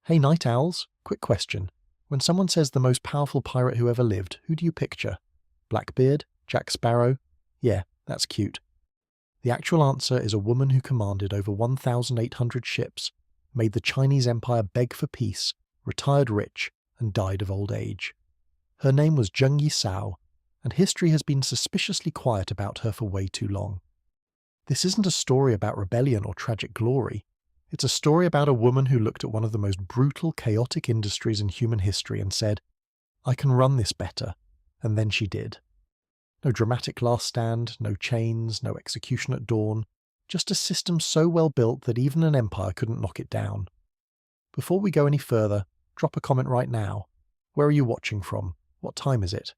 Hey night owls, quick question. When someone says the most powerful pirate who ever lived, who do you picture? Blackbeard? Jack Sparrow? Yeah, that's cute. The actual answer is a woman who commanded over 1,800 ships, made the Chinese Empire beg for peace, retired rich, and died of old age. Her name was Zheng Yi Sao, and history has been suspiciously quiet about her for way too long. This isn't a story about rebellion or tragic glory. It's a story about a woman who looked at one of the most brutal, chaotic industries in human history and said, "I can run this better," and then she did. No dramatic last stand, no chains, no execution at dawn, just a system so well built that even an empire couldn't knock it down. Before we go any further, drop a comment right now. Where are you watching from? What time is it?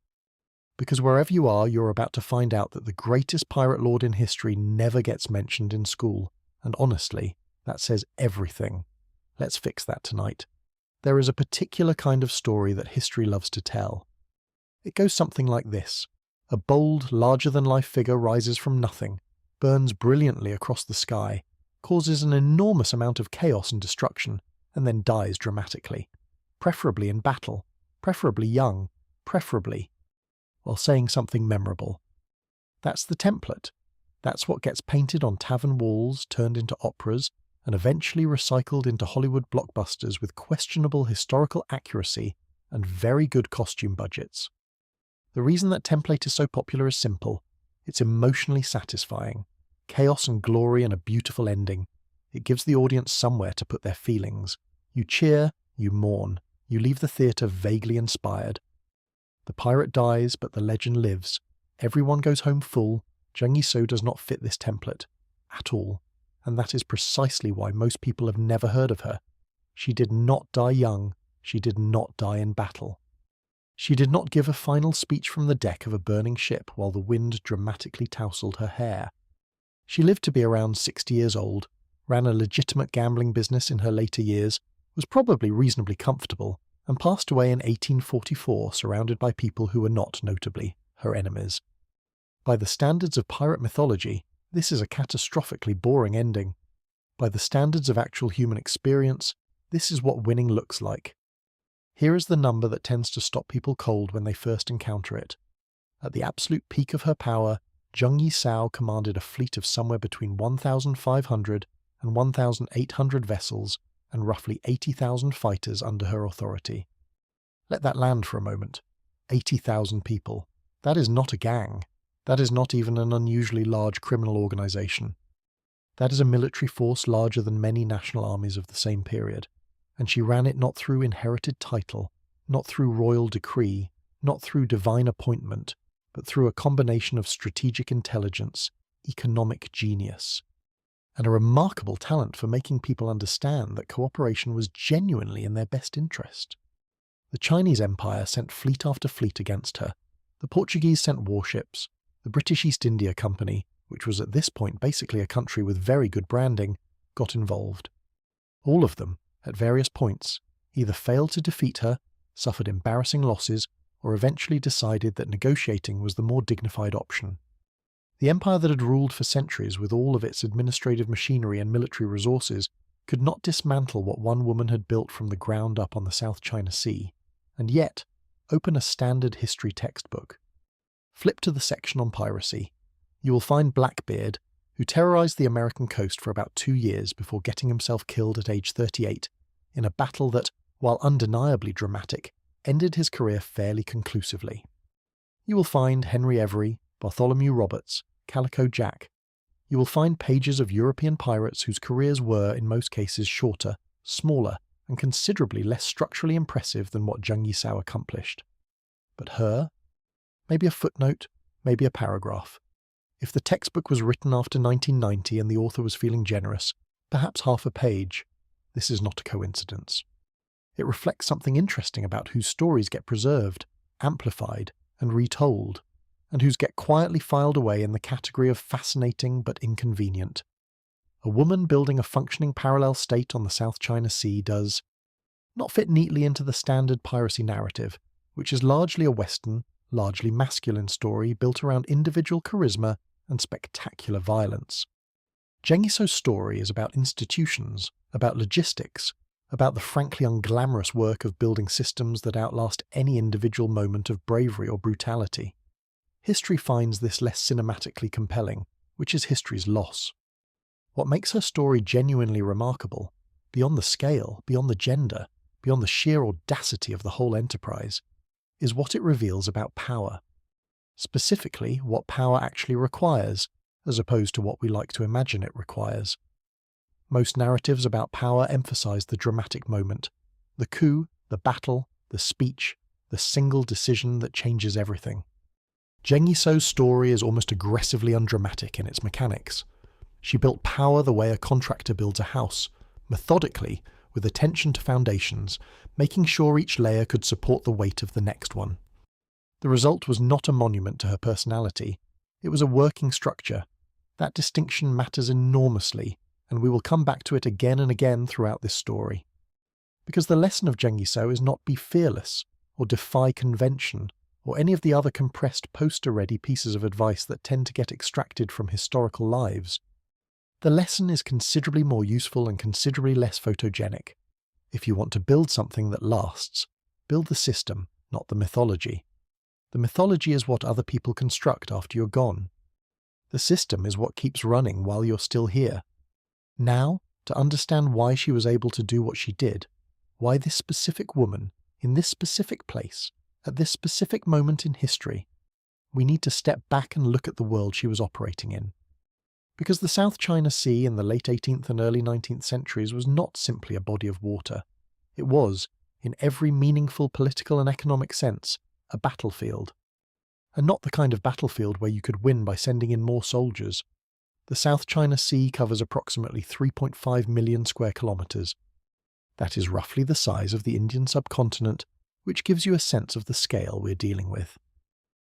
Because wherever you are, you're about to find out that the greatest pirate lord in history never gets mentioned in school, and honestly, that says everything. Let's fix that tonight. There is a particular kind of story that history loves to tell. It goes something like this. A bold, larger-than-life figure rises from nothing, burns brilliantly across the sky, causes an enormous amount of chaos and destruction, and then dies dramatically. Preferably in battle, preferably young, preferably while saying something memorable. That's the template. That's what gets painted on tavern walls, turned into operas, and eventually recycled into Hollywood blockbusters with questionable historical accuracy and very good costume budgets. The reason that template is so popular is simple. It's emotionally satisfying. Chaos and glory and a beautiful ending. It gives the audience somewhere to put their feelings. You cheer, you mourn, you leave the theatre vaguely inspired. The pirate dies, but the legend lives. Everyone goes home full. Zheng Yi Sao does not fit this template. At all. And that is precisely why most people have never heard of her. She did not die young. She did not die in battle. She did not give a final speech from the deck of a burning ship while the wind dramatically tousled her hair. She lived to be around 60 years old, ran a legitimate gambling business in her later years, was probably reasonably comfortable, and passed away in 1844 surrounded by people who were not, notably, her enemies. By the standards of pirate mythology, this is a catastrophically boring ending. By the standards of actual human experience, this is what winning looks like. Here is the number that tends to stop people cold when they first encounter it. At the absolute peak of her power, Zheng Yi Sao commanded a fleet of somewhere between 1,500 and 1,800 vessels and roughly 80,000 fighters under her authority. Let that land for a moment. 80,000 people. That is not a gang. That is not even an unusually large criminal organization. That is a military force larger than many national armies of the same period. And she ran it not through inherited title, not through royal decree, not through divine appointment, but through a combination of strategic intelligence, economic genius, and a remarkable talent for making people understand that cooperation was genuinely in their best interest. The Chinese Empire sent fleet after fleet against her. The Portuguese sent warships. The British East India Company, which was at this point basically a country with very good branding, got involved. All of them, at various points, either failed to defeat her, suffered embarrassing losses, or eventually decided that negotiating was the more dignified option. The empire that had ruled for centuries with all of its administrative machinery and military resources could not dismantle what one woman had built from the ground up on the South China Sea, and yet open a standard history textbook. Flip to the section on piracy. You will find Blackbeard, who terrorized the American coast for about 2 years before getting himself killed at age 38, in a battle that, while undeniably dramatic, ended his career fairly conclusively. You will find Henry Every, Bartholomew Roberts, Calico Jack. You will find pages of European pirates whose careers were, in most cases, shorter, smaller, and considerably less structurally impressive than what Zheng Yi Sao accomplished. But her? Maybe a footnote, maybe a paragraph. If the textbook was written after 1990 and the author was feeling generous, perhaps half a page. This is not a coincidence. It reflects something interesting about whose stories get preserved, amplified, and retold, and whose get quietly filed away in the category of fascinating but inconvenient. A woman building a functioning parallel state on the South China Sea does not fit neatly into the standard piracy narrative, which is largely a Western, largely masculine story built around individual charisma and spectacular violence. Zheng Yi Sao's story is about institutions, about logistics, about the frankly unglamorous work of building systems that outlast any individual moment of bravery or brutality. History finds this less cinematically compelling, which is history's loss. What makes her story genuinely remarkable, beyond the scale, beyond the gender, beyond the sheer audacity of the whole enterprise, is what it reveals about power. Specifically, what power actually requires, as opposed to what we like to imagine it requires. Most narratives about power emphasize the dramatic moment, the coup, the battle, the speech, the single decision that changes everything. Zheng Yi Sao's story is almost aggressively undramatic in its mechanics. She built power the way a contractor builds a house, methodically, with attention to foundations, making sure each layer could support the weight of the next one. The result was not a monument to her personality, it was a working structure. That distinction matters enormously, and we will come back to it again and again throughout this story. Because the lesson of Zheng Yi Sao is not be fearless, or defy convention, or any of the other compressed poster-ready pieces of advice that tend to get extracted from historical lives. The lesson is considerably more useful and considerably less photogenic. If you want to build something that lasts, build the system, not the mythology. The mythology is what other people construct after you're gone. The system is what keeps running while you're still here. Now, to understand why she was able to do what she did, why this specific woman, in this specific place, at this specific moment in history, we need to step back and look at the world she was operating in. Because the South China Sea in the late 18th and early 19th centuries was not simply a body of water. It was, in every meaningful political and economic sense, a battlefield. And not the kind of battlefield where you could win by sending in more soldiers. The South China Sea covers approximately 3.5 million square kilometres. That is roughly the size of the Indian subcontinent, which gives you a sense of the scale we're dealing with.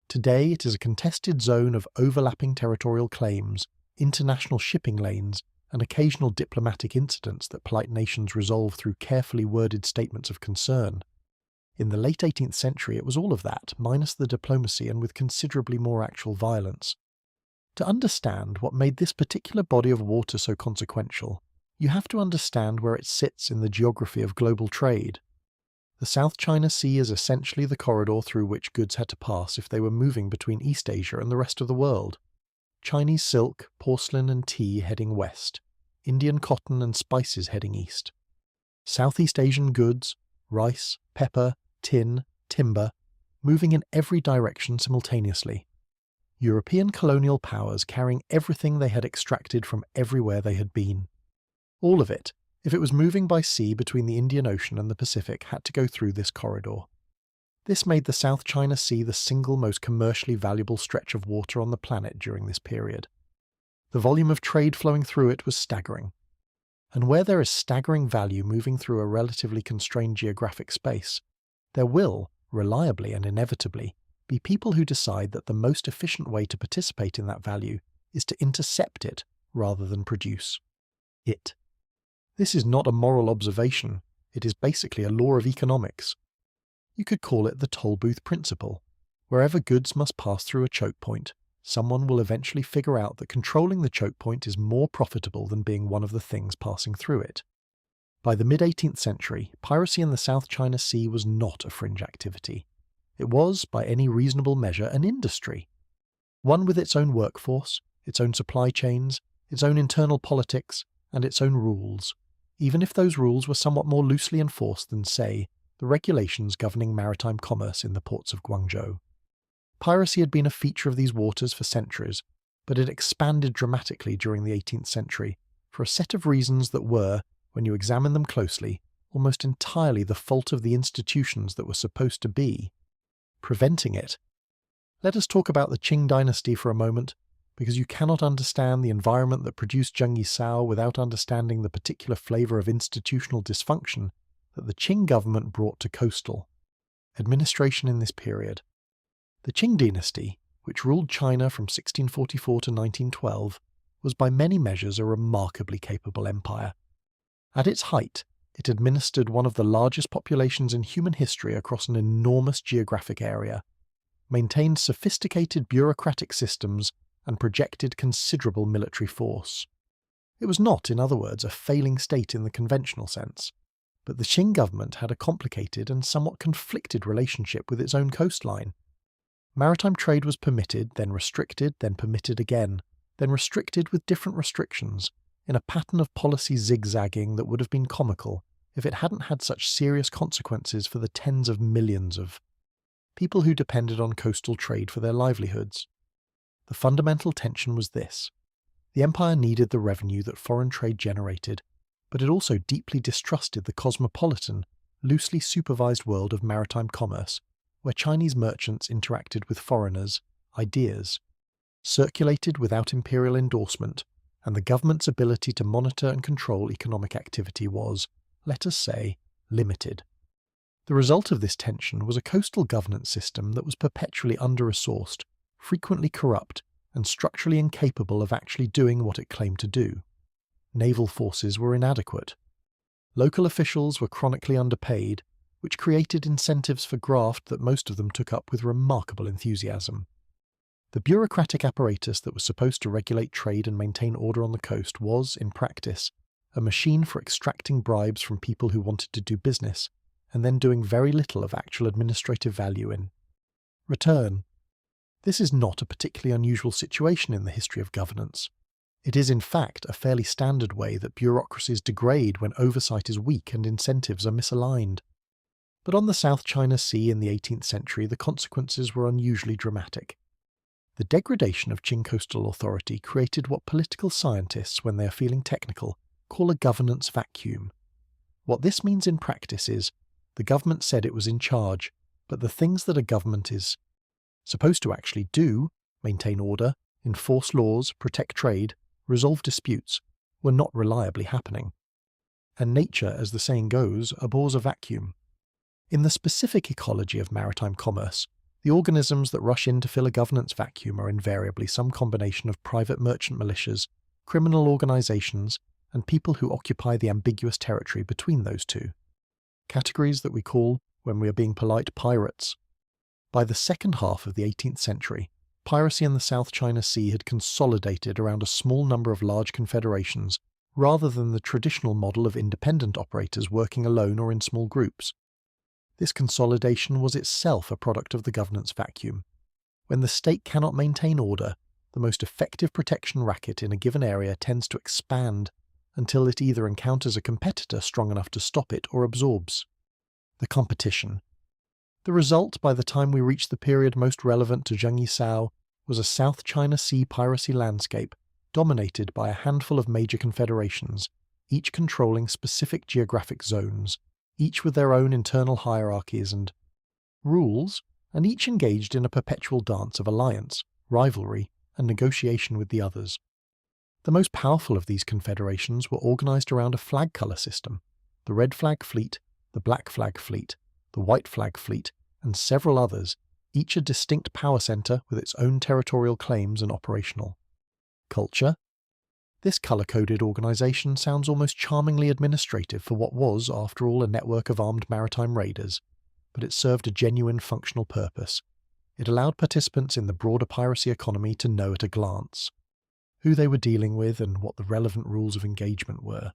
Today it is a contested zone of overlapping territorial claims, international shipping lanes, and occasional diplomatic incidents that polite nations resolve through carefully worded statements of concern. In the late 18th century it was all of that, minus the diplomacy and with considerably more actual violence. To understand what made this particular body of water so consequential, you have to understand where it sits in the geography of global trade. The South China Sea is essentially the corridor through which goods had to pass if they were moving between East Asia and the rest of the world. Chinese silk, porcelain and tea heading west, Indian cotton and spices heading east. Southeast Asian goods, rice, pepper, tin, timber, moving in every direction simultaneously. European colonial powers carrying everything they had extracted from everywhere they had been. All of it, if it was moving by sea between the Indian Ocean and the Pacific, had to go through this corridor. This made the South China Sea the single most commercially valuable stretch of water on the planet during this period. The volume of trade flowing through it was staggering. And where there is staggering value moving through a relatively constrained geographic space, there will, reliably and inevitably, be people who decide that the most efficient way to participate in that value is to intercept it rather than produce it. This is not a moral observation, it is basically a law of economics. You could call it the toll booth principle. Wherever goods must pass through a choke point, someone will eventually figure out that controlling the choke point is more profitable than being one of the things passing through it. By the mid-18th century, piracy in the South China Sea was not a fringe activity. It was, by any reasonable measure, an industry. One with its own workforce, its own supply chains, its own internal politics, and its own rules, even if those rules were somewhat more loosely enforced than, say, the regulations governing maritime commerce in the ports of Guangzhou. Piracy had been a feature of these waters for centuries, but it expanded dramatically during the 18th century for a set of reasons that were, when you examine them closely, almost entirely the fault of the institutions that were supposed to be preventing it. Let us talk about the Qing Dynasty for a moment, because you cannot understand the environment that produced Zheng Yi Sao without understanding the particular flavour of institutional dysfunction that the Qing government brought to coastal administration in this period. The Qing Dynasty, which ruled China from 1644 to 1912, was by many measures a remarkably capable empire. At its height, it administered one of the largest populations in human history across an enormous geographic area, maintained sophisticated bureaucratic systems, and projected considerable military force. It was not, in other words, a failing state in the conventional sense. But the Qing government had a complicated and somewhat conflicted relationship with its own coastline. Maritime trade was permitted, then restricted, then permitted again, then restricted with different restrictions, in a pattern of policy zigzagging that would have been comical if it hadn't had such serious consequences for the tens of millions of people who depended on coastal trade for their livelihoods. The fundamental tension was this. The empire needed the revenue that foreign trade generated, but it also deeply distrusted the cosmopolitan, loosely supervised world of maritime commerce, where Chinese merchants interacted with foreigners, ideas, circulated without imperial endorsement, and the government's ability to monitor and control economic activity was, let us say, limited. The result of this tension was a coastal governance system that was perpetually under-resourced, frequently corrupt, and structurally incapable of actually doing what it claimed to do. Naval forces were inadequate. Local officials were chronically underpaid, which created incentives for graft that most of them took up with remarkable enthusiasm. The bureaucratic apparatus that was supposed to regulate trade and maintain order on the coast was, in practice, a machine for extracting bribes from people who wanted to do business, and then doing very little of actual administrative value in return. This is not a particularly unusual situation in the history of governance. It is in fact a fairly standard way that bureaucracies degrade when oversight is weak and incentives are misaligned. But on the South China Sea in the 18th century, the consequences were unusually dramatic. The degradation of Qing coastal authority created what political scientists, when they are feeling technical, call a governance vacuum. What this means in practice is, the government said it was in charge, but the things that a government is supposed to actually do, maintain order, enforce laws, protect trade, resolve disputes, were not reliably happening. And nature, as the saying goes, abhors a vacuum. In the specific ecology of maritime commerce, the organisms that rush in to fill a governance vacuum are invariably some combination of private merchant militias, criminal organizations, and people who occupy the ambiguous territory between those two. Categories that we call, when we are being polite, pirates. By the second half of the 18th century, piracy in the South China Sea had consolidated around a small number of large confederations, rather than the traditional model of independent operators working alone or in small groups. This consolidation was itself a product of the governance vacuum. When the state cannot maintain order, the most effective protection racket in a given area tends to expand until it either encounters a competitor strong enough to stop it or absorbs the competition. The result, by the time we reach the period most relevant to Zheng Yi Sao, was a South China Sea piracy landscape dominated by a handful of major confederations, each controlling specific geographic zones, each with their own internal hierarchies and rules, and each engaged in a perpetual dance of alliance, rivalry, and negotiation with the others. The most powerful of these confederations were organized around a flag color system: the red flag fleet, the black flag fleet, the white flag fleet, and several others, each a distinct power center with its own territorial claims and operational culture. This color-coded organization sounds almost charmingly administrative for what was, after all, a network of armed maritime raiders, but it served a genuine functional purpose. It allowed participants in the broader piracy economy to know at a glance who they were dealing with and what the relevant rules of engagement were.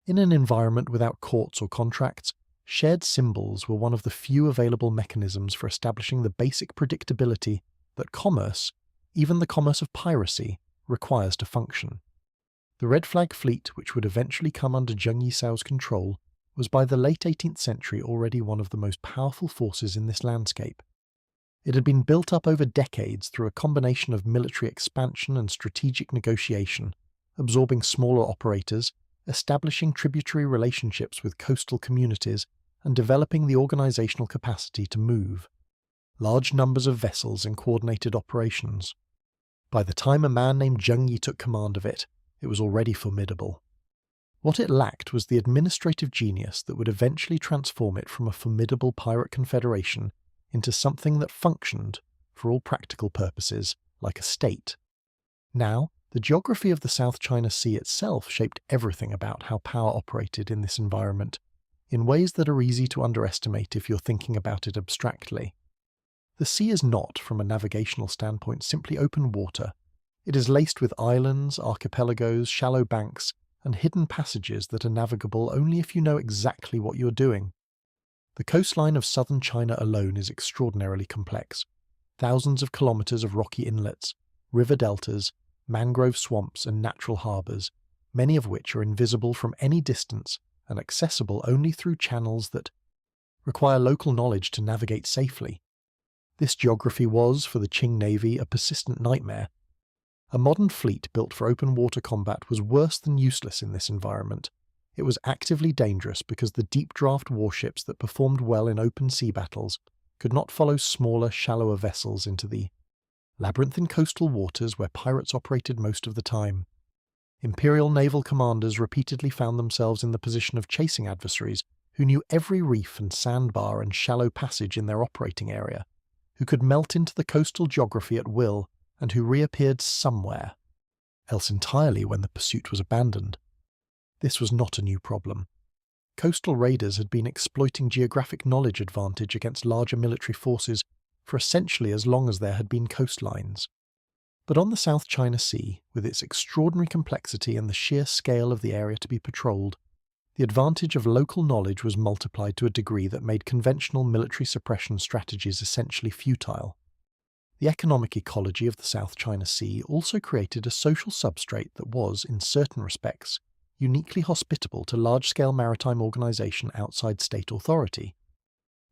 In an environment without courts or contracts, shared symbols were one of the few available mechanisms for establishing the basic predictability that commerce, even the commerce of piracy, requires to function. The Red Flag Fleet, which would eventually come under Zheng Yi Sao's control, was by the late 18th century already one of the most powerful forces in this landscape. It had been built up over decades through a combination of military expansion and strategic negotiation, absorbing smaller operators, establishing tributary relationships with coastal communities, and developing the organizational capacity to move large numbers of vessels in coordinated operations. By the time a man named Zheng Yi took command of it, it was already formidable. What it lacked was the administrative genius that would eventually transform it from a formidable pirate confederation into something that functioned, for all practical purposes, like a state. Now, the geography of the South China Sea itself shaped everything about how power operated in this environment, in ways that are easy to underestimate if you're thinking about it abstractly. The sea is not, from a navigational standpoint, simply open water. It is laced with islands, archipelagos, shallow banks, and hidden passages that are navigable only if you know exactly what you're doing. The coastline of southern China alone is extraordinarily complex. Thousands of kilometers of rocky inlets, river deltas, mangrove swamps and natural harbours, many of which are invisible from any distance and accessible only through channels that require local knowledge to navigate safely. This geography was, for the Qing Navy, a persistent nightmare. A modern fleet built for open water combat was worse than useless in this environment. It was actively dangerous because the deep-draft warships that performed well in open sea battles could not follow smaller, shallower vessels into the labyrinthine coastal waters where pirates operated most of the time. Imperial naval commanders repeatedly found themselves in the position of chasing adversaries who knew every reef and sandbar and shallow passage in their operating area, who could melt into the coastal geography at will and who reappeared somewhere else entirely when the pursuit was abandoned. This was not a new problem. Coastal raiders had been exploiting geographic knowledge advantage against larger military forces for essentially as long as there had been coastlines. But on the South China Sea, with its extraordinary complexity and the sheer scale of the area to be patrolled, the advantage of local knowledge was multiplied to a degree that made conventional military suppression strategies essentially futile. The economic ecology of the South China Sea also created a social substrate that was, in certain respects, uniquely hospitable to large-scale maritime organization outside state authority.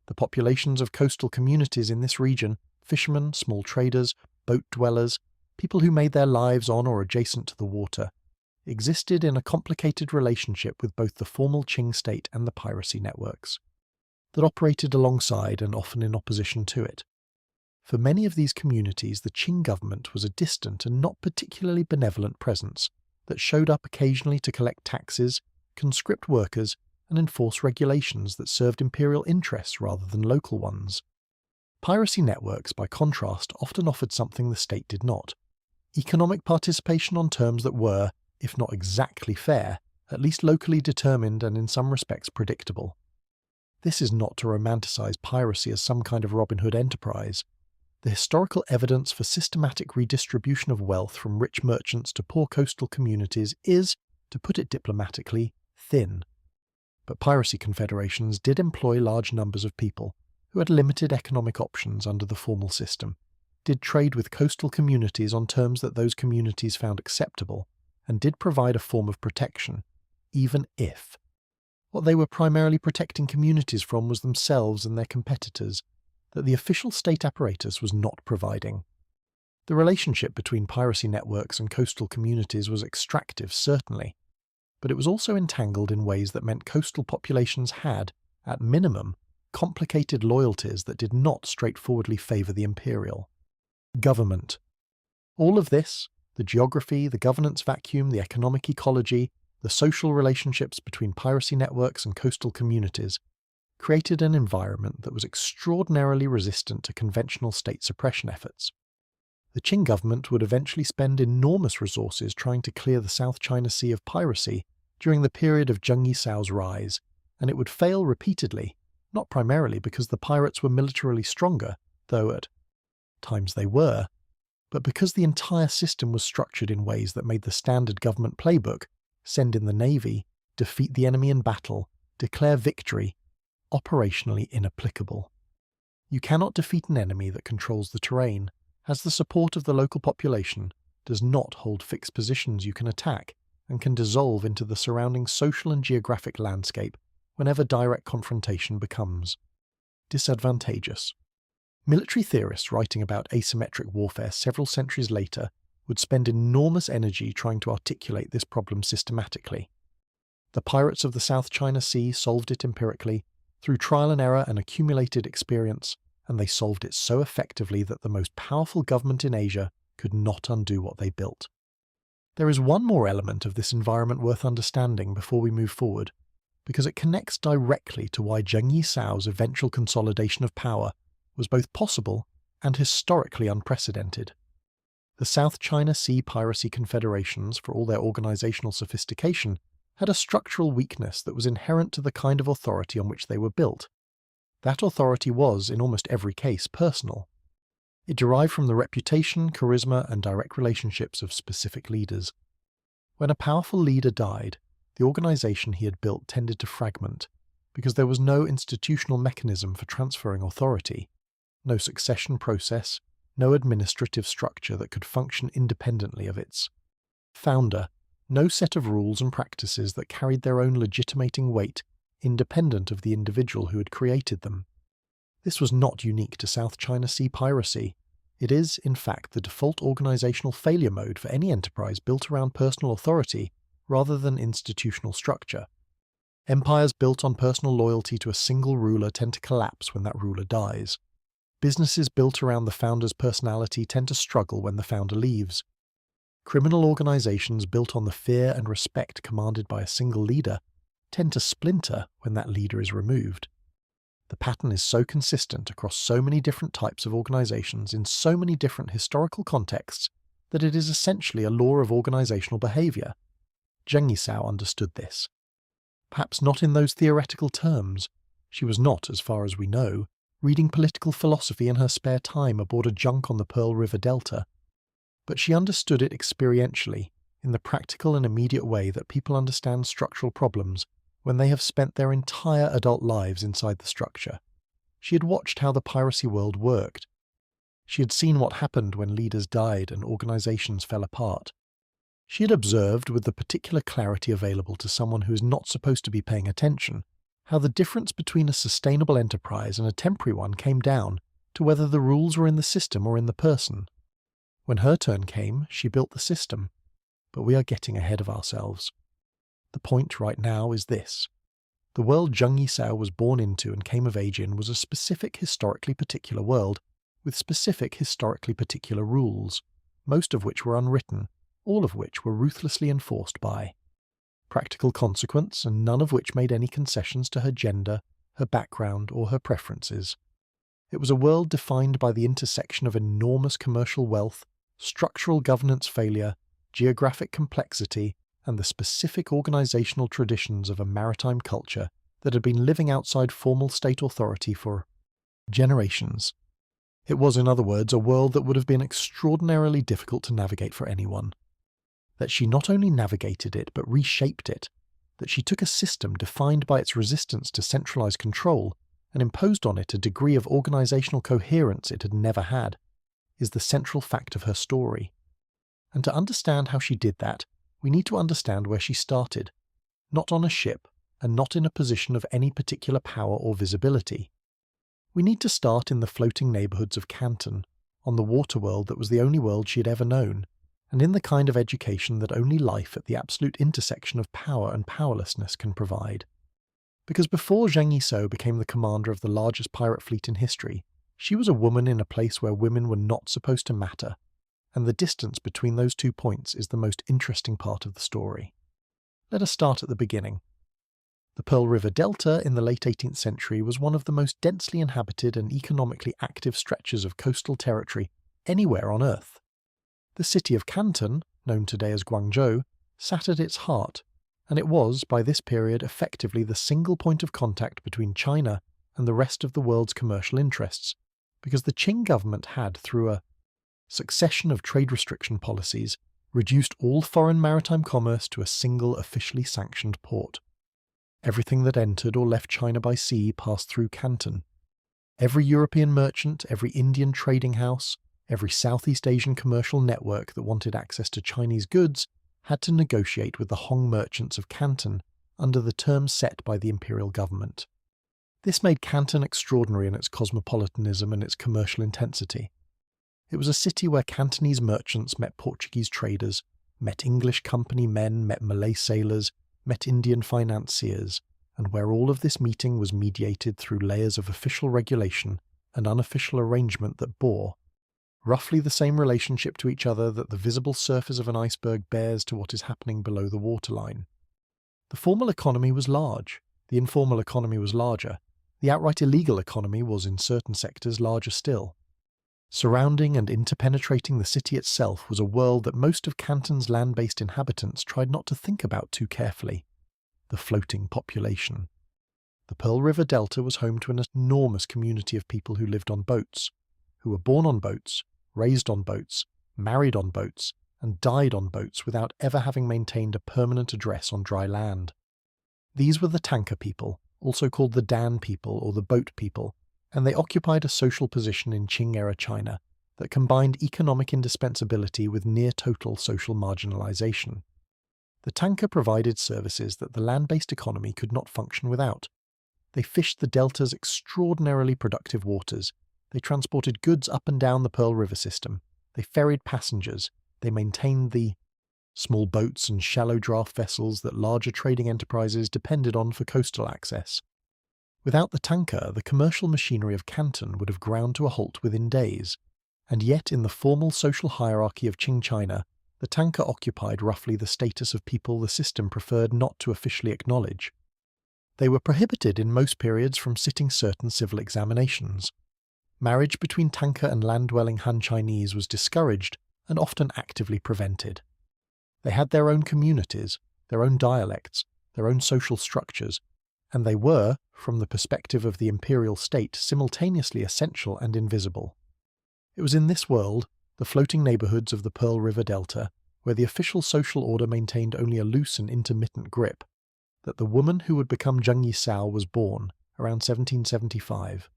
The populations of coastal communities in this region, fishermen, small traders, boat dwellers, people who made their lives on or adjacent to the water, existed in a complicated relationship with both the formal Qing state and the piracy networks that operated alongside and often in opposition to it. For many of these communities, the Qing government was a distant and not particularly benevolent presence that showed up occasionally to collect taxes, conscript workers, and enforce regulations that served imperial interests rather than local ones. Piracy networks, by contrast, often offered something the state did not: economic participation on terms that were, if not exactly fair, at least locally determined and in some respects predictable. This is not to romanticize piracy as some kind of Robin Hood enterprise. The historical evidence for systematic redistribution of wealth from rich merchants to poor coastal communities is, to put it diplomatically, thin. But piracy confederations did employ large numbers of people who had limited economic options under the formal system, did trade with coastal communities on terms that those communities found acceptable, and did provide a form of protection, even if what they were primarily protecting communities from was themselves and their competitors, that the official state apparatus was not providing. The relationship between piracy networks and coastal communities was extractive, certainly, but it was also entangled in ways that meant coastal populations had, at minimum, complicated loyalties that did not straightforwardly favour the imperial government. All of this, the geography, the governance vacuum, the economic ecology, the social relationships between piracy networks and coastal communities, created an environment that was extraordinarily resistant to conventional state suppression efforts. The Qing government would eventually spend enormous resources trying to clear the South China Sea of piracy during the period of Zheng Yi Sao's rise, and it would fail repeatedly, not primarily because the pirates were militarily stronger, though at times they were, but because the entire system was structured in ways that made the standard government playbook, send in the navy, defeat the enemy in battle, declare victory, operationally inapplicable. You cannot defeat an enemy that controls the terrain, has the support of the local population, does not hold fixed positions you can attack, and can dissolve into the surrounding social and geographic landscape whenever direct confrontation becomes disadvantageous. Military theorists writing about asymmetric warfare several centuries later would spend enormous energy trying to articulate this problem systematically. The pirates of the South China Sea solved it empirically, through trial and error and accumulated experience, and they solved it so effectively that the most powerful government in Asia could not undo what they built. There is one more element of this environment worth understanding before we move forward, because it connects directly to why Zheng Yi Sao's eventual consolidation of power was both possible and historically unprecedented. The South China Sea piracy confederations, for all their organizational sophistication, had a structural weakness that was inherent to the kind of authority on which they were built. That authority was, in almost every case, personal. It derived from the reputation, charisma, and direct relationships of specific leaders. When a powerful leader died, the organization he had built tended to fragment, because there was no institutional mechanism for transferring authority, no succession process, no administrative structure that could function independently of its founder, no set of rules and practices that carried their own legitimating weight independent of the individual who had created them. This was not unique to South China Sea piracy. It is, in fact, the default organizational failure mode for any enterprise built around personal authority rather than institutional structure. Empires built on personal loyalty to a single ruler tend to collapse when that ruler dies. Businesses built around the founder's personality tend to struggle when the founder leaves. Criminal organizations built on the fear and respect commanded by a single leader tend to splinter when that leader is removed. The pattern is so consistent across so many different types of organizations in so many different historical contexts that it is essentially a law of organizational behavior. Zheng Yi Sao understood this. Perhaps not in those theoretical terms. She was not, as far as we know, reading political philosophy in her spare time aboard a junk on the Pearl River Delta. But she understood it experientially, in the practical and immediate way that people understand structural problems when they have spent their entire adult lives inside the structure. She had watched how the piracy world worked. She had seen what happened when leaders died and organizations fell apart. She had observed, with the particular clarity available to someone who is not supposed to be paying attention, how the difference between a sustainable enterprise and a temporary one came down to whether the rules were in the system or in the person. When her turn came, she built the system. But we are getting ahead of ourselves. The point right now is this. The world Zheng Yi Sao was born into and came of age in was a specific historically particular world, with specific historically particular rules, most of which were unwritten, all of which were ruthlessly enforced by practical consequence, and none of which made any concessions to her gender, her background, or her preferences. It was a world defined by the intersection of enormous commercial wealth, structural governance failure, geographic complexity, and the specific organizational traditions of a maritime culture that had been living outside formal state authority for generations. It was, in other words, a world that would have been extraordinarily difficult to navigate for anyone. That she not only navigated it, but reshaped it. That she took a system defined by its resistance to centralized control and imposed on it a degree of organizational coherence it had never had, is the central fact of her story. And to understand how she did that, we need to understand where she started, not on a ship and not in a position of any particular power or visibility. We need to start in the floating neighborhoods of Canton, on the water world that was the only world she had ever known, and in the kind of education that only life at the absolute intersection of power and powerlessness can provide. Because before Zheng Yi Sao became the commander of the largest pirate fleet in history, she was a woman in a place where women were not supposed to matter, and the distance between those 2 points is the most interesting part of the story. Let us start at the beginning. The Pearl River Delta in the late 18th century was one of the most densely inhabited and economically active stretches of coastal territory anywhere on Earth. The city of Canton, known today as Guangzhou, sat at its heart, and it was, by this period, effectively the single point of contact between China and the rest of the world's commercial interests, because the Qing government had, through a succession of trade restriction policies, reduced all foreign maritime commerce to a single officially sanctioned port. Everything that entered or left China by sea passed through Canton. Every European merchant, every Indian trading house, every Southeast Asian commercial network that wanted access to Chinese goods had to negotiate with the Hong merchants of Canton under the terms set by the imperial government. This made Canton extraordinary in its cosmopolitanism and its commercial intensity. It was a city where Cantonese merchants met Portuguese traders, met English company men, met Malay sailors, met Indian financiers, and where all of this meeting was mediated through layers of official regulation and unofficial arrangement that bore roughly the same relationship to each other that the visible surface of an iceberg bears to what is happening below the waterline. The formal economy was large, the informal economy was larger, the outright illegal economy was in certain sectors larger still. Surrounding and interpenetrating the city itself was a world that most of Canton's land-based inhabitants tried not to think about too carefully: the floating population. The Pearl River Delta was home to an enormous community of people who lived on boats, who were born on boats, raised on boats, married on boats, and died on boats without ever having maintained a permanent address on dry land. These were the tanker people, also called the Dan people or the boat people, and they occupied a social position in Qing-era China that combined economic indispensability with near-total social marginalization. The tanker provided services that the land-based economy could not function without. They fished the delta's extraordinarily productive waters. They transported goods up and down the Pearl River system. They ferried passengers. They maintained the small boats and shallow draft vessels that larger trading enterprises depended on for coastal access. Without the tanker, the commercial machinery of Canton would have ground to a halt within days. And yet, in the formal social hierarchy of Qing China, the tanker occupied roughly the status of people the system preferred not to officially acknowledge. They were prohibited in most periods from sitting certain civil examinations. Marriage between tanker and land-dwelling Han Chinese was discouraged and often actively prevented. They had their own communities, their own dialects, their own social structures, and they were, from the perspective of the imperial state, simultaneously essential and invisible. It was in this world, the floating neighborhoods of the Pearl River Delta, where the official social order maintained only a loose and intermittent grip, that the woman who would become Zheng Yi Sao was born, around 1775.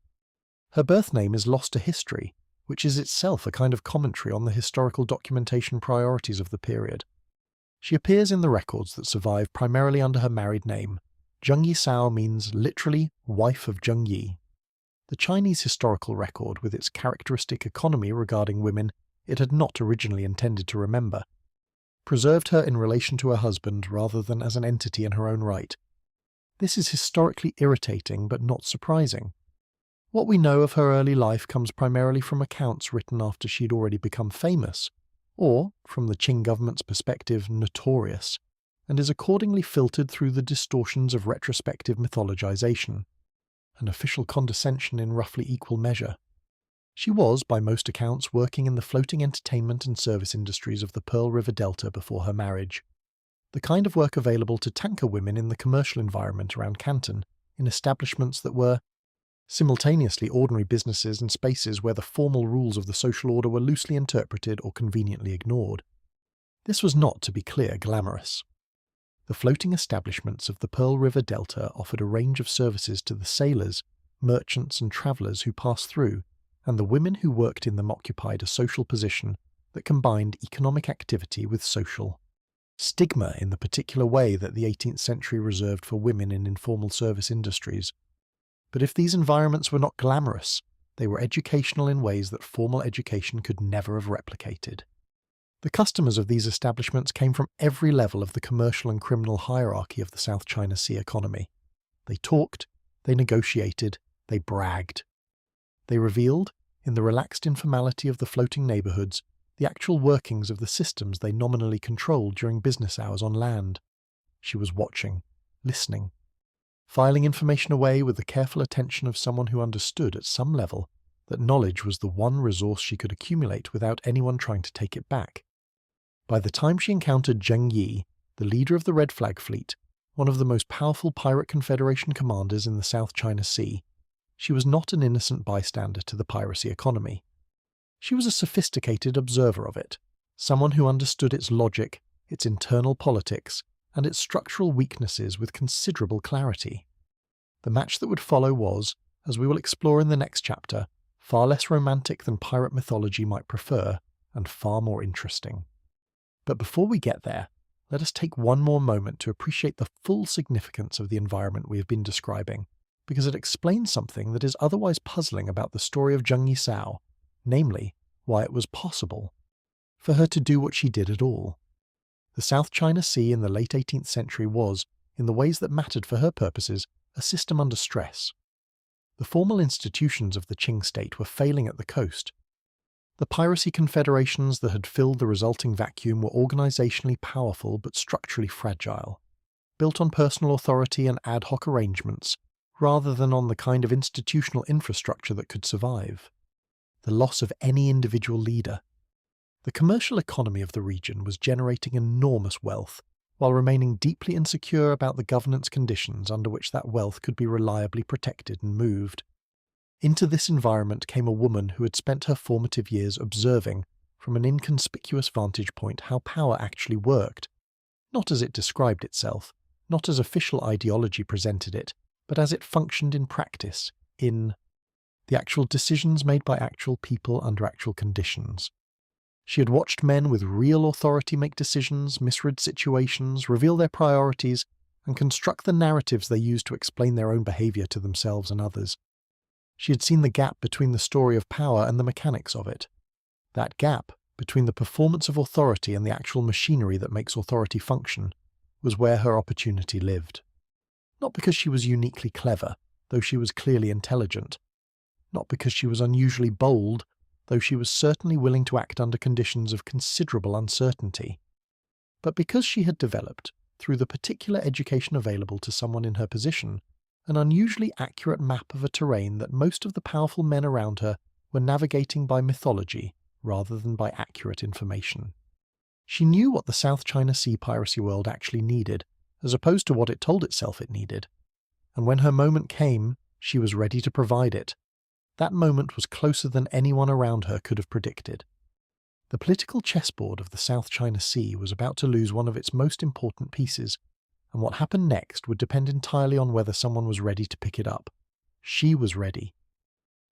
Her birth name is lost to history, which is itself a kind of commentary on the historical documentation priorities of the period. She appears in the records that survive primarily under her married name. Zheng Yi Sao means literally wife of Zheng Yi. The Chinese historical record, with its characteristic economy regarding women it had not originally intended to remember, preserved her in relation to her husband rather than as an entity in her own right. This is historically irritating but not surprising. What we know of her early life comes primarily from accounts written after she had already become famous, or, from the Qing government's perspective, notorious, and is accordingly filtered through the distortions of retrospective mythologization, and official condescension in roughly equal measure. She was, by most accounts, working in the floating entertainment and service industries of the Pearl River Delta before her marriage, the kind of work available to tanker women in the commercial environment around Canton, in establishments that were simultaneously ordinary businesses and spaces where the formal rules of the social order were loosely interpreted or conveniently ignored. This was not, to be clear, glamorous. The floating establishments of the Pearl River Delta offered a range of services to the sailors, merchants and travellers who passed through, and the women who worked in them occupied a social position that combined economic activity with social stigma in the particular way that the 18th century reserved for women in informal service industries. But if these environments were not glamorous, they were educational in ways that formal education could never have replicated. The customers of these establishments came from every level of the commercial and criminal hierarchy of the South China Sea economy. They talked, they negotiated, they bragged. They revealed, in the relaxed informality of the floating neighborhoods, the actual workings of the systems they nominally controlled during business hours on land. She was watching, listening, filing information away with the careful attention of someone who understood at some level that knowledge was the one resource she could accumulate without anyone trying to take it back. By the time she encountered Zheng Yi, the leader of the Red Flag Fleet, one of the most powerful pirate confederation commanders in the South China Sea, she was not an innocent bystander to the piracy economy. She was a sophisticated observer of it, someone who understood its logic, its internal politics, and its structural weaknesses with considerable clarity. The match that would follow was, as we will explore in the next chapter, far less romantic than pirate mythology might prefer, and far more interesting. But before we get there, let us take one more moment to appreciate the full significance of the environment we have been describing, because it explains something that is otherwise puzzling about the story of Zheng Yi Sao, namely, why it was possible for her to do what she did at all. The South China Sea in the late 18th century was, in the ways that mattered for her purposes, a system under stress. The formal institutions of the Qing state were failing at the coast. The piracy confederations that had filled the resulting vacuum were organizationally powerful but structurally fragile, built on personal authority and ad hoc arrangements, rather than on the kind of institutional infrastructure that could survive. The loss of any individual leader. The commercial economy of the region was generating enormous wealth, while remaining deeply insecure about the governance conditions under which that wealth could be reliably protected and moved. Into this environment came a woman who had spent her formative years observing, from an inconspicuous vantage point how power actually worked, not as it described itself, not as official ideology presented it, but as it functioned in practice, in the actual decisions made by actual people under actual conditions. She had watched men with real authority make decisions, misread situations, reveal their priorities, and construct the narratives they used to explain their own behavior to themselves and others. She had seen the gap between the story of power and the mechanics of it. That gap, between the performance of authority and the actual machinery that makes authority function, was where her opportunity lived. Not because she was uniquely clever, though she was clearly intelligent. Not because she was unusually bold, though she was certainly willing to act under conditions of considerable uncertainty. But because she had developed, through the particular education available to someone in her position, an unusually accurate map of a terrain that most of the powerful men around her were navigating by mythology rather than by accurate information. She knew what the South China Sea piracy world actually needed, as opposed to what it told itself it needed. And when her moment came, she was ready to provide it. That moment was closer than anyone around her could have predicted. The political chessboard of the South China Sea was about to lose one of its most important pieces, and what happened next would depend entirely on whether someone was ready to pick it up. She was ready.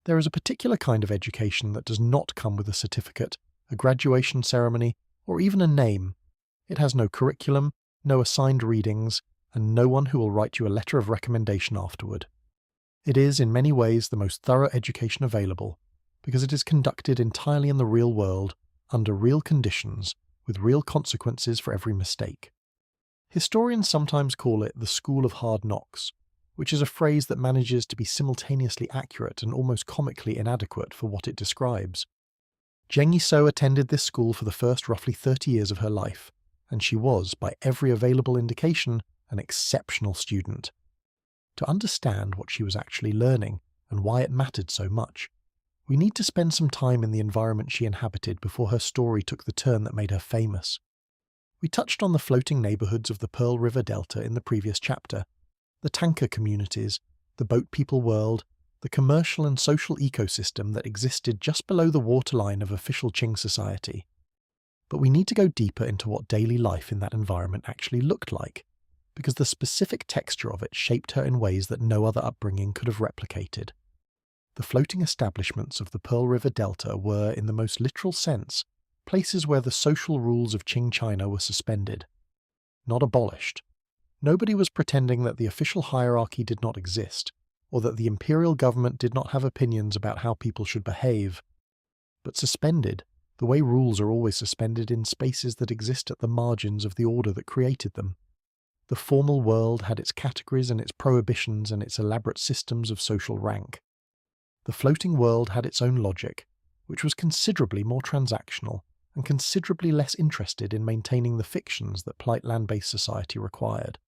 There is a particular kind of education that does not come with a certificate, a graduation ceremony, or even a name. It has no curriculum, no assigned readings, and no one who will write you a letter of recommendation afterward. It is, in many ways, the most thorough education available, because it is conducted entirely in the real world, under real conditions, with real consequences for every mistake. Historians sometimes call it the School of Hard Knocks, which is a phrase that manages to be simultaneously accurate and almost comically inadequate for what it describes. Zheng Yi Sao attended this school for the first roughly 30 years of her life, and she was, by every available indication, an exceptional student. To understand what she was actually learning and why it mattered so much, we need to spend some time in the environment she inhabited before her story took the turn that made her famous. We touched on the floating neighborhoods of the Pearl River Delta in the previous chapter, the tanker communities, the boat people world, the commercial and social ecosystem that existed just below the waterline of official Qing society. But we need to go deeper into what daily life in that environment actually looked like, because the specific texture of it shaped her in ways that no other upbringing could have replicated. The floating establishments of the Pearl River Delta were, in the most literal sense, places where the social rules of Qing China were suspended, not abolished. Nobody was pretending that the official hierarchy did not exist, or that the imperial government did not have opinions about how people should behave, but suspended, the way rules are always suspended in spaces that exist at the margins of the order that created them. The formal world had its categories and its prohibitions and its elaborate systems of social rank. The floating world had its own logic, which was considerably more transactional and considerably less interested in maintaining the fictions that polite land-based society required.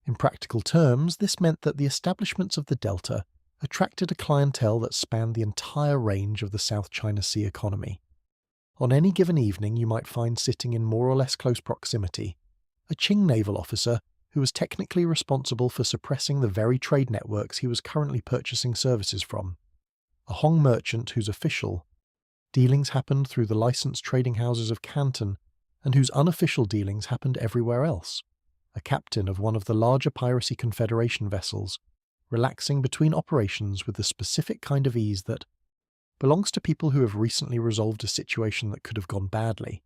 In practical terms, this meant that the establishments of the Delta attracted a clientele that spanned the entire range of the South China Sea economy. On any given evening, you might find sitting in more or less close proximity a Qing naval officer who was technically responsible for suppressing the very trade networks he was currently purchasing services from, a Hong merchant whose official dealings happened through the licensed trading houses of Canton and whose unofficial dealings happened everywhere else, a captain of one of the larger piracy confederation vessels, relaxing between operations with the specific kind of ease that belongs to people who have recently resolved a situation that could have gone badly,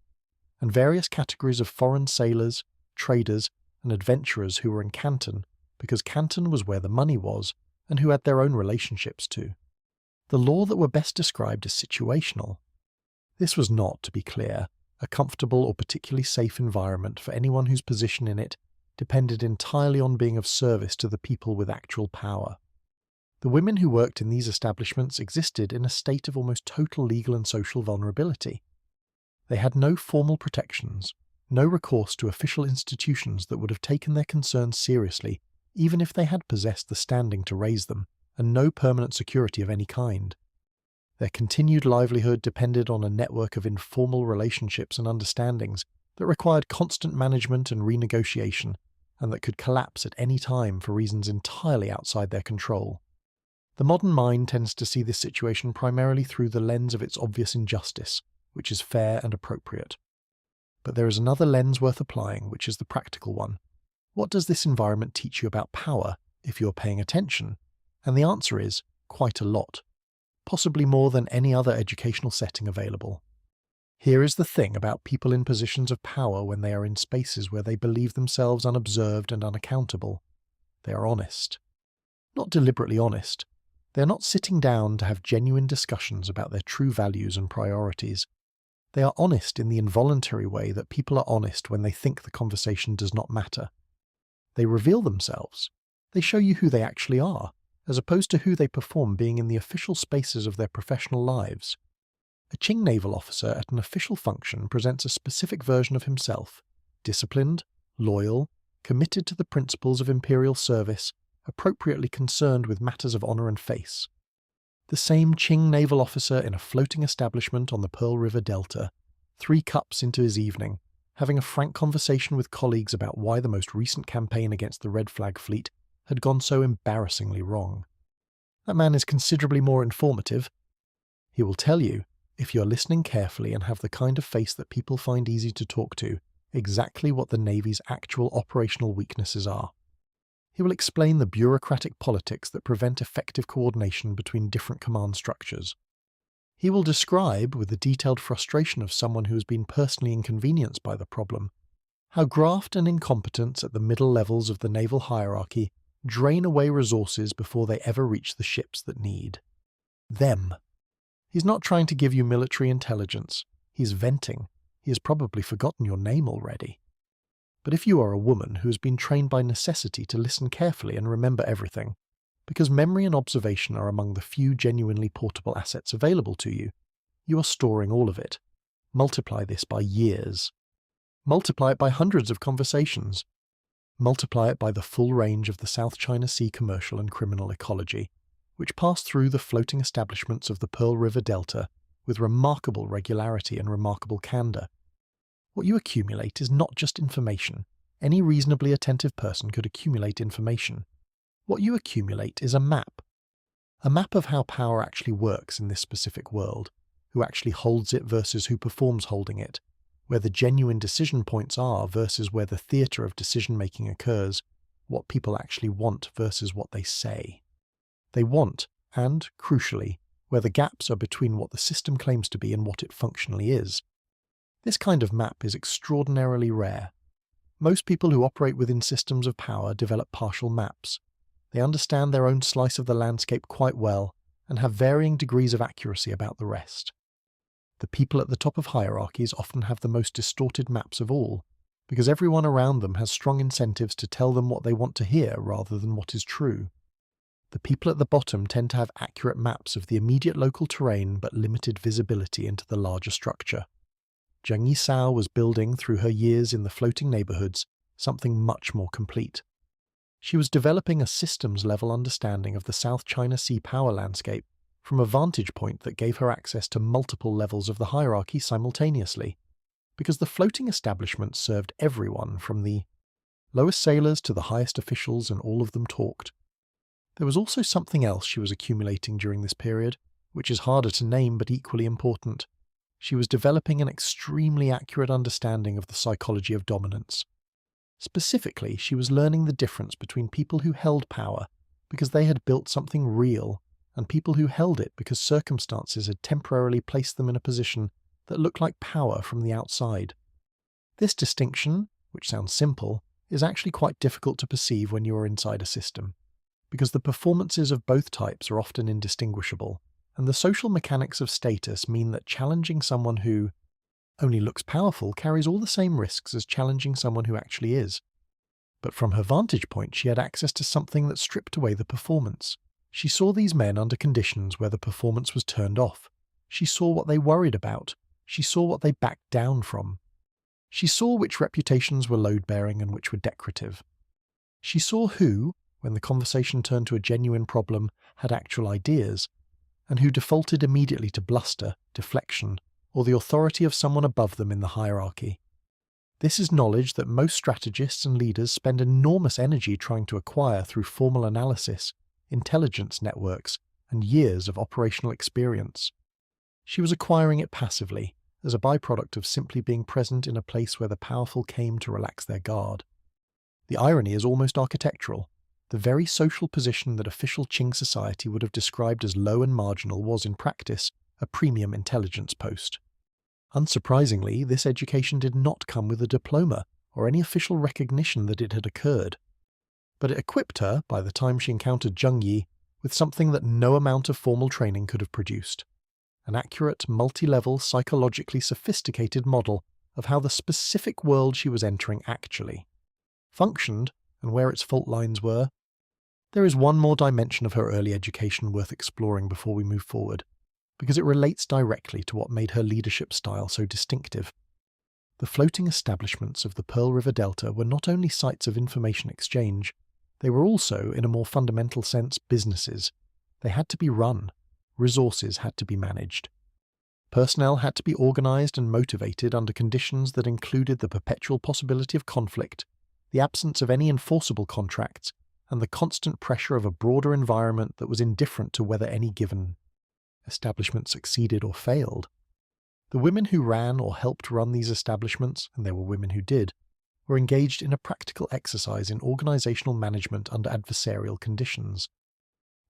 and various categories of foreign sailors, traders, and adventurers who were in Canton because Canton was where the money was and who had their own relationships too. The law that were best described as situational. This was not, to be clear, a comfortable or particularly safe environment for anyone whose position in it depended entirely on being of service to the people with actual power. The women who worked in these establishments existed in a state of almost total legal and social vulnerability. They had no formal protections, no recourse to official institutions that would have taken their concerns seriously, even if they had possessed the standing to raise them, and no permanent security of any kind. Their continued livelihood depended on a network of informal relationships and understandings that required constant management and renegotiation, and that could collapse at any time for reasons entirely outside their control. The modern mind tends to see this situation primarily through the lens of its obvious injustice, which is fair and appropriate. But there is another lens worth applying, which is the practical one. What does this environment teach you about power, if you're paying attention? And the answer is, quite a lot. Possibly more than any other educational setting available. Here is the thing about people in positions of power when they are in spaces where they believe themselves unobserved and unaccountable. They are honest. Not deliberately honest. They are not sitting down to have genuine discussions about their true values and priorities. They are honest in the involuntary way that people are honest when they think the conversation does not matter. They reveal themselves. They show you who they actually are, as opposed to who they perform being in the official spaces of their professional lives. A Qing naval officer at an official function presents a specific version of himself, disciplined, loyal, committed to the principles of imperial service, appropriately concerned with matters of honor and face. The same Qing naval officer in a floating establishment on the Pearl River Delta, 3 cups into his evening, having a frank conversation with colleagues about why the most recent campaign against the Red Flag Fleet had gone so embarrassingly wrong. That man is considerably more informative. He will tell you, if you're listening carefully and have the kind of face that people find easy to talk to, exactly what the Navy's actual operational weaknesses are. He will explain the bureaucratic politics that prevent effective coordination between different command structures. He will describe, with the detailed frustration of someone who has been personally inconvenienced by the problem, how graft and incompetence at the middle levels of the naval hierarchy drain away resources before they ever reach the ships that need them. He's not trying to give you military intelligence. He's venting. He has probably forgotten your name already. But if you are a woman who has been trained by necessity to listen carefully and remember everything, because memory and observation are among the few genuinely portable assets available to you, you are storing all of it. Multiply this by years. Multiply it by hundreds of conversations. Multiply it by the full range of the South China Sea commercial and criminal ecology, which pass through the floating establishments of the Pearl River Delta with remarkable regularity and remarkable candor. What you accumulate is not just information. Any reasonably attentive person could accumulate information. What you accumulate is a map of how power actually works in this specific world, who actually holds it versus who performs holding it, where the genuine decision points are versus where the theatre of decision-making occurs, what people actually want versus what they say. They want, and, crucially, where the gaps are between what the system claims to be and what it functionally is. This kind of map is extraordinarily rare. Most people who operate within systems of power develop partial maps. They understand their own slice of the landscape quite well and have varying degrees of accuracy about the rest. The people at the top of hierarchies often have the most distorted maps of all, because everyone around them has strong incentives to tell them what they want to hear rather than what is true. The people at the bottom tend to have accurate maps of the immediate local terrain but limited visibility into the larger structure. Zheng Yi Sao was building, through her years in the floating neighborhoods, something much more complete. She was developing a systems-level understanding of the South China Sea power landscape from a vantage point that gave her access to multiple levels of the hierarchy simultaneously, because the floating establishment served everyone from the lowest sailors to the highest officials, and all of them talked. There was also something else she was accumulating during this period, which is harder to name but equally important. She was developing an extremely accurate understanding of the psychology of dominance. Specifically, she was learning the difference between people who held power because they had built something real and people who held it because circumstances had temporarily placed them in a position that looked like power from the outside. This distinction, which sounds simple, is actually quite difficult to perceive when you are inside a system, because the performances of both types are often indistinguishable, and the social mechanics of status mean that challenging someone who only looks powerful carries all the same risks as challenging someone who actually is. But from her vantage point, she had access to something that stripped away the performance. She saw these men under conditions where the performance was turned off. She saw what they worried about. She saw what they backed down from. She saw which reputations were load-bearing and which were decorative. She saw who, when the conversation turned to a genuine problem, had actual ideas, and who defaulted immediately to bluster, deflection, or the authority of someone above them in the hierarchy. This is knowledge that most strategists and leaders spend enormous energy trying to acquire through formal analysis, intelligence networks, and years of operational experience. She was acquiring it passively, as a byproduct of simply being present in a place where the powerful came to relax their guard. The irony is almost architectural. The very social position that official Qing society would have described as low and marginal was, in practice, a premium intelligence post. Unsurprisingly, this education did not come with a diploma or any official recognition that it had occurred. But it equipped her, by the time she encountered Zheng Yi, with something that no amount of formal training could have produced: an accurate, multi-level, psychologically sophisticated model of how the specific world she was entering actually functioned and where its fault lines were. There is one more dimension of her early education worth exploring before we move forward, because it relates directly to what made her leadership style so distinctive. The floating establishments of the Pearl River Delta were not only sites of information exchange, they were also, in a more fundamental sense, businesses. They had to be run. Resources had to be managed. Personnel had to be organized and motivated under conditions that included the perpetual possibility of conflict, the absence of any enforceable contracts, and the constant pressure of a broader environment that was indifferent to whether any given establishment succeeded or failed. The women who ran or helped run these establishments, and there were women who did, were engaged in a practical exercise in organizational management under adversarial conditions.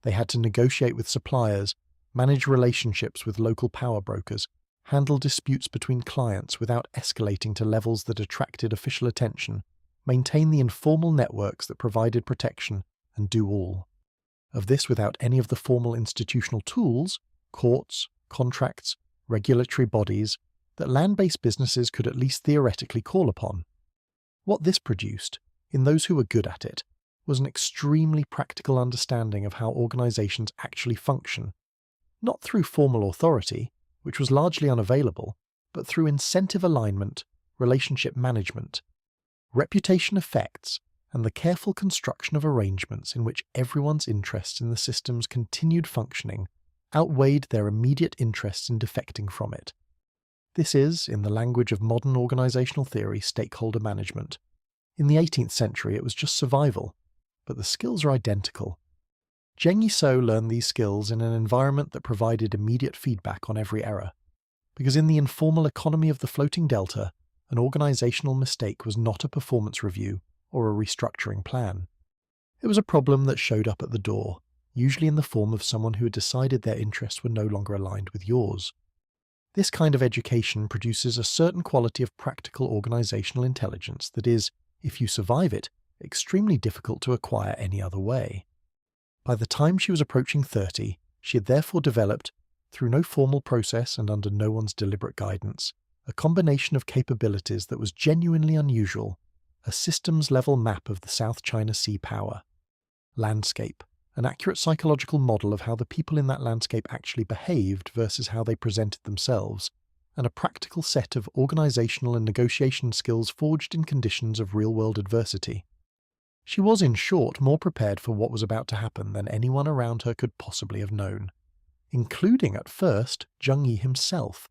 They had to negotiate with suppliers, manage relationships with local power brokers, handle disputes between clients without escalating to levels that attracted official attention, maintain the informal networks that provided protection, and do all of this without any of the formal institutional tools, courts, contracts, regulatory bodies, that land-based businesses could at least theoretically call upon. What this produced, in those who were good at it, was an extremely practical understanding of how organizations actually function, not through formal authority, which was largely unavailable, but through incentive alignment, relationship management, reputation effects, and the careful construction of arrangements in which everyone's interests in the system's continued functioning outweighed their immediate interests in defecting from it. This is, in the language of modern organizational theory, stakeholder management. In the 18th century it was just survival, but the skills are identical. Zheng Yi Sao learned these skills in an environment that provided immediate feedback on every error, because in the informal economy of the floating delta, an organizational mistake was not a performance review or a restructuring plan. It was a problem that showed up at the door, usually in the form of someone who had decided their interests were no longer aligned with yours. This kind of education produces a certain quality of practical organizational intelligence that is, if you survive it, extremely difficult to acquire any other way. By the time she was approaching 30, she had therefore developed, through no formal process and under no one's deliberate guidance, a combination of capabilities that was genuinely unusual, a systems-level map of the South China Sea power, landscape, an accurate psychological model of how the people in that landscape actually behaved versus how they presented themselves, and a practical set of organizational and negotiation skills forged in conditions of real-world adversity. She was, in short, more prepared for what was about to happen than anyone around her could possibly have known, including, at first, Zheng Yi himself.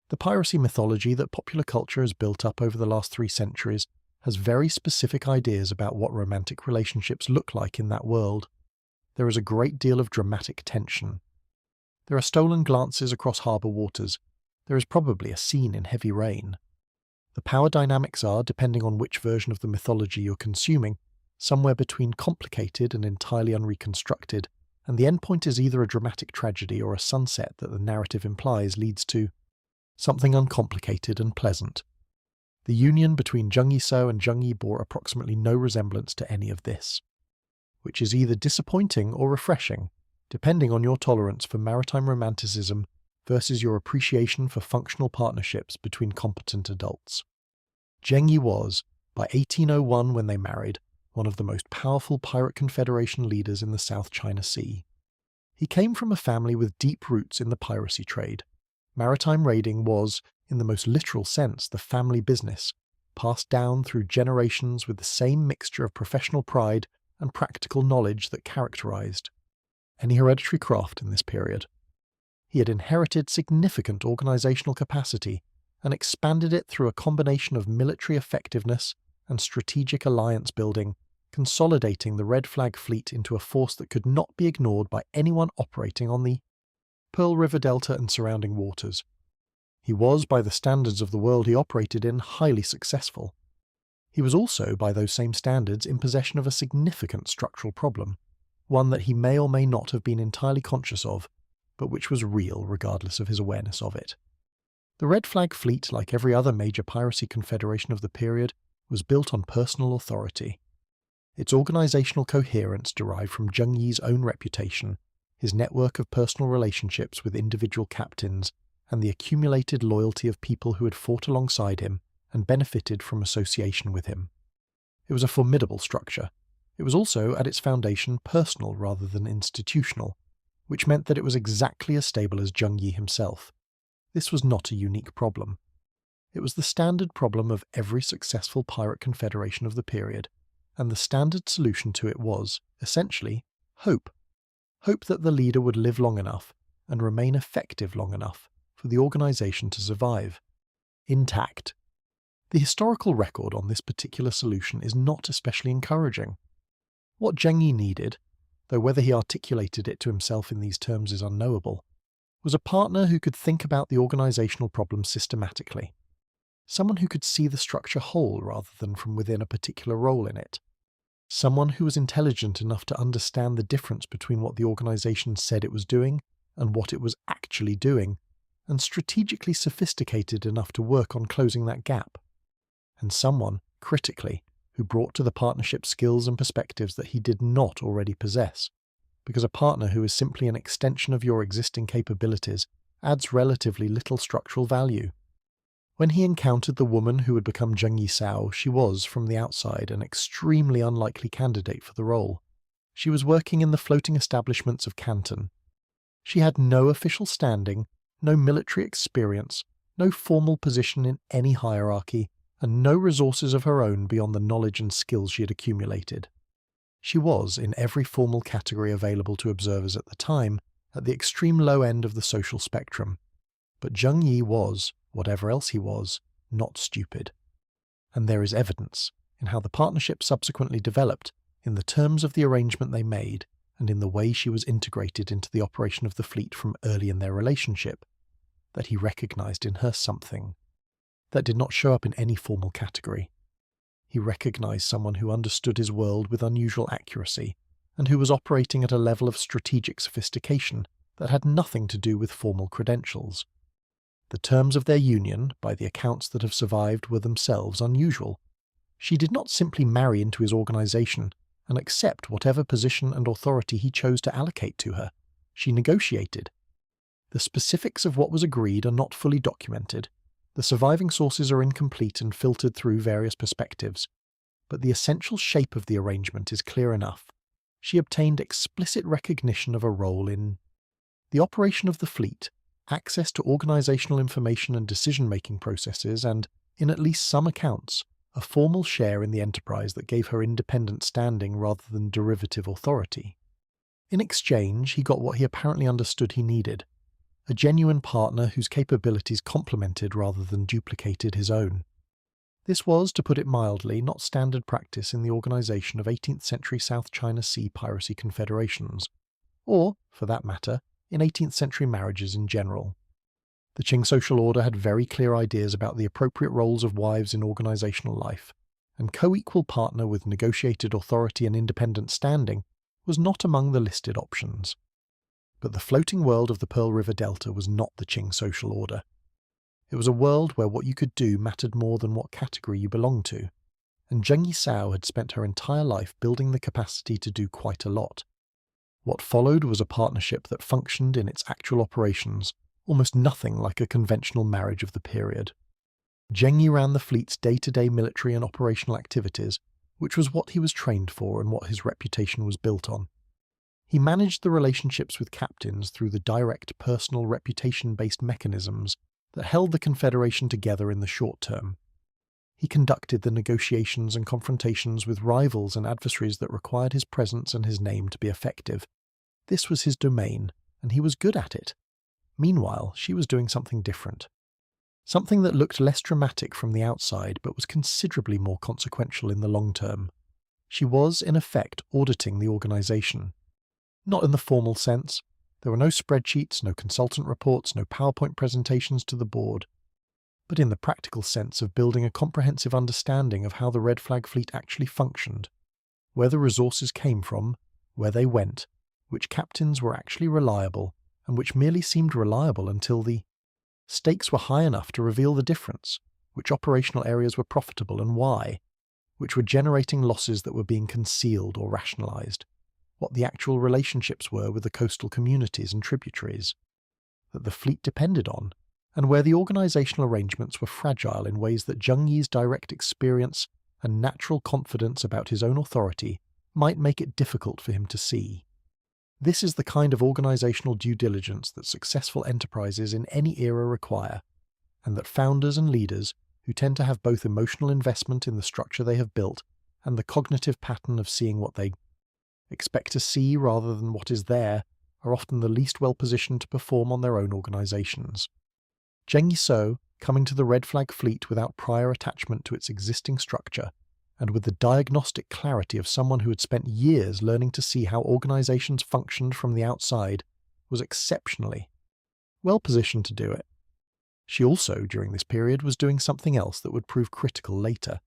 The piracy mythology that popular culture has built up over the last 3 centuries has very specific ideas about what romantic relationships look like in that world. There is a great deal of dramatic tension. There are stolen glances across harbour waters. There is probably a scene in heavy rain. The power dynamics are, depending on which version of the mythology you're consuming, somewhere between complicated and entirely unreconstructed, and the endpoint is either a dramatic tragedy or a sunset that the narrative implies leads to something uncomplicated and pleasant. The union between Zheng Yi Sao and Zheng Yi bore approximately no resemblance to any of this, which is either disappointing or refreshing, depending on your tolerance for maritime romanticism versus your appreciation for functional partnerships between competent adults. Zheng Yi was, by 1801 when they married, one of the most powerful pirate confederation leaders in the South China Sea. He came from a family with deep roots in the piracy trade. Maritime raiding was, in the most literal sense, the family business, passed down through generations with the same mixture of professional pride and practical knowledge that characterized any hereditary craft in this period. He had inherited significant organizational capacity and expanded it through a combination of military effectiveness and strategic alliance building, consolidating the Red Flag Fleet into a force that could not be ignored by anyone operating on the Pearl River Delta and surrounding waters. He was, by the standards of the world he operated in, highly successful. He was also, by those same standards, in possession of a significant structural problem, one that he may or may not have been entirely conscious of, but which was real regardless of his awareness of it. The Red Flag Fleet, like every other major piracy confederation of the period, was built on personal authority. Its organizational coherence derived from Zheng Yi's own reputation, his network of personal relationships with individual captains, and the accumulated loyalty of people who had fought alongside him and benefited from association with him. It was a formidable structure. It was also, at its foundation, personal rather than institutional, which meant that it was exactly as stable as Zheng Yi himself. This was not a unique problem. It was the standard problem of every successful pirate confederation of the period, and the standard solution to it was, essentially, hope. Hope that the leader would live long enough and remain effective long enough for the organization to survive. Intact. The historical record on this particular solution is not especially encouraging. What Zheng Yi needed, though whether he articulated it to himself in these terms is unknowable, was a partner who could think about the organizational problem systematically. Someone who could see the structure whole rather than from within a particular role in it. Someone who was intelligent enough to understand the difference between what the organization said it was doing and what it was actually doing, and strategically sophisticated enough to work on closing that gap. And someone, critically, who brought to the partnership skills and perspectives that he did not already possess, because a partner who is simply an extension of your existing capabilities adds relatively little structural value. When he encountered the woman who would become Zheng Yi Sao, she was, from the outside, an extremely unlikely candidate for the role. She was working in the floating establishments of Canton. She had no official standing, no military experience, no formal position in any hierarchy, and no resources of her own beyond the knowledge and skills she had accumulated. She was, in every formal category available to observers at the time, at the extreme low end of the social spectrum. But Zheng Yi was, whatever else he was, not stupid. And there is evidence, in how the partnership subsequently developed, in the terms of the arrangement they made, and in the way she was integrated into the operation of the fleet from early in their relationship, that he recognized in her something that did not show up in any formal category. He recognized someone who understood his world with unusual accuracy, and who was operating at a level of strategic sophistication that had nothing to do with formal credentials. The terms of their union, by the accounts that have survived, were themselves unusual. She did not simply marry into his organization and accept whatever position and authority he chose to allocate to her. She negotiated. The specifics of what was agreed are not fully documented. The surviving sources are incomplete and filtered through various perspectives, but the essential shape of the arrangement is clear enough. She obtained explicit recognition of a role in the operation of the fleet, access to organizational information and decision-making processes, and, in at least some accounts, a formal share in the enterprise that gave her independent standing rather than derivative authority. In exchange, he got what he apparently understood he needed: a genuine partner whose capabilities complemented rather than duplicated his own. This was, to put it mildly, not standard practice in the organization of 18th century South China Sea piracy confederations, or, for that matter, in 18th century marriages in general. The Qing social order had very clear ideas about the appropriate roles of wives in organizational life, and co-equal partner with negotiated authority and independent standing was not among the listed options. But the floating world of the Pearl River Delta was not the Qing social order. It was a world where what you could do mattered more than what category you belonged to, and Zheng Yi Sao had spent her entire life building the capacity to do quite a lot. What followed was a partnership that functioned in its actual operations almost nothing like a conventional marriage of the period. Zheng Yi ran the fleet's day-to-day military and operational activities, which was what he was trained for and what his reputation was built on. He managed the relationships with captains through the direct personal reputation-based mechanisms that held the Confederation together in the short term. He conducted the negotiations and confrontations with rivals and adversaries that required his presence and his name to be effective. This was his domain, and he was good at it. Meanwhile, she was doing something different. Something that looked less dramatic from the outside but was considerably more consequential in the long term. She was, in effect, auditing the organization. Not in the formal sense. There were no spreadsheets, no consultant reports, no PowerPoint presentations to the board, but in the practical sense of building a comprehensive understanding of how the Red Flag Fleet actually functioned, where the resources came from, where they went, which captains were actually reliable, and which merely seemed reliable until the stakes were high enough to reveal the difference, which operational areas were profitable and why, which were generating losses that were being concealed or rationalized, what the actual relationships were with the coastal communities and tributaries that the fleet depended on, and where the organizational arrangements were fragile in ways that Zheng Yi's direct experience and natural confidence about his own authority might make it difficult for him to see. This is the kind of organizational due diligence that successful enterprises in any era require, and that founders and leaders, who tend to have both emotional investment in the structure they have built and the cognitive pattern of seeing what they expect to see rather than what is there, are often the least well-positioned to perform on their own organizations. Zheng Yi Sao, coming to the Red Flag Fleet without prior attachment to its existing structure, and with the diagnostic clarity of someone who had spent years learning to see how organizations functioned from the outside, was exceptionally well-positioned to do it. She also, during this period, was doing something else that would prove critical later.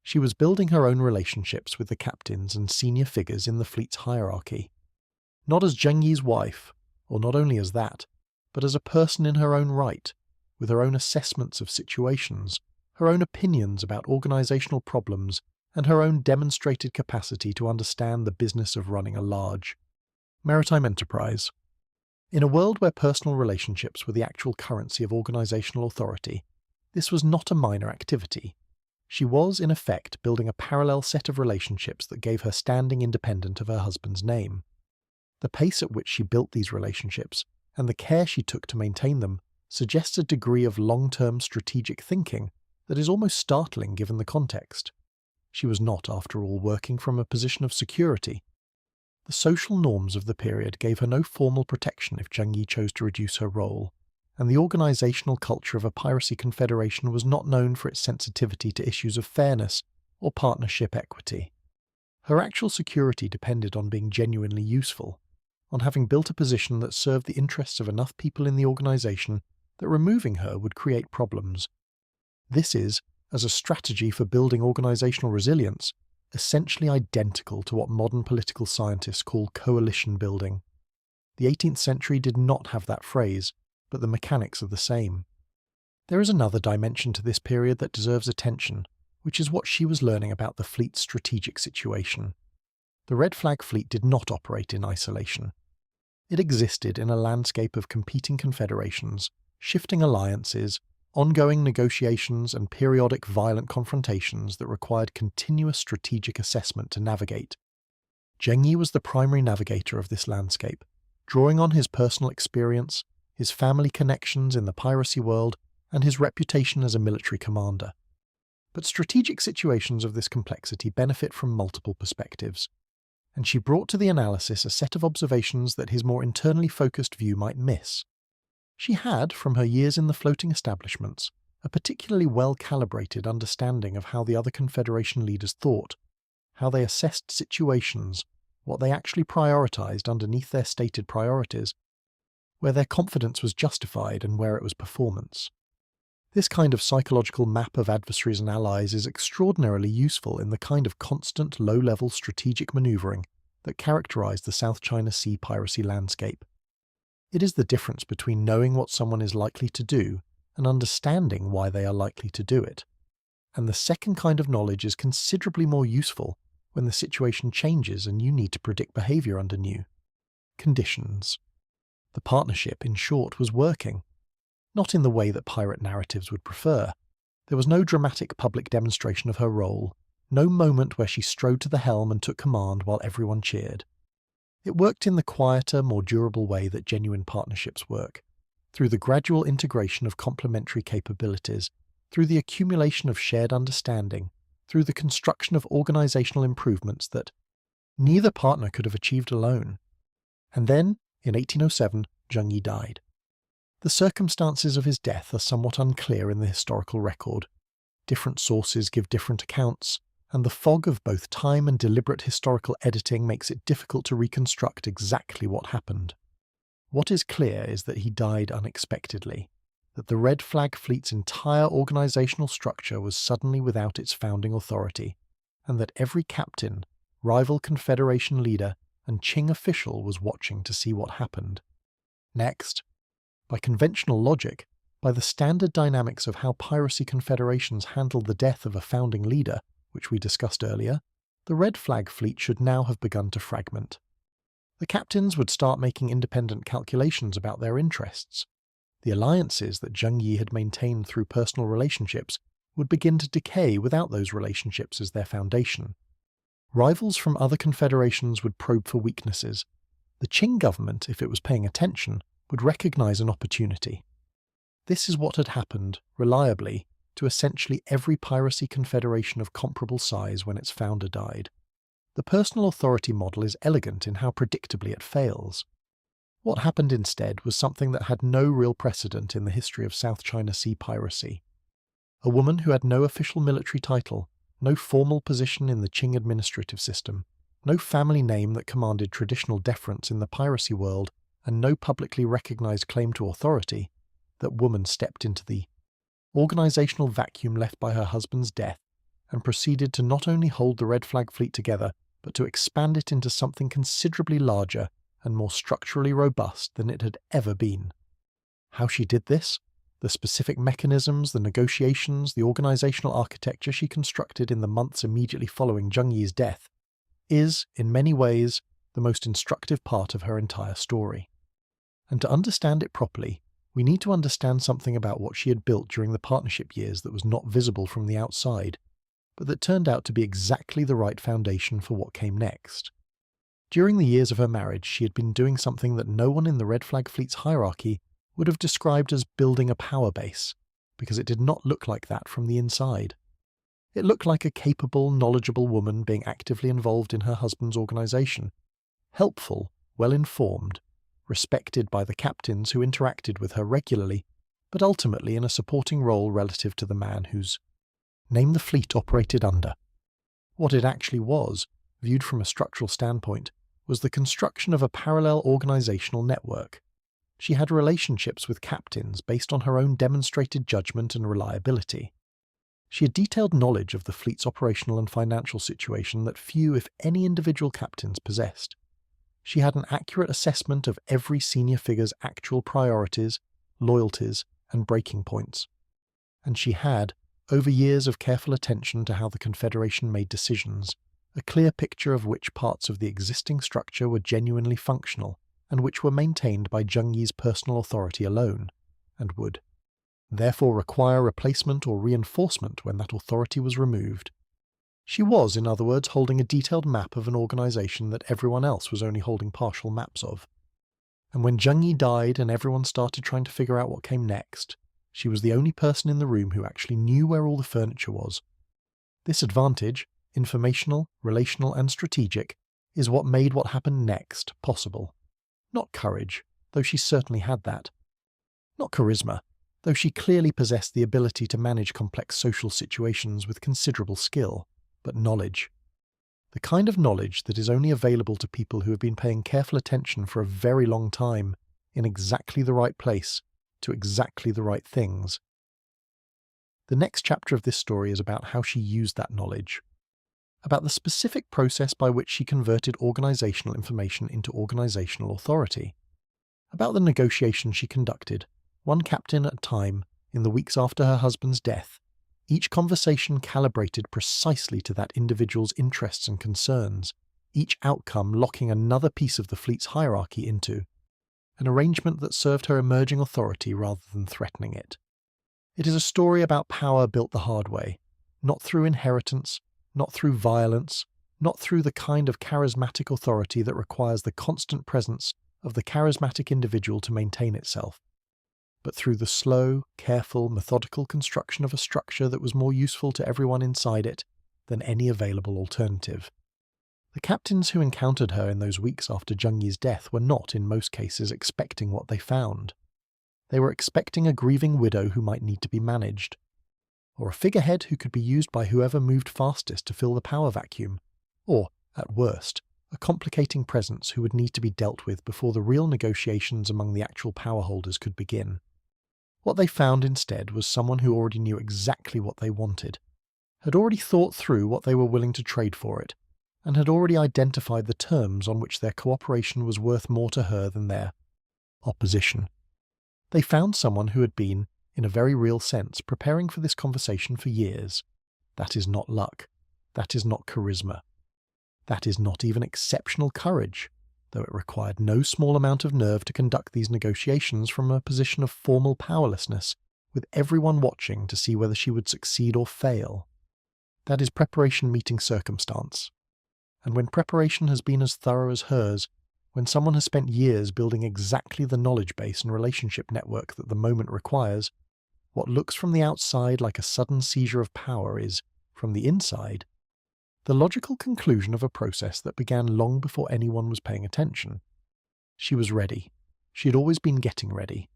She was building her own relationships with the captains and senior figures in the fleet's hierarchy. Not as Zheng Yi's wife, or not only as that, but as a person in her own right, with her own assessments of situations, her own opinions about organizational problems, and her own demonstrated capacity to understand the business of running a large maritime enterprise. In a world where personal relationships were the actual currency of organizational authority, this was not a minor activity. She was, in effect, building a parallel set of relationships that gave her standing independent of her husband's name. The pace at which she built these relationships, and the care she took to maintain them, suggests a degree of long-term strategic thinking that is almost startling given the context. She was not, after all, working from a position of security. The social norms of the period gave her no formal protection if Zheng Yi chose to reduce her role, and the organizational culture of a piracy confederation was not known for its sensitivity to issues of fairness or partnership equity. Her actual security depended on being genuinely useful, on having built a position that served the interests of enough people in the organization that removing her would create problems. This is, as a strategy for building organizational resilience, essentially identical to what modern political scientists call coalition building. The 18th century did not have that phrase, but the mechanics are the same. There is another dimension to this period that deserves attention, which is what she was learning about the fleet's strategic situation. The Red Flag Fleet did not operate in isolation. It existed in a landscape of competing confederations, shifting alliances, ongoing negotiations, and periodic violent confrontations that required continuous strategic assessment to navigate. Zheng Yi was the primary navigator of this landscape, drawing on his personal experience, his family connections in the piracy world, and his reputation as a military commander. But strategic situations of this complexity benefit from multiple perspectives, and she brought to the analysis a set of observations that his more internally focused view might miss. She had, from her years in the floating establishments, a particularly well-calibrated understanding of how the other Confederation leaders thought, how they assessed situations, what they actually prioritized underneath their stated priorities, where their confidence was justified and where it was performance. This kind of psychological map of adversaries and allies is extraordinarily useful in the kind of constant low-level strategic maneuvering that characterized the South China Sea piracy landscape. It is the difference between knowing what someone is likely to do and understanding why they are likely to do it. And the second kind of knowledge is considerably more useful when the situation changes and you need to predict behavior under new conditions. The partnership, in short, was working. Not in the way that pirate narratives would prefer. There was no dramatic public demonstration of her role, no moment where she strode to the helm and took command while everyone cheered. It worked in the quieter, more durable way that genuine partnerships work, through the gradual integration of complementary capabilities, through the accumulation of shared understanding, through the construction of organizational improvements that neither partner could have achieved alone. And then, in 1807, Zheng Yi died. The circumstances of his death are somewhat unclear in the historical record. Different sources give different accounts, and the fog of both time and deliberate historical editing makes it difficult to reconstruct exactly what happened. What is clear is that he died unexpectedly, that the Red Flag Fleet's entire organizational structure was suddenly without its founding authority, and that every captain, rival Confederation leader, and Qing official was watching to see what happened. Next, by conventional logic, by the standard dynamics of how piracy confederations handled the death of a founding leader, which we discussed earlier, the Red Flag Fleet should now have begun to fragment. The captains would start making independent calculations about their interests. The alliances that Zheng Yi had maintained through personal relationships would begin to decay without those relationships as their foundation. Rivals from other confederations would probe for weaknesses. The Qing government, if it was paying attention, would recognize an opportunity. This is what had happened, reliably, to essentially every piracy confederation of comparable size when its founder died. The personal authority model is elegant in how predictably it fails. What happened instead was something that had no real precedent in the history of South China Sea piracy. A woman who had no official military title, no formal position in the Qing administrative system, no family name that commanded traditional deference in the piracy world, and no publicly recognized claim to authority, that woman stepped into the organizational vacuum left by her husband's death and proceeded to not only hold the Red Flag Fleet together, but to expand it into something considerably larger and more structurally robust than it had ever been. How she did this, the specific mechanisms, the negotiations, the organizational architecture she constructed in the months immediately following Zheng Yi's death, is, in many ways, the most instructive part of her entire story. And to understand it properly, we need to understand something about what she had built during the partnership years that was not visible from the outside, but that turned out to be exactly the right foundation for what came next. During the years of her marriage, she had been doing something that no one in the Red Flag Fleet's hierarchy would have described as building a power base, because it did not look like that from the inside. It looked like a capable, knowledgeable woman being actively involved in her husband's organization, helpful, well-informed, respected by the captains who interacted with her regularly, but ultimately in a supporting role relative to the man whose name the fleet operated under. What it actually was, viewed from a structural standpoint, was the construction of a parallel organizational network. She had relationships with captains based on her own demonstrated judgment and reliability. She had detailed knowledge of the fleet's operational and financial situation that few, if any, individual captains possessed. She had an accurate assessment of every senior figure's actual priorities, loyalties, and breaking points. And she had, over years of careful attention to how the Confederation made decisions, a clear picture of which parts of the existing structure were genuinely functional and which were maintained by Zheng Yi's personal authority alone, and would therefore require replacement or reinforcement when that authority was removed. She was, in other words, holding a detailed map of an organization that everyone else was only holding partial maps of. And when Zheng Yi died and everyone started trying to figure out what came next, she was the only person in the room who actually knew where all the furniture was. This advantage, informational, relational, and strategic, is what made what happened next possible. Not courage, though she certainly had that. Not charisma, though she clearly possessed the ability to manage complex social situations with considerable skill, but knowledge. The kind of knowledge that is only available to people who have been paying careful attention for a very long time, in exactly the right place, to exactly the right things. The next chapter of this story is about how she used that knowledge, about the specific process by which she converted organizational information into organizational authority, about the negotiations she conducted, one captain at a time, in the weeks after her husband's death, each conversation calibrated precisely to that individual's interests and concerns, each outcome locking another piece of the fleet's hierarchy into an arrangement that served her emerging authority rather than threatening it. It is a story about power built the hard way, not through inheritance, not through violence, not through the kind of charismatic authority that requires the constant presence of the charismatic individual to maintain itself, but through the slow, careful, methodical construction of a structure that was more useful to everyone inside it than any available alternative. The captains who encountered her in those weeks after Zheng Yi's death were not, in most cases, expecting what they found. They were expecting a grieving widow who might need to be managed, or a figurehead who could be used by whoever moved fastest to fill the power vacuum, or, at worst, a complicating presence who would need to be dealt with before the real negotiations among the actual power holders could begin. What they found instead was someone who already knew exactly what they wanted, had already thought through what they were willing to trade for it, and had already identified the terms on which their cooperation was worth more to her than their opposition. They found someone who had been, in a very real sense, preparing for this conversation for years. That is not luck. That is not charisma. That is not even exceptional courage, though it required no small amount of nerve to conduct these negotiations from a position of formal powerlessness, with everyone watching to see whether she would succeed or fail. That is preparation meeting circumstance. And when preparation has been as thorough as hers, when someone has spent years building exactly the knowledge base and relationship network that the moment requires, what looks from the outside like a sudden seizure of power is, from the inside, the logical conclusion of a process that began long before anyone was paying attention. She was ready. She had always been getting ready.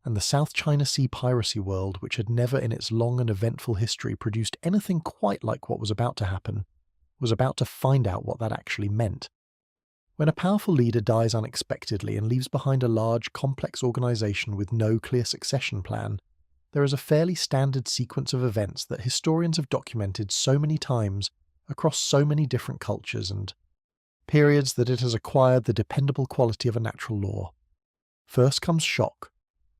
And the South China Sea piracy world, which had never in its long and eventful history produced anything quite like what was about to happen, was about to find out what that actually meant. When a powerful leader dies unexpectedly and leaves behind a large, complex organization with no clear succession plan, there is a fairly standard sequence of events that historians have documented so many times across so many different cultures and periods that it has acquired the dependable quality of a natural law. First comes shock.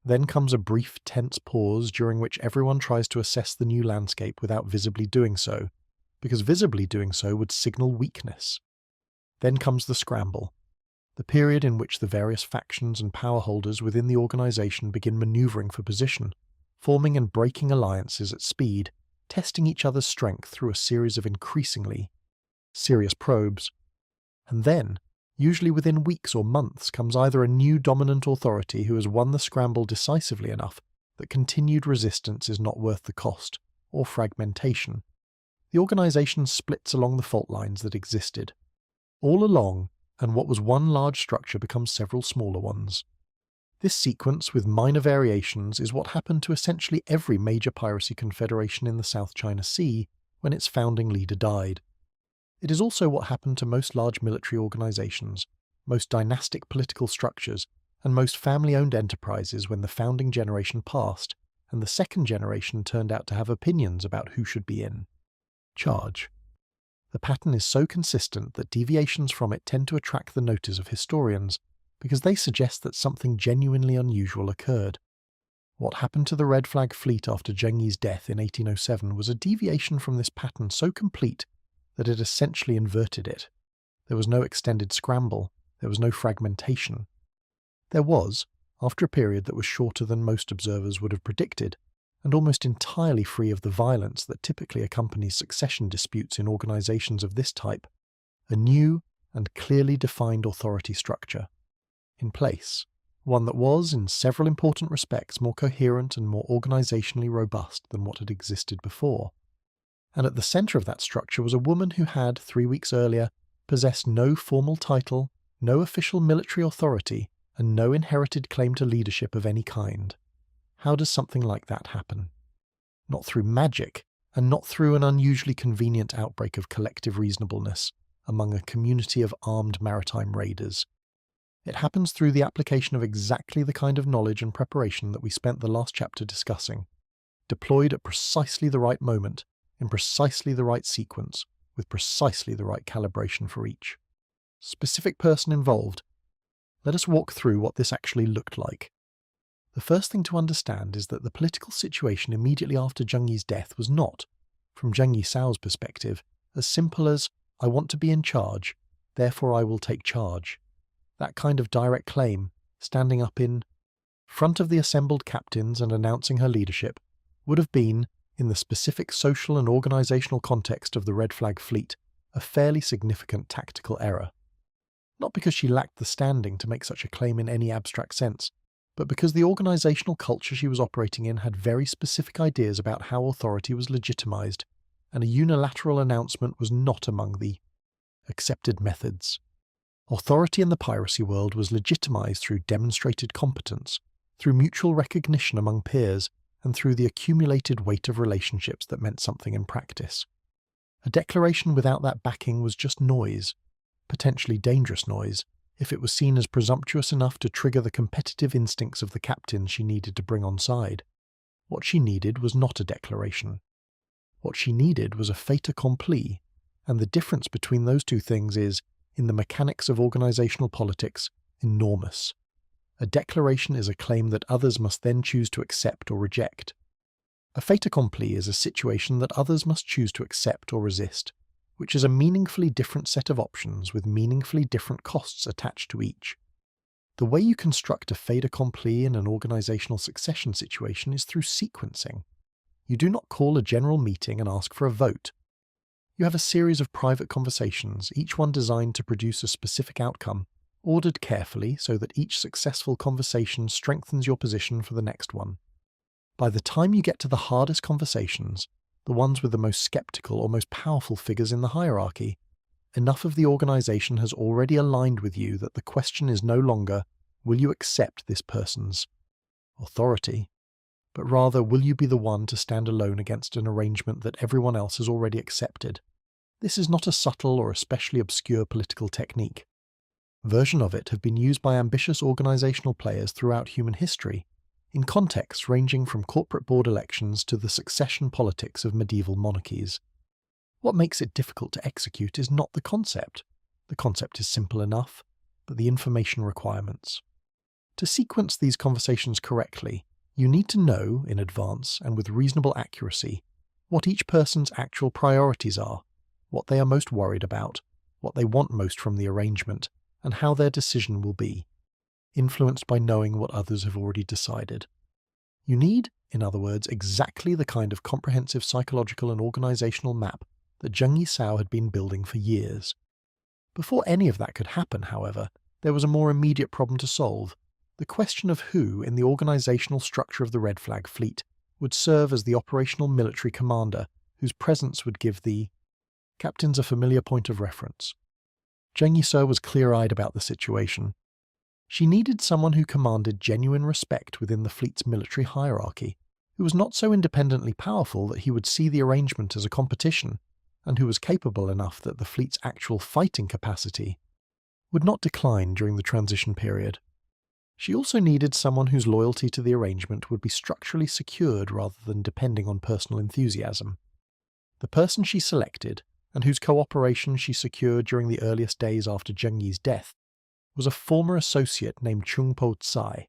Then comes a brief, tense pause during which everyone tries to assess the new landscape without visibly doing so, because visibly doing so would signal weakness. Then comes the scramble, the period in which the various factions and power holders within the organization begin maneuvering for position, forming and breaking alliances at speed, testing each other's strength through a series of increasingly serious probes. And then, usually within weeks or months, comes either a new dominant authority who has won the scramble decisively enough that continued resistance is not worth the cost, or fragmentation. The organization splits along the fault lines that existed. All along, and what was one large structure becomes several smaller ones. This sequence, with minor variations, is what happened to essentially every major piracy confederation in the South China Sea when its founding leader died. It is also what happened to most large military organizations, most dynastic political structures, and most family-owned enterprises when the founding generation passed, and the second generation turned out to have opinions about who should be in charge. The pattern is so consistent that deviations from it tend to attract the notice of historians, because they suggest that something genuinely unusual occurred. What happened to the Red Flag fleet after Zheng Yi's death in 1807 was a deviation from this pattern so complete that it essentially inverted it. There was no extended scramble, there was no fragmentation. There was, after a period that was shorter than most observers would have predicted, and almost entirely free of the violence that typically accompanies succession disputes in organizations of this type, a new and clearly defined authority structure in place, one that was, in several important respects, more coherent and more organizationally robust than what had existed before. And at the center of that structure was a woman who had, 3 weeks earlier, possessed no formal title, no official military authority, and no inherited claim to leadership of any kind. How does something like that happen? Not through magic, and not through an unusually convenient outbreak of collective reasonableness among a community of armed maritime raiders. It happens through the application of exactly the kind of knowledge and preparation that we spent the last chapter discussing, deployed at precisely the right moment, in precisely the right sequence, with precisely the right calibration for each specific person involved. Let us walk through what this actually looked like. The first thing to understand is that the political situation immediately after Zheng Yi's death was not, from Zheng Yi Sao's perspective, as simple as, I want to be in charge, therefore I will take charge. That kind of direct claim, standing up in front of the assembled captains and announcing her leadership, would have been, in the specific social and organizational context of the Red Flag fleet, a fairly significant tactical error. Not because she lacked the standing to make such a claim in any abstract sense, but because the organizational culture she was operating in had very specific ideas about how authority was legitimized, and a unilateral announcement was not among the accepted methods. Authority in the piracy world was legitimized through demonstrated competence, through mutual recognition among peers, and through the accumulated weight of relationships that meant something in practice. A declaration without that backing was just noise, potentially dangerous noise, if it was seen as presumptuous enough to trigger the competitive instincts of the captain she needed to bring on side. What she needed was not a declaration. What she needed was a fait accompli, and the difference between those two things is, in the mechanics of organizational politics, enormous. A declaration is a claim that others must then choose to accept or reject. A fait accompli is a situation that others must choose to accept or resist, which is a meaningfully different set of options with meaningfully different costs attached to each. The way you construct a fait accompli in an organizational succession situation is through sequencing. You do not call a general meeting and ask for a vote. You have a series of private conversations, each one designed to produce a specific outcome, ordered carefully so that each successful conversation strengthens your position for the next one. By the time you get to the hardest conversations, the ones with the most skeptical or most powerful figures in the hierarchy, enough of the organization has already aligned with you that the question is no longer, will you accept this person's authority, but rather, will you be the one to stand alone against an arrangement that everyone else has already accepted? This is not a subtle or especially obscure political technique. Versions of it have been used by ambitious organizational players throughout human history, in contexts ranging from corporate board elections to the succession politics of medieval monarchies. What makes it difficult to execute is not the concept. The concept is simple enough, but the information requirements. To sequence these conversations correctly, you need to know, in advance and with reasonable accuracy, what each person's actual priorities are, what they are most worried about, what they want most from the arrangement, and how their decision will be, influenced by knowing what others have already decided. You need, in other words, exactly the kind of comprehensive psychological and organizational map that Zheng Yi Sao had been building for years. Before any of that could happen, however, there was a more immediate problem to solve: the question of who, in the organizational structure of the Red Flag Fleet, would serve as the operational military commander whose presence would give the captains a familiar point of reference. Zheng Yi Sao was clear-eyed about the situation. She needed someone who commanded genuine respect within the fleet's military hierarchy, who was not so independently powerful that he would see the arrangement as a competition, and who was capable enough that the fleet's actual fighting capacity would not decline during the transition period. She also needed someone whose loyalty to the arrangement would be structurally secured rather than depending on personal enthusiasm. The person she selected, and whose cooperation she secured during the earliest days after Zheng Yi's death, was a former associate named Chung Po Tsai,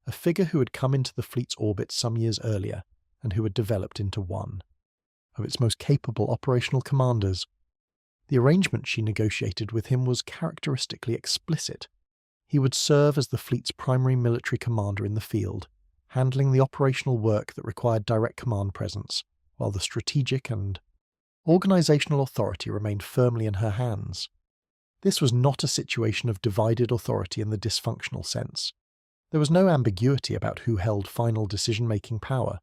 a figure who had come into the fleet's orbit some years earlier and who had developed into one of its most capable operational commanders. The arrangement she negotiated with him was characteristically explicit. He would serve as the fleet's primary military commander in the field, handling the operational work that required direct command presence, while the strategic and organizational authority remained firmly in her hands. This was not a situation of divided authority in the dysfunctional sense. There was no ambiguity about who held final decision-making power.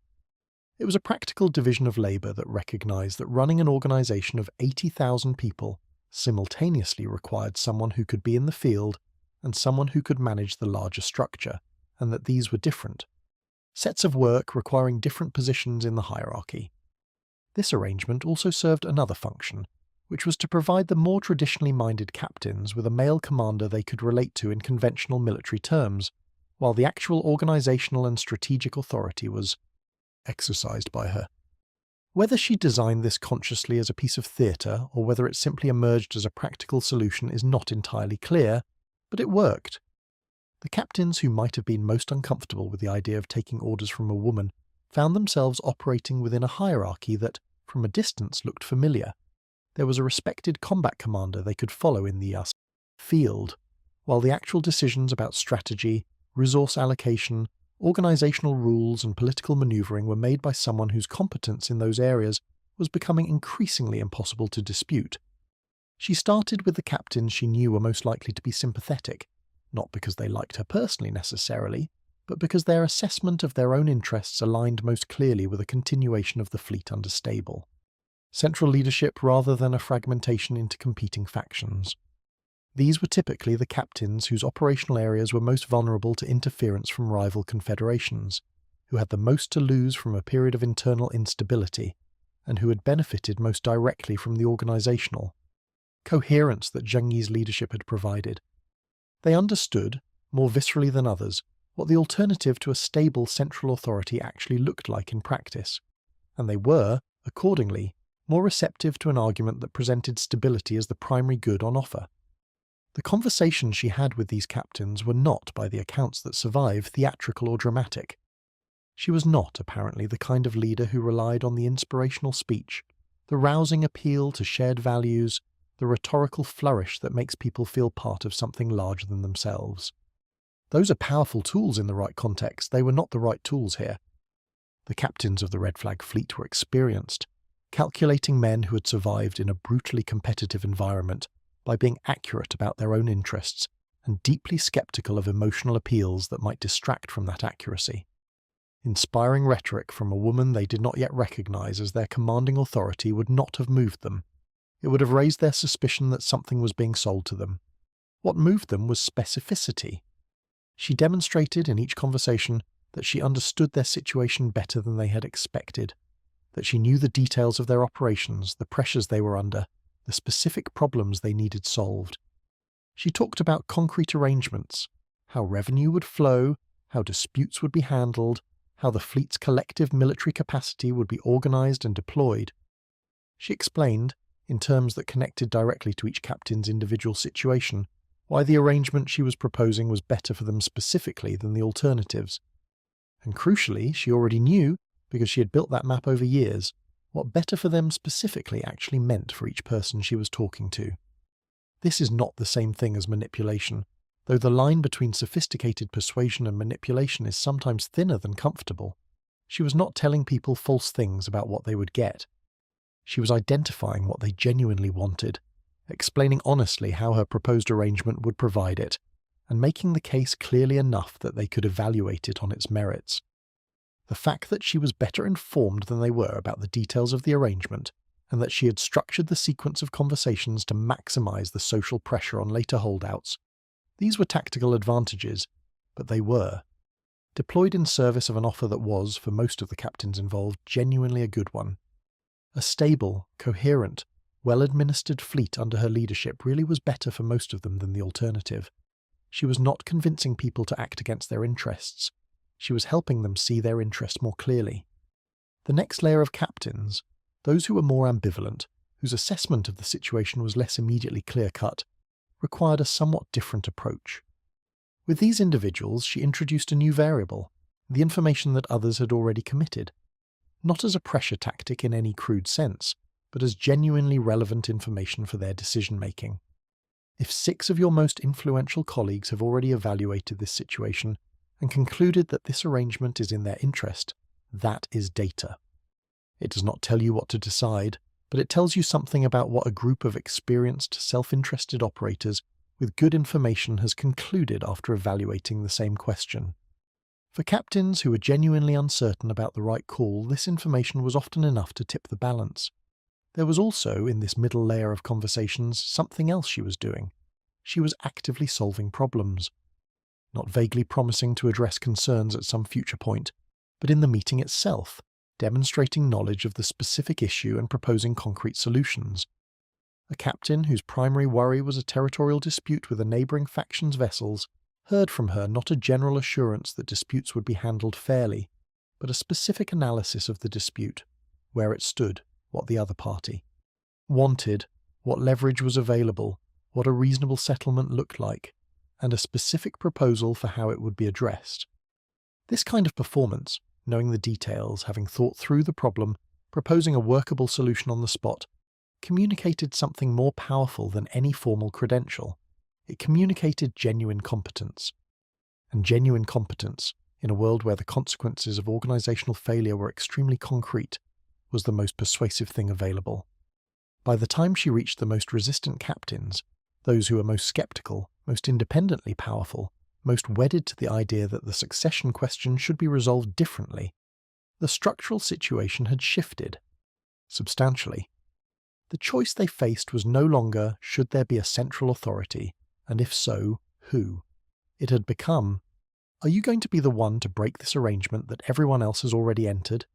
It was a practical division of labor that recognized that running an organization of 80,000 people simultaneously required someone who could be in the field and someone who could manage the larger structure, and that these were different sets of work requiring different positions in the hierarchy. This arrangement also served another function, which was to provide the more traditionally minded captains with a male commander they could relate to in conventional military terms, while the actual organizational and strategic authority was exercised by her. Whether she designed this consciously as a piece of theatre or whether it simply emerged as a practical solution is not entirely clear, but it worked. The captains who might have been most uncomfortable with the idea of taking orders from a woman found themselves operating within a hierarchy that, from a distance, looked familiar. There was a respected combat commander they could follow in the field, while the actual decisions about strategy, resource allocation, organizational rules and political maneuvering were made by someone whose competence in those areas was becoming increasingly impossible to dispute. She started with the captains she knew were most likely to be sympathetic, not because they liked her personally necessarily, but because their assessment of their own interests aligned most clearly with a continuation of the fleet under stable central leadership rather than a fragmentation into competing factions. These were typically the captains whose operational areas were most vulnerable to interference from rival confederations, who had the most to lose from a period of internal instability, and who had benefited most directly from the organizational coherence that Zheng Yi's leadership had provided. They understood, more viscerally than others, what the alternative to a stable central authority actually looked like in practice, and they were, accordingly, more receptive to an argument that presented stability as the primary good on offer. The conversations she had with these captains were not, by the accounts that survive, theatrical or dramatic. She was not, apparently, the kind of leader who relied on the inspirational speech, the rousing appeal to shared values, the rhetorical flourish that makes people feel part of something larger than themselves. Those are powerful tools in the right context. They were not the right tools here. The captains of the Red Flag Fleet were experienced, calculating men who had survived in a brutally competitive environment by being accurate about their own interests and deeply skeptical of emotional appeals that might distract from that accuracy. Inspiring rhetoric from a woman they did not yet recognize as their commanding authority would not have moved them. It would have raised their suspicion that something was being sold to them. What moved them was specificity. She demonstrated in each conversation that she understood their situation better than they had expected, that she knew the details of their operations, the pressures they were under, the specific problems they needed solved. She talked about concrete arrangements, how revenue would flow, how disputes would be handled, how the fleet's collective military capacity would be organized and deployed. She explained, in terms that connected directly to each captain's individual situation, why the arrangement she was proposing was better for them specifically than the alternatives. And crucially, she already knew, because she had built that map over years, what better for them specifically actually meant for each person she was talking to. This is not the same thing as manipulation, though the line between sophisticated persuasion and manipulation is sometimes thinner than comfortable. She was not telling people false things about what they would get. She was identifying what they genuinely wanted, explaining honestly how her proposed arrangement would provide it, and making the case clearly enough that they could evaluate it on its merits. The fact that she was better informed than they were about the details of the arrangement, and that she had structured the sequence of conversations to maximize the social pressure on later holdouts, these were tactical advantages, but they were deployed in service of an offer that was, for most of the captains involved, genuinely a good one. A stable, coherent, well-administered fleet under her leadership really was better for most of them than the alternative. She was not convincing people to act against their interests. She was helping them see their interests more clearly. The next layer of captains, those who were more ambivalent, whose assessment of the situation was less immediately clear-cut, required a somewhat different approach. With these individuals, she introduced a new variable, the information that others had already committed, not as a pressure tactic in any crude sense, but as genuinely relevant information for their decision-making. If 6 of your most influential colleagues have already evaluated this situation and concluded that this arrangement is in their interest, that is data. It does not tell you what to decide, but it tells you something about what a group of experienced, self-interested operators with good information has concluded after evaluating the same question. For captains who were genuinely uncertain about the right call, this information was often enough to tip the balance. There was also, in this middle layer of conversations, something else she was doing. She was actively solving problems. Not vaguely promising to address concerns at some future point, but in the meeting itself, demonstrating knowledge of the specific issue and proposing concrete solutions. A captain whose primary worry was a territorial dispute with a neighbouring faction's vessels heard from her not a general assurance that disputes would be handled fairly, but a specific analysis of the dispute, where it stood, what the other party wanted, what leverage was available, what a reasonable settlement looked like, and a specific proposal for how it would be addressed. This kind of performance, knowing the details, having thought through the problem, proposing a workable solution on the spot, communicated something more powerful than any formal credential. It communicated genuine competence. And genuine competence, in a world where the consequences of organisational failure were extremely concrete, was the most persuasive thing available. By the time she reached the most resistant captains, those who were most sceptical, most independently powerful, most wedded to the idea that the succession question should be resolved differently, the structural situation had shifted, substantially. The choice they faced was no longer, should there be a central authority, and if so, who? It had become, are you going to be the one to break this arrangement that everyone else has already entered?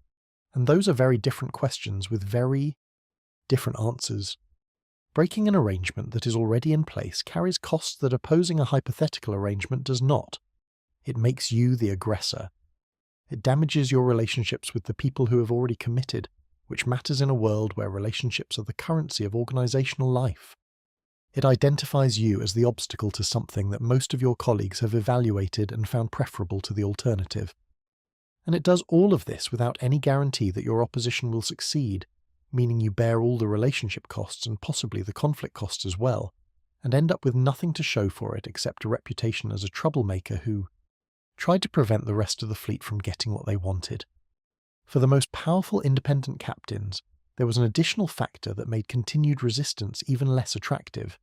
And those are very different questions with very different answers. Breaking an arrangement that is already in place carries costs that opposing a hypothetical arrangement does not. It makes you the aggressor. It damages your relationships with the people who have already committed, which matters in a world where relationships are the currency of organizational life. It identifies you as the obstacle to something that most of your colleagues have evaluated and found preferable to the alternative. And it does all of this without any guarantee that your opposition will succeed, meaning you bear all the relationship costs and possibly the conflict costs as well, and end up with nothing to show for it except a reputation as a troublemaker who tried to prevent the rest of the fleet from getting what they wanted. For the most powerful independent captains, there was an additional factor that made continued resistance even less attractive.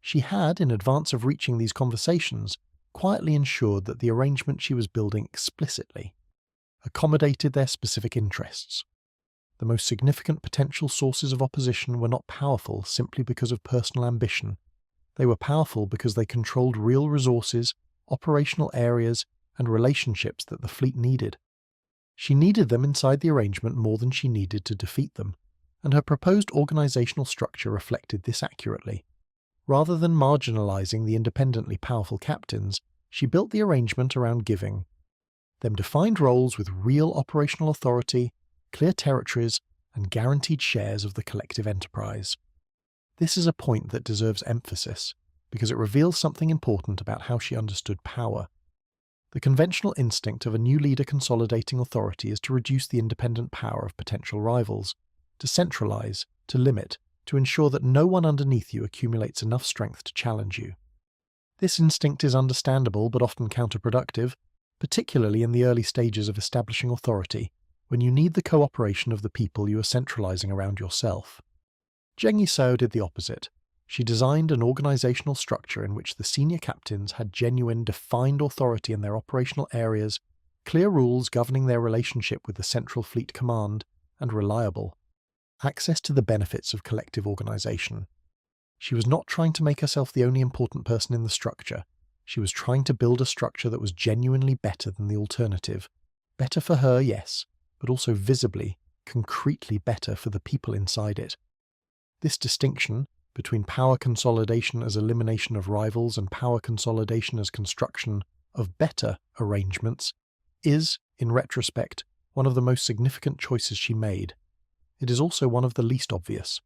She had, in advance of reaching these conversations, quietly ensured that the arrangement she was building explicitly accommodated their specific interests. The most significant potential sources of opposition were not powerful simply because of personal ambition. They were powerful because they controlled real resources, operational areas, and relationships that the fleet needed. She needed them inside the arrangement more than she needed to defeat them, and her proposed organizational structure reflected this accurately. Rather than marginalizing the independently powerful captains, she built the arrangement around giving them defined roles with real operational authority, clear territories, and guaranteed shares of the collective enterprise. This is a point that deserves emphasis, because it reveals something important about how she understood power. The conventional instinct of a new leader consolidating authority is to reduce the independent power of potential rivals, to centralize, to limit, to ensure that no one underneath you accumulates enough strength to challenge you. This instinct is understandable but often counterproductive, particularly in the early stages of establishing authority, when you need the cooperation of the people you are centralizing around yourself. Zheng Yi Sao did the opposite. She designed an organizational structure in which the senior captains had genuine, defined authority in their operational areas, clear rules governing their relationship with the Central Fleet Command, and reliable access to the benefits of collective organization. She was not trying to make herself the only important person in the structure. She was trying to build a structure that was genuinely better than the alternative. Better for her, yes, but also visibly, concretely better for the people inside it. This distinction between power consolidation as elimination of rivals and power consolidation as construction of better arrangements is, in retrospect, one of the most significant choices she made. It is also one of the least obvious.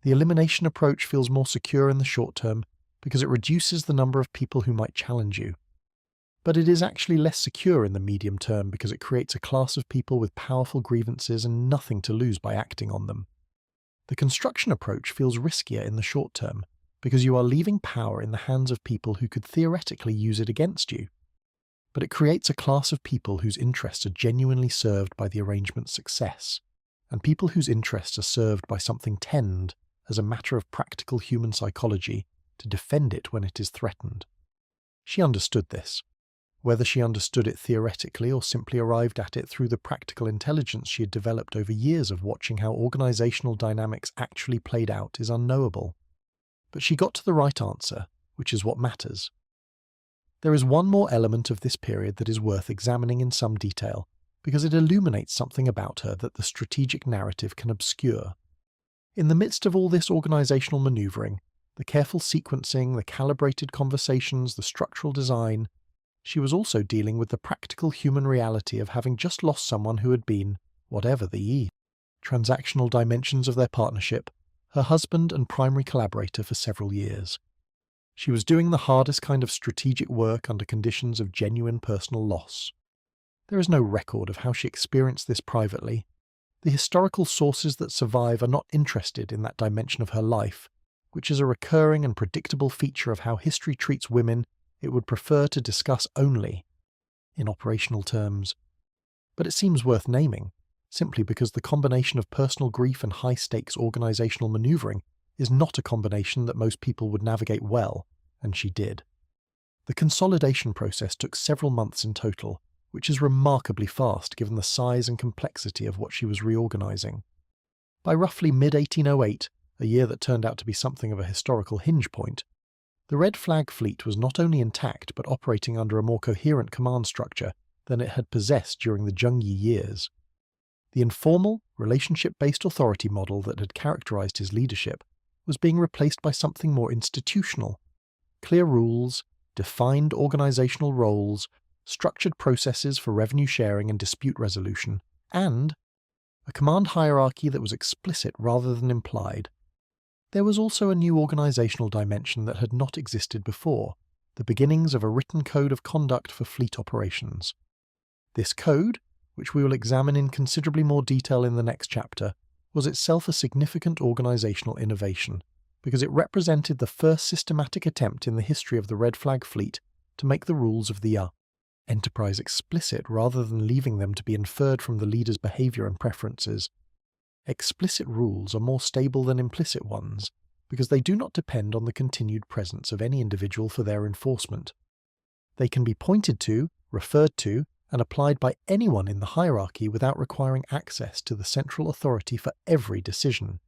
The elimination approach feels more secure in the short term because it reduces the number of people who might challenge you. But it is actually less secure in the medium term because it creates a class of people with powerful grievances and nothing to lose by acting on them. The construction approach feels riskier in the short term because you are leaving power in the hands of people who could theoretically use it against you. But it creates a class of people whose interests are genuinely served by the arrangement's success, and people whose interests are served by something tend, as a matter of practical human psychology, to defend it when it is threatened. She understood this. Whether she understood it theoretically or simply arrived at it through the practical intelligence she had developed over years of watching how organizational dynamics actually played out is unknowable. But she got to the right answer, which is what matters. There is one more element of this period that is worth examining in some detail, because it illuminates something about her that the strategic narrative can obscure. In the midst of all this organizational maneuvering, the careful sequencing, the calibrated conversations, the structural design, she was also dealing with the practical human reality of having just lost someone who had been, whatever the transactional dimensions of their partnership, her husband and primary collaborator for several years. She was doing the hardest kind of strategic work under conditions of genuine personal loss. There is no record of how she experienced this privately. The historical sources that survive are not interested in that dimension of her life, which is a recurring and predictable feature of how history treats women it would prefer to discuss only in operational terms. But it seems worth naming, simply because the combination of personal grief and high-stakes organizational maneuvering is not a combination that most people would navigate well, and she did. The consolidation process took several months in total, which is remarkably fast given the size and complexity of what she was reorganizing. By roughly mid-1808, a year that turned out to be something of a historical hinge point, the Red Flag fleet was not only intact but operating under a more coherent command structure than it had possessed during the Zheng Yi years. The informal, relationship-based authority model that had characterized his leadership was being replaced by something more institutional. Clear rules, defined organizational roles, structured processes for revenue sharing and dispute resolution, and a command hierarchy that was explicit rather than implied. There was also a new organizational dimension that had not existed before, the beginnings of a written code of conduct for fleet operations. This code, which we will examine in considerably more detail in the next chapter, was itself a significant organizational innovation, because it represented the first systematic attempt in the history of the Red Flag Fleet to make the rules of the enterprise explicit rather than leaving them to be inferred from the leader's behavior and preferences. Explicit rules are more stable than implicit ones, because they do not depend on the continued presence of any individual for their enforcement. They can be pointed to, referred to, and applied by anyone in the hierarchy without requiring access to the central authority for every decision.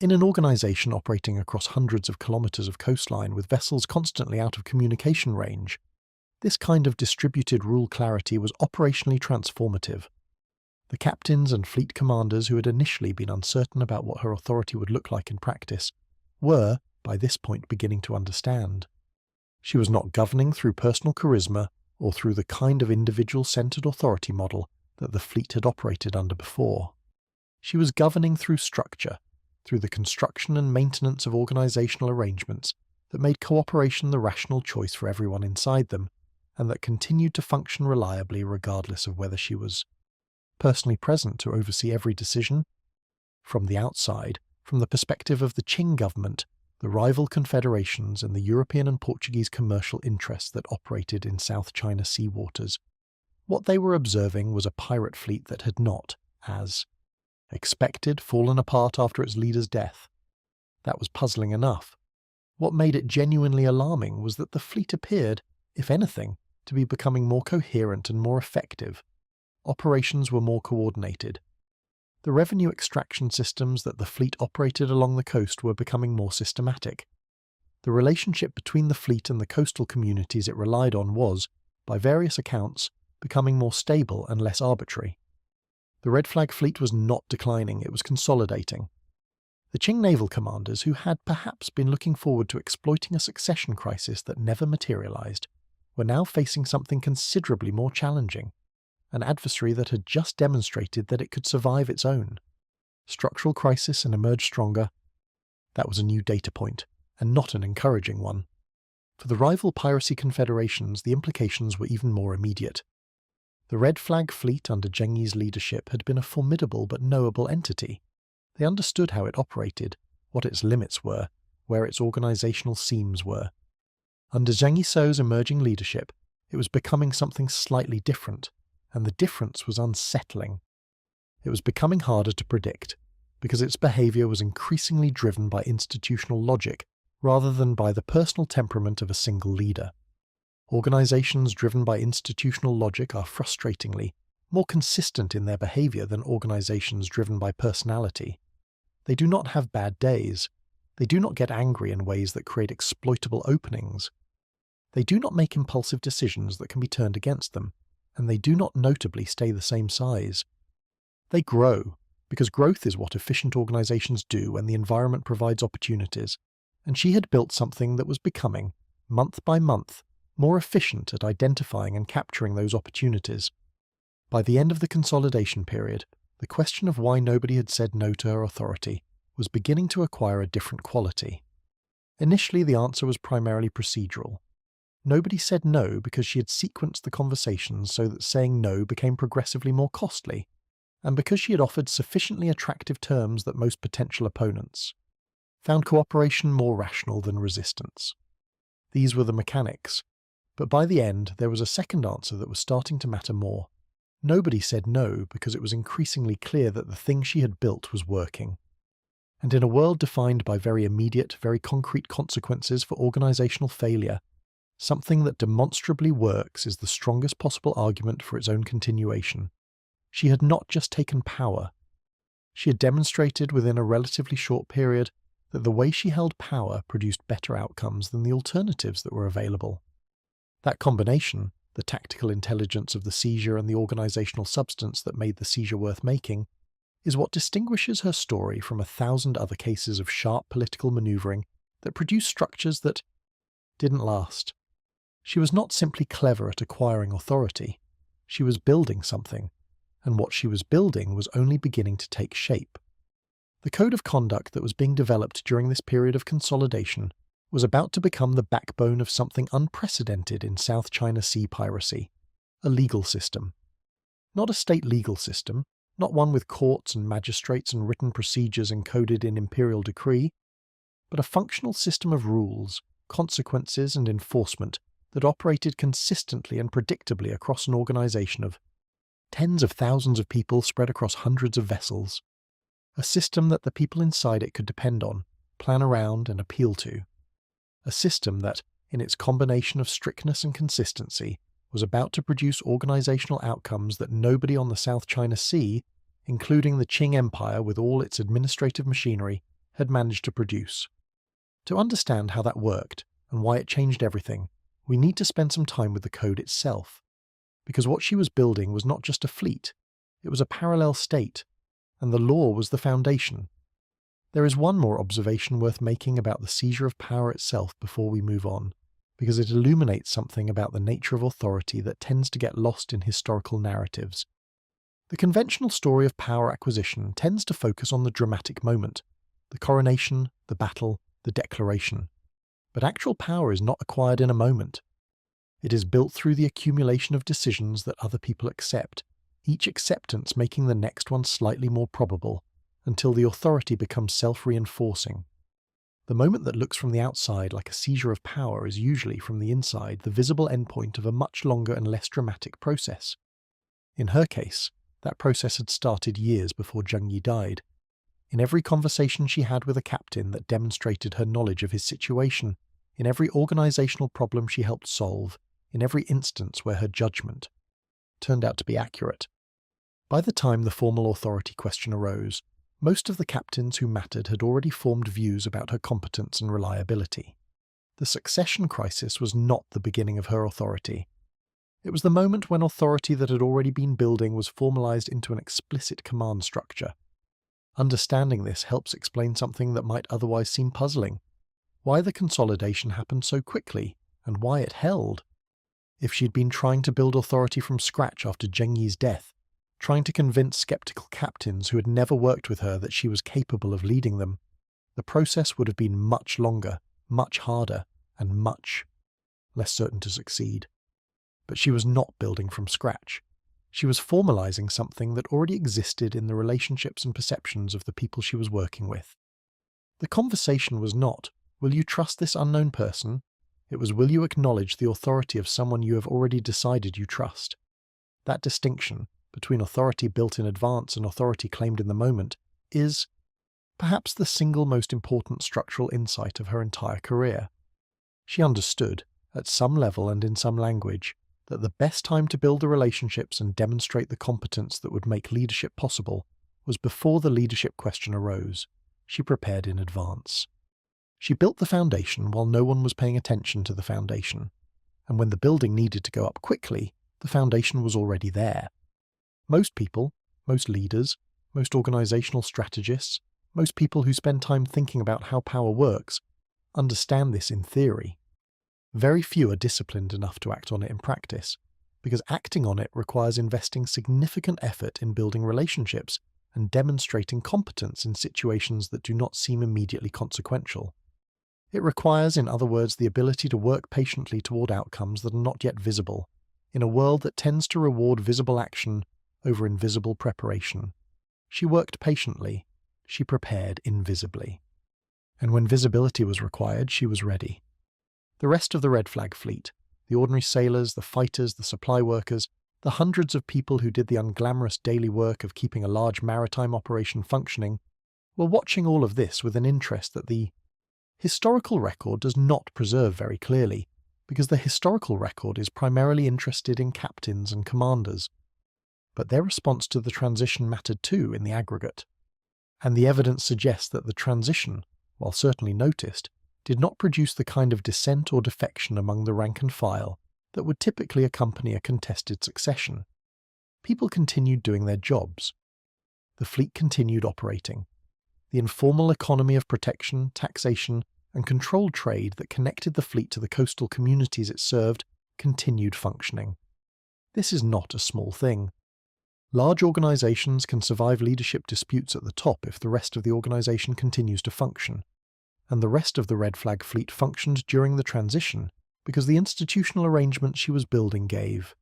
In an organization operating across hundreds of kilometers of coastline with vessels constantly out of communication range, this kind of distributed rule clarity was operationally transformative. The captains and fleet commanders who had initially been uncertain about what her authority would look like in practice were, by this point, beginning to understand. She was not governing through personal charisma or through the kind of individual-centered authority model that the fleet had operated under before. She was governing through structure, through the construction and maintenance of organizational arrangements that made cooperation the rational choice for everyone inside them, and that continued to function reliably regardless of whether she was personally present to oversee every decision. From the outside, from the perspective of the Qing government, the rival confederations and the European and Portuguese commercial interests that operated in South China Sea waters, what they were observing was a pirate fleet that had not, as expected, fallen apart after its leader's death. That was puzzling enough. What made it genuinely alarming was that the fleet appeared, if anything, to be becoming more coherent and more effective. Operations were more coordinated. The revenue extraction systems that the fleet operated along the coast were becoming more systematic. The relationship between the fleet and the coastal communities it relied on was, by various accounts, becoming more stable and less arbitrary. The Red Flag Fleet was not declining, it was consolidating. The Qing naval commanders, who had perhaps been looking forward to exploiting a succession crisis that never materialized, were now facing something considerably more challenging, an adversary that had just demonstrated that it could survive its own structural crisis and emerge stronger. That was a new data point, and not an encouraging one. For the rival piracy confederations, the implications were even more immediate. The Red Flag Fleet under Zheng Yi's leadership had been a formidable but knowable entity. They understood how it operated, what its limits were, where its organizational seams were. Under Zheng Yi Sao's emerging leadership, it was becoming something slightly different, and the difference was unsettling. It was becoming harder to predict, because its behavior was increasingly driven by institutional logic rather than by the personal temperament of a single leader. Organizations driven by institutional logic are frustratingly more consistent in their behavior than organizations driven by personality. They do not have bad days. They do not get angry in ways that create exploitable openings. They do not make impulsive decisions that can be turned against them, and they do not notably stay the same size. They grow, because growth is what efficient organizations do when the environment provides opportunities, and she had built something that was becoming, month by month, more efficient at identifying and capturing those opportunities. By the end of the consolidation period, the question of why nobody had said no to her authority was beginning to acquire a different quality. Initially, the answer was primarily procedural. Nobody said no because she had sequenced the conversations so that saying no became progressively more costly, and because she had offered sufficiently attractive terms that most potential opponents found cooperation more rational than resistance. These were the mechanics, but by the end there was a second answer that was starting to matter more. Nobody said no because it was increasingly clear that the thing she had built was working. And in a world defined by very immediate, very concrete consequences for organizational failure, something that demonstrably works is the strongest possible argument for its own continuation. She had not just taken power. She had demonstrated within a relatively short period that the way she held power produced better outcomes than the alternatives that were available. That combination, the tactical intelligence of the seizure and the organizational substance that made the seizure worth making, is what distinguishes her story from 1,000 other cases of sharp political maneuvering that produced structures that didn't last. She was not simply clever at acquiring authority. She was building something, and what she was building was only beginning to take shape. The code of conduct that was being developed during this period of consolidation was about to become the backbone of something unprecedented in South China Sea piracy, a legal system. Not a state legal system, not one with courts and magistrates and written procedures encoded in imperial decree, but a functional system of rules, consequences and enforcement that operated consistently and predictably across an organization of tens of thousands of people spread across hundreds of vessels. A system that the people inside it could depend on, plan around and appeal to. A system that, in its combination of strictness and consistency, was about to produce organizational outcomes that nobody on the South China Sea, including the Qing Empire with all its administrative machinery, had managed to produce. To understand how that worked and why it changed everything, we need to spend some time with the code itself. Because what she was building was not just a fleet, it was a parallel state, and the law was the foundation. There is one more observation worth making about the seizure of power itself before we move on, because it illuminates something about the nature of authority that tends to get lost in historical narratives. The conventional story of power acquisition tends to focus on the dramatic moment, the coronation, the battle, the declaration. But actual power is not acquired in a moment. It is built through the accumulation of decisions that other people accept, each acceptance making the next one slightly more probable, until the authority becomes self-reinforcing. The moment that looks from the outside like a seizure of power is usually, from the inside, the visible endpoint of a much longer and less dramatic process. In her case, that process had started years before Zheng Yi died. In every conversation she had with a captain that demonstrated her knowledge of his situation, in every organizational problem she helped solve, in every instance where her judgment turned out to be accurate. By the time the formal authority question arose, most of the captains who mattered had already formed views about her competence and reliability. The succession crisis was not the beginning of her authority. It was the moment when authority that had already been building was formalized into an explicit command structure. Understanding this helps explain something that might otherwise seem puzzling. Why the consolidation happened so quickly, and why it held. If she'd been trying to build authority from scratch after Zheng Yi's death, trying to convince skeptical captains who had never worked with her that she was capable of leading them, the process would have been much longer, much harder, and much less certain to succeed. But she was not building from scratch. She was formalizing something that already existed in the relationships and perceptions of the people she was working with. The conversation was not, "Will you trust this unknown person?" It was, "Will you acknowledge the authority of someone you have already decided you trust?" That distinction, between authority built in advance and authority claimed in the moment, is perhaps the single most important structural insight of her entire career. She understood, at some level and in some language, that the best time to build the relationships and demonstrate the competence that would make leadership possible was before the leadership question arose. She prepared in advance. She built the foundation while no one was paying attention to the foundation, and when the building needed to go up quickly, the foundation was already there. Most people, most leaders, most organizational strategists, most people who spend time thinking about how power works, understand this in theory. Very few are disciplined enough to act on it in practice, because acting on it requires investing significant effort in building relationships and demonstrating competence in situations that do not seem immediately consequential. It requires, in other words, the ability to work patiently toward outcomes that are not yet visible, in a world that tends to reward visible action over invisible preparation. She worked patiently. She prepared invisibly. And when visibility was required, she was ready. The rest of the Red Flag Fleet, the ordinary sailors, the fighters, the supply workers, the hundreds of people who did the unglamorous daily work of keeping a large maritime operation functioning, were watching all of this with an interest that the historical record does not preserve very clearly, because the historical record is primarily interested in captains and commanders. But their response to the transition mattered too in the aggregate. And the evidence suggests that the transition, while certainly noticed, did not produce the kind of dissent or defection among the rank and file that would typically accompany a contested succession. People continued doing their jobs. the fleet continued operating. The informal economy of protection, taxation, and controlled trade that connected the fleet to the coastal communities it served continued functioning. This is not a small thing. Large organizations can survive leadership disputes at the top if the rest of the organization continues to function, and the rest of the Red Flag fleet functioned during the transition because the institutional arrangements she was building gave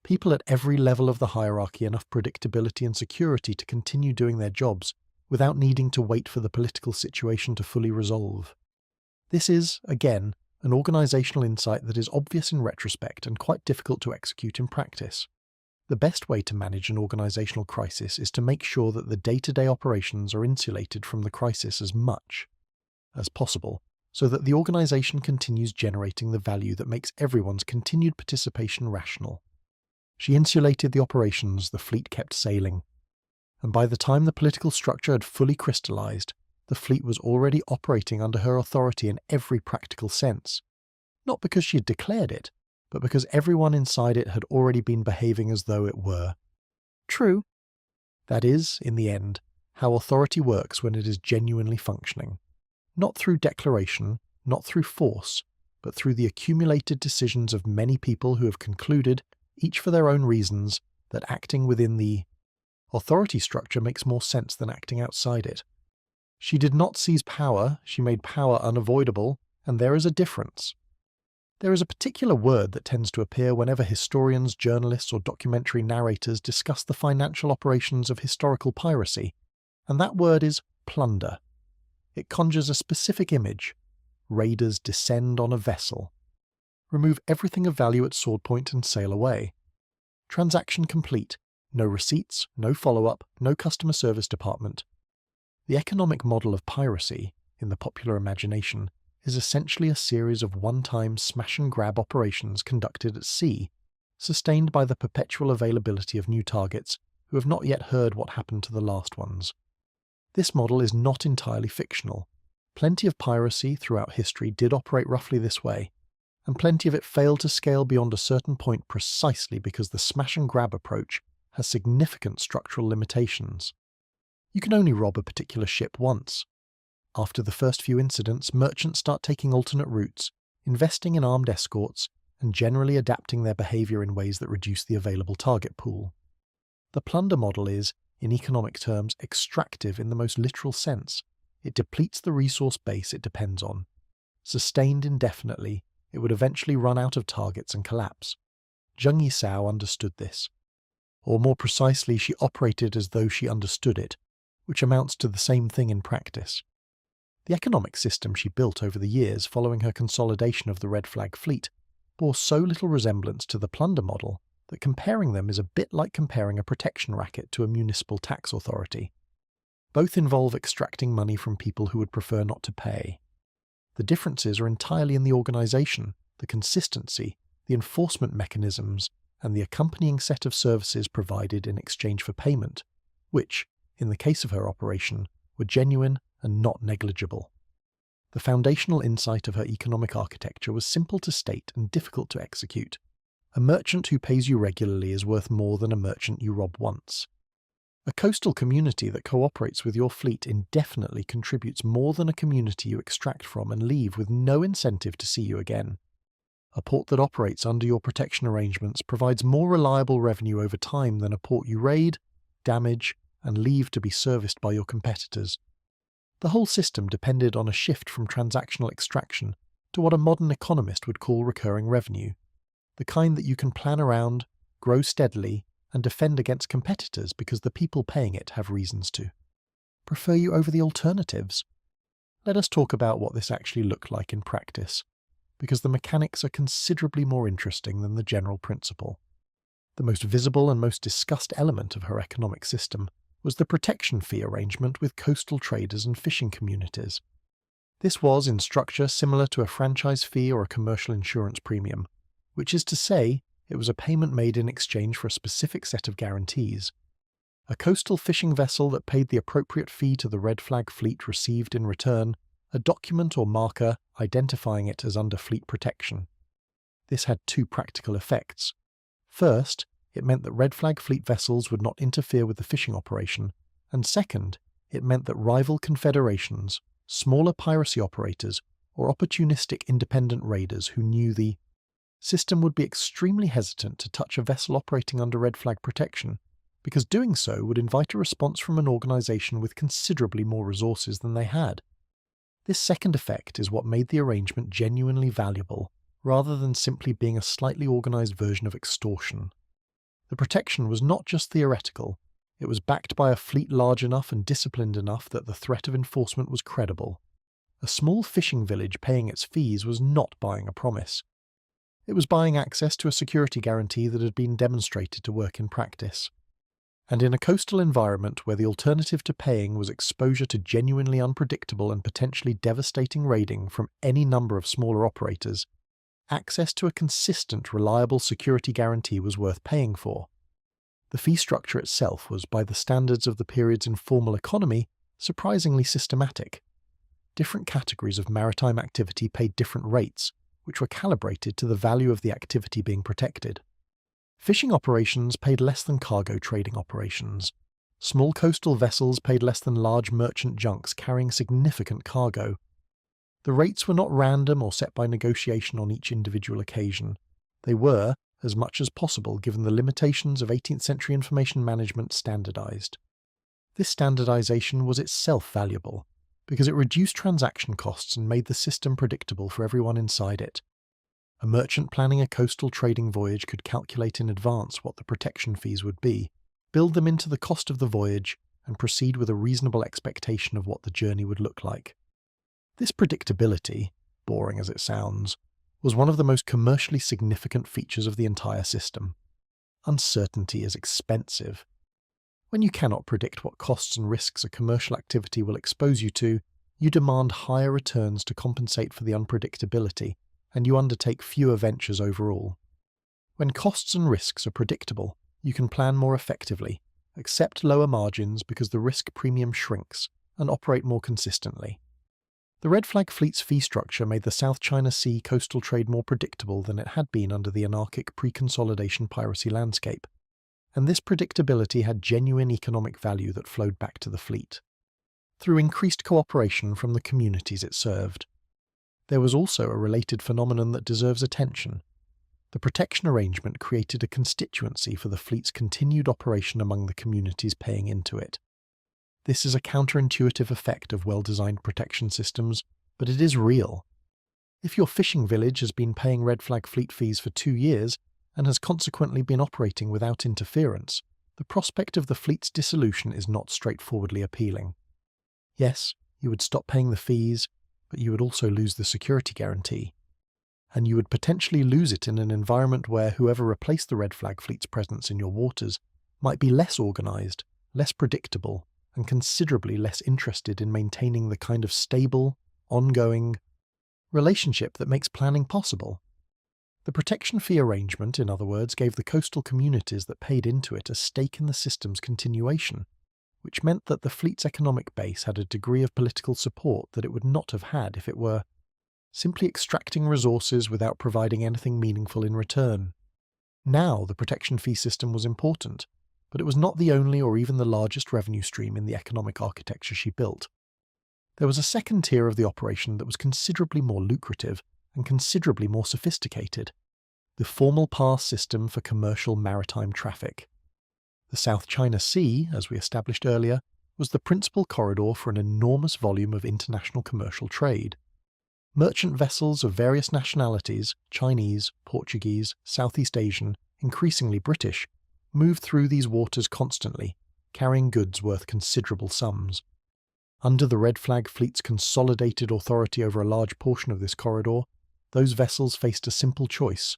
people at every level of the hierarchy enough predictability and security to continue doing their jobs without needing to wait for the political situation to fully resolve. This is, again, an organizational insight that is obvious in retrospect and quite difficult to execute in practice. The best way to manage an organizational crisis is to make sure that the day-to-day operations are insulated from the crisis as much as possible, so that the organization continues generating the value that makes everyone's continued participation rational. She insulated the operations, the fleet kept sailing, and by the time the political structure had fully crystallized, the fleet was already operating under her authority in every practical sense, not because she had declared it, but because everyone inside it had already been behaving as though it were. True. That is, in the end, how authority works when it is genuinely functioning. Not through declaration, not through force, but through the accumulated decisions of many people who have concluded, each for their own reasons, that acting within the authority structure makes more sense than acting outside it. She did not seize power, she made power unavoidable, and there is a difference. There is a particular word that tends to appear whenever historians, journalists, or documentary narrators discuss the financial operations of historical piracy, and that word is plunder. It conjures a specific image. Raiders descend on a vessel, remove everything of value at sword point and sail away. Transaction complete. No receipts, no follow-up, no customer service department. The economic model of piracy, in the popular imagination, is essentially a series of one-time smash-and-grab operations conducted at sea, sustained by the perpetual availability of new targets who have not yet heard what happened to the last ones. This model is not entirely fictional. Plenty of piracy throughout history did operate roughly this way, and plenty of it failed to scale beyond a certain point precisely because the smash-and-grab approach has significant structural limitations. You can only rob a particular ship once. After the first few incidents, merchants start taking alternate routes, investing in armed escorts, and generally adapting their behavior in ways that reduce the available target pool. The plunder model is, in economic terms, extractive in the most literal sense. It depletes the resource base it depends on. Sustained indefinitely, it would eventually run out of targets and collapse. Zheng Yi Sao understood this. Or more precisely, she operated as though she understood it, which amounts to the same thing in practice. The economic system she built over the years following her consolidation of the Red Flag fleet bore so little resemblance to the plunder model that comparing them is a bit like comparing a protection racket to a municipal tax authority. Both involve extracting money from people who would prefer not to pay. The differences are entirely in the organization, the consistency, the enforcement mechanisms, and the accompanying set of services provided in exchange for payment, which, in the case of her operation, were genuine and not negligible. The foundational insight of her economic architecture was simple to state and difficult to execute. A merchant who pays you regularly is worth more than a merchant you rob once. A coastal community that cooperates with your fleet indefinitely contributes more than a community you extract from and leave with no incentive to see you again. A port that operates under your protection arrangements provides more reliable revenue over time than a port you raid, damage, and leave to be serviced by your competitors. The whole system depended on a shift from transactional extraction to what a modern economist would call recurring revenue, the kind that you can plan around, grow steadily, and defend against competitors because the people paying it have reasons to prefer you over the alternatives. Let us talk about what this actually looked like in practice, because the mechanics are considerably more interesting than the general principle. The most visible and most discussed element of her economic system was the protection fee arrangement with coastal traders and fishing communities. This was, in structure, similar to a franchise fee or a commercial insurance premium, which is to say, it was a payment made in exchange for a specific set of guarantees. A coastal fishing vessel that paid the appropriate fee to the Red Flag fleet received in return a document or marker identifying it as under fleet protection. This had two practical effects. First, it meant that Red Flag fleet vessels would not interfere with the fishing operation, and second, it meant that rival confederations, smaller piracy operators, or opportunistic independent raiders who knew the system would be extremely hesitant to touch a vessel operating under red flag protection, because doing so would invite a response from an organization with considerably more resources than they had. This second effect is what made the arrangement genuinely valuable, rather than simply being a slightly organized version of extortion. The protection was not just theoretical, it was backed by a fleet large enough and disciplined enough that the threat of enforcement was credible. A small fishing village paying its fees was not buying a promise. It was buying access to a security guarantee that had been demonstrated to work in practice. And in a coastal environment where the alternative to paying was exposure to genuinely unpredictable and potentially devastating raiding from any number of smaller operators, access to a consistent, reliable security guarantee was worth paying for. The fee structure itself was, by the standards of the period's informal economy, surprisingly systematic. Different categories of maritime activity paid different rates, which were calibrated to the value of the activity being protected. Fishing operations paid less than cargo trading operations. Small coastal vessels paid less than large merchant junks carrying significant cargo. The rates were not random or set by negotiation on each individual occasion. They were, as much as possible given the limitations of 18th century information management, standardized. This standardization was itself valuable, because it reduced transaction costs and made the system predictable for everyone inside it. A merchant planning a coastal trading voyage could calculate in advance what the protection fees would be, build them into the cost of the voyage, and proceed with a reasonable expectation of what the journey would look like. This predictability, boring as it sounds, was one of the most commercially significant features of the entire system. Uncertainty is expensive. When you cannot predict what costs and risks a commercial activity will expose you to, you demand higher returns to compensate for the unpredictability, and you undertake fewer ventures overall. When costs and risks are predictable, you can plan more effectively, accept lower margins because the risk premium shrinks, and operate more consistently. The Red Flag Fleet's fee structure made the South China Sea coastal trade more predictable than it had been under the anarchic pre-consolidation piracy landscape, and this predictability had genuine economic value that flowed back to the fleet, through increased cooperation from the communities it served. There was also a related phenomenon that deserves attention. The protection arrangement created a constituency for the fleet's continued operation among the communities paying into it. This is a counterintuitive effect of well-designed protection systems, but it is real. If your fishing village has been paying Red Flag Fleet fees for 2 years and has consequently been operating without interference, the prospect of the fleet's dissolution is not straightforwardly appealing. Yes, you would stop paying the fees, but you would also lose the security guarantee. And you would potentially lose it in an environment where whoever replaced the Red Flag Fleet's presence in your waters might be less organized, less predictable, and considerably less interested in maintaining the kind of stable, ongoing relationship that makes planning possible. The protection fee arrangement, in other words, gave the coastal communities that paid into it a stake in the system's continuation, which meant that the fleet's economic base had a degree of political support that it would not have had if it were simply extracting resources without providing anything meaningful in return. Now the protection fee system was important, but it was not the only or even the largest revenue stream in the economic architecture she built. There was a second tier of the operation that was considerably more lucrative and considerably more sophisticated: the formal pass system for commercial maritime traffic. The South China Sea, as we established earlier, was the principal corridor for an enormous volume of international commercial trade. Merchant vessels of various nationalities, Chinese, Portuguese, Southeast Asian, increasingly British, moved through these waters constantly, carrying goods worth considerable sums. Under the Red Flag Fleet's consolidated authority over a large portion of this corridor, those vessels faced a simple choice: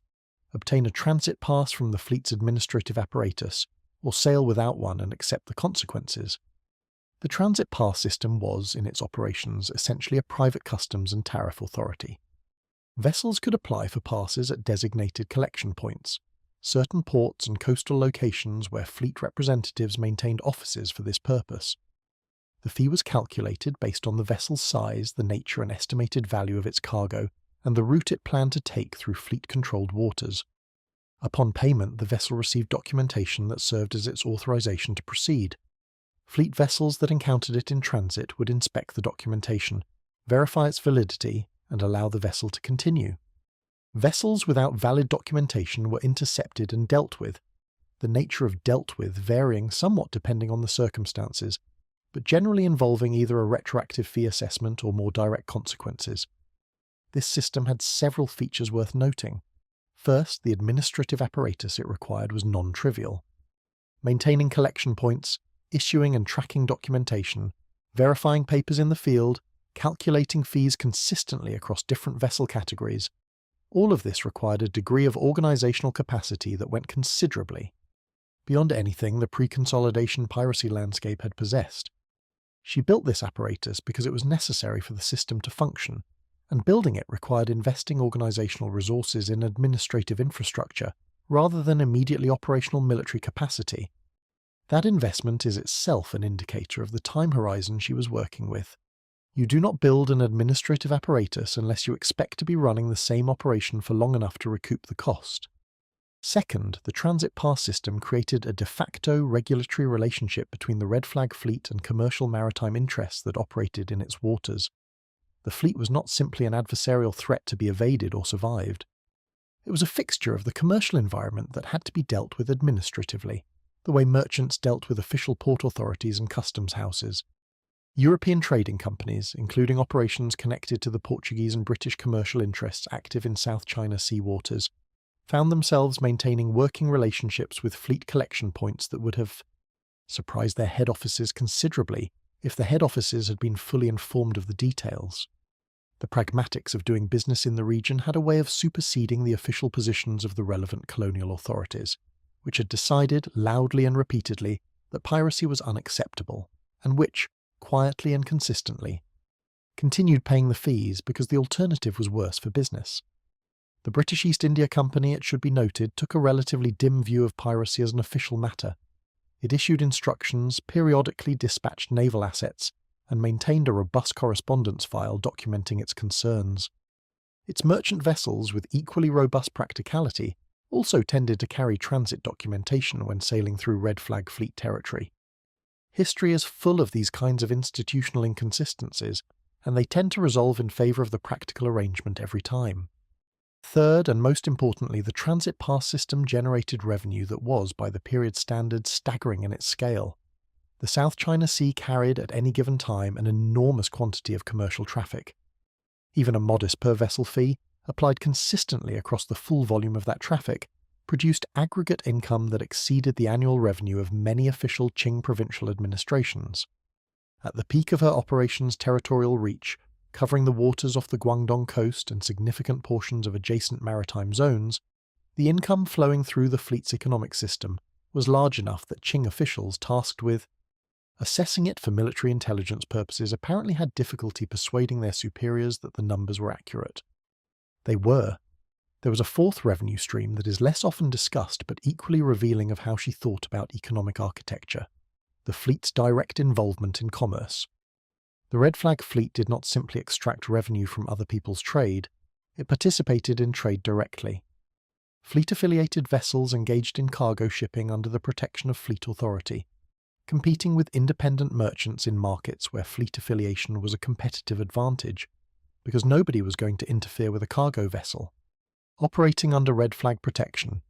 obtain a transit pass from the fleet's administrative apparatus, or sail without one and accept the consequences. The transit pass system was, in its operations, essentially a private customs and tariff authority. Vessels could apply for passes at designated collection points, certain ports and coastal locations where fleet representatives maintained offices for this purpose. The fee was calculated based on the vessel's size, the nature and estimated value of its cargo, and the route it planned to take through fleet-controlled waters. Upon payment, the vessel received documentation that served as its authorization to proceed. Fleet vessels that encountered it in transit would inspect the documentation, verify its validity, and allow the vessel to continue. Vessels without valid documentation were intercepted and dealt with, the nature of dealt with varying somewhat depending on the circumstances, but generally involving either a retroactive fee assessment or more direct consequences. This system had several features worth noting. First, the administrative apparatus it required was non-trivial. Maintaining collection points, issuing and tracking documentation, verifying papers in the field, calculating fees consistently across different vessel categories, all of this required a degree of organizational capacity that went considerably beyond anything the pre-consolidation piracy landscape had possessed. She built this apparatus because it was necessary for the system to function, and building it required investing organizational resources in administrative infrastructure rather than immediately operational military capacity. That investment is itself an indicator of the time horizon she was working with. You do not build an administrative apparatus unless you expect to be running the same operation for long enough to recoup the cost. Second, the transit pass system created a de facto regulatory relationship between the Red Flag fleet and commercial maritime interests that operated in its waters. The fleet was not simply an adversarial threat to be evaded or survived. It was a fixture of the commercial environment that had to be dealt with administratively, the way merchants dealt with official port authorities and customs houses. European trading companies, including operations connected to the Portuguese and British commercial interests active in South China Sea waters, found themselves maintaining working relationships with fleet collection points that would have surprised their head offices considerably if the head offices had been fully informed of the details. The pragmatics of doing business in the region had a way of superseding the official positions of the relevant colonial authorities, which had decided loudly and repeatedly that piracy was unacceptable, and which, quietly and consistently, continued paying the fees because the alternative was worse for business. The British East India Company, it should be noted, took a relatively dim view of piracy as an official matter. It issued instructions, periodically dispatched naval assets, and maintained a robust correspondence file documenting its concerns. Its merchant vessels, with equally robust practicality, also tended to carry transit documentation when sailing through Red Flag fleet territory. History is full of these kinds of institutional inconsistencies, and they tend to resolve in favour of the practical arrangement every time. Third, and most importantly, the transit pass system generated revenue that was, by the period standards, staggering in its scale. The South China Sea carried, at any given time, an enormous quantity of commercial traffic. Even a modest per-vessel fee, applied consistently across the full volume of that traffic, produced aggregate income that exceeded the annual revenue of many official Qing provincial administrations. At the peak of her operations' territorial reach, covering the waters off the Guangdong coast and significant portions of adjacent maritime zones, the income flowing through the fleet's economic system was large enough that Qing officials tasked with assessing it for military intelligence purposes apparently had difficulty persuading their superiors that the numbers were accurate. They were. There was a fourth revenue stream that is less often discussed but equally revealing of how she thought about economic architecture: the fleet's direct involvement in commerce. The Red Flag fleet did not simply extract revenue from other people's trade, it participated in trade directly. Fleet-affiliated vessels engaged in cargo shipping under the protection of Fleet Authority, competing with independent merchants in markets where fleet affiliation was a competitive advantage, because nobody was going to interfere with a cargo vessel. Operating under Red Flag protection,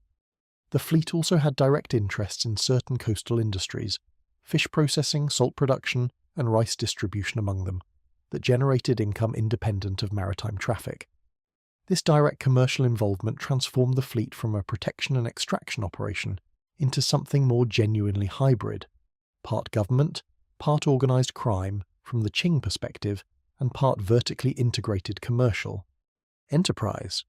the fleet also had direct interests in certain coastal industries, fish processing, salt production, and rice distribution among them, that generated income independent of maritime traffic. This direct commercial involvement transformed the fleet from a protection and extraction operation into something more genuinely hybrid, part government, part organized crime from the Qing perspective, and part vertically integrated commercial enterprise.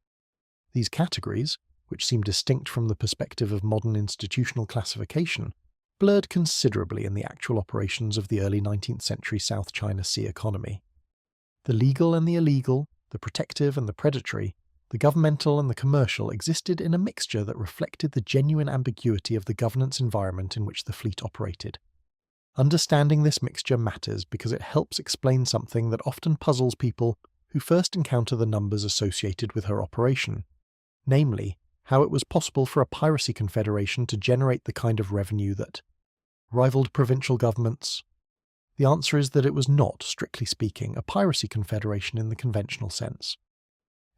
These categories, which seem distinct from the perspective of modern institutional classification, blurred considerably in the actual operations of the early 19th century South China Sea economy. The legal and the illegal, the protective and the predatory, the governmental and the commercial existed in a mixture that reflected the genuine ambiguity of the governance environment in which the fleet operated. Understanding this mixture matters because it helps explain something that often puzzles people who first encounter the numbers associated with her operation, namely, how it was possible for a piracy confederation to generate the kind of revenue that rivaled provincial governments? The answer is that it was not, strictly speaking, a piracy confederation in the conventional sense.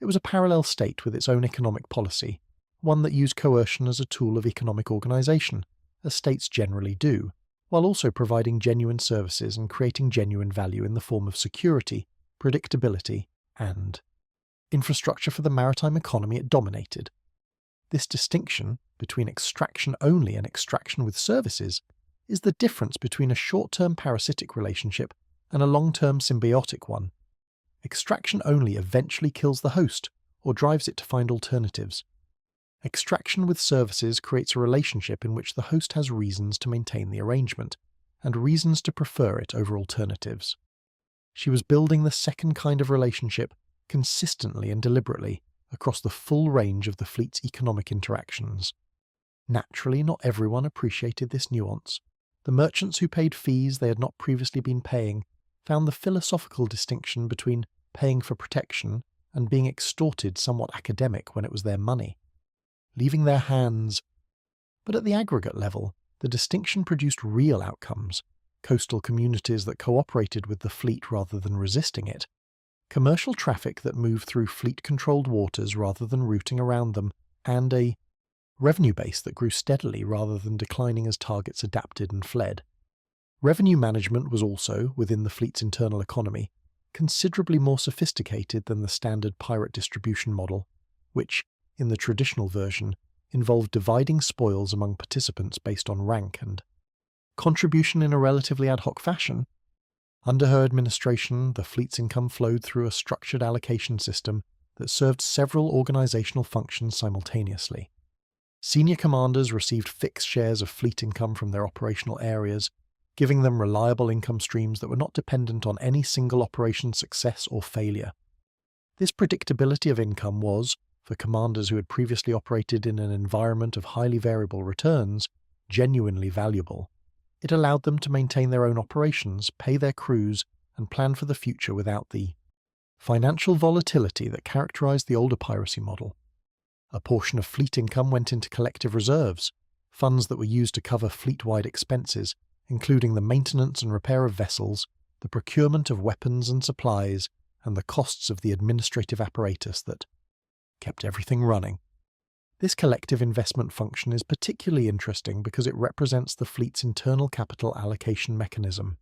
It was a parallel state with its own economic policy, one that used coercion as a tool of economic organisation, as states generally do, while also providing genuine services and creating genuine value in the form of security, predictability, and infrastructure for the maritime economy it dominated. This distinction between extraction only and extraction with services is the difference between a short-term parasitic relationship and a long-term symbiotic one. Extraction only eventually kills the host or drives it to find alternatives. Extraction with services creates a relationship in which the host has reasons to maintain the arrangement, and reasons to prefer it over alternatives. She was building the second kind of relationship consistently and deliberately across the full range of the fleet's economic interactions. Naturally, not everyone appreciated this nuance. The merchants who paid fees they had not previously been paying found the philosophical distinction between paying for protection and being extorted somewhat academic when it was their money, leaving their hands. But at the aggregate level, the distinction produced real outcomes: coastal communities that cooperated with the fleet rather than resisting it, commercial traffic that moved through fleet-controlled waters rather than routing around them, and a revenue base that grew steadily rather than declining as targets adapted and fled. Revenue management was also, within the fleet's internal economy, considerably more sophisticated than the standard pirate distribution model, which, in the traditional version, involved dividing spoils among participants based on rank and contribution in a relatively ad hoc fashion. Under her administration, the fleet's income flowed through a structured allocation system that served several organizational functions simultaneously. Senior commanders received fixed shares of fleet income from their operational areas, giving them reliable income streams that were not dependent on any single operation's success or failure. This predictability of income was, for commanders who had previously operated in an environment of highly variable returns, genuinely valuable. It allowed them to maintain their own operations, pay their crews, and plan for the future without the financial volatility that characterized the older piracy model. A portion of fleet income went into collective reserves, funds that were used to cover fleet-wide expenses, including the maintenance and repair of vessels, the procurement of weapons and supplies, and the costs of the administrative apparatus that kept everything running. This collective investment function is particularly interesting because it represents the fleet's internal capital allocation mechanism.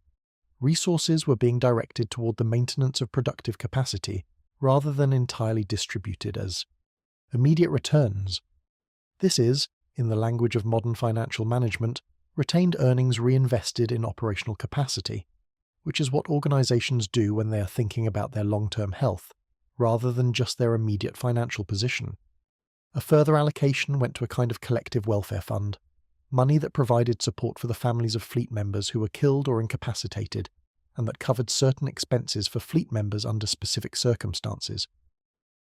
Resources were being directed toward the maintenance of productive capacity rather than entirely distributed as immediate returns. This is, in the language of modern financial management, retained earnings reinvested in operational capacity, which is what organizations do when they are thinking about their long-term health, rather than just their immediate financial position. A further allocation went to a kind of collective welfare fund, money that provided support for the families of fleet members who were killed or incapacitated, and that covered certain expenses for fleet members under specific circumstances.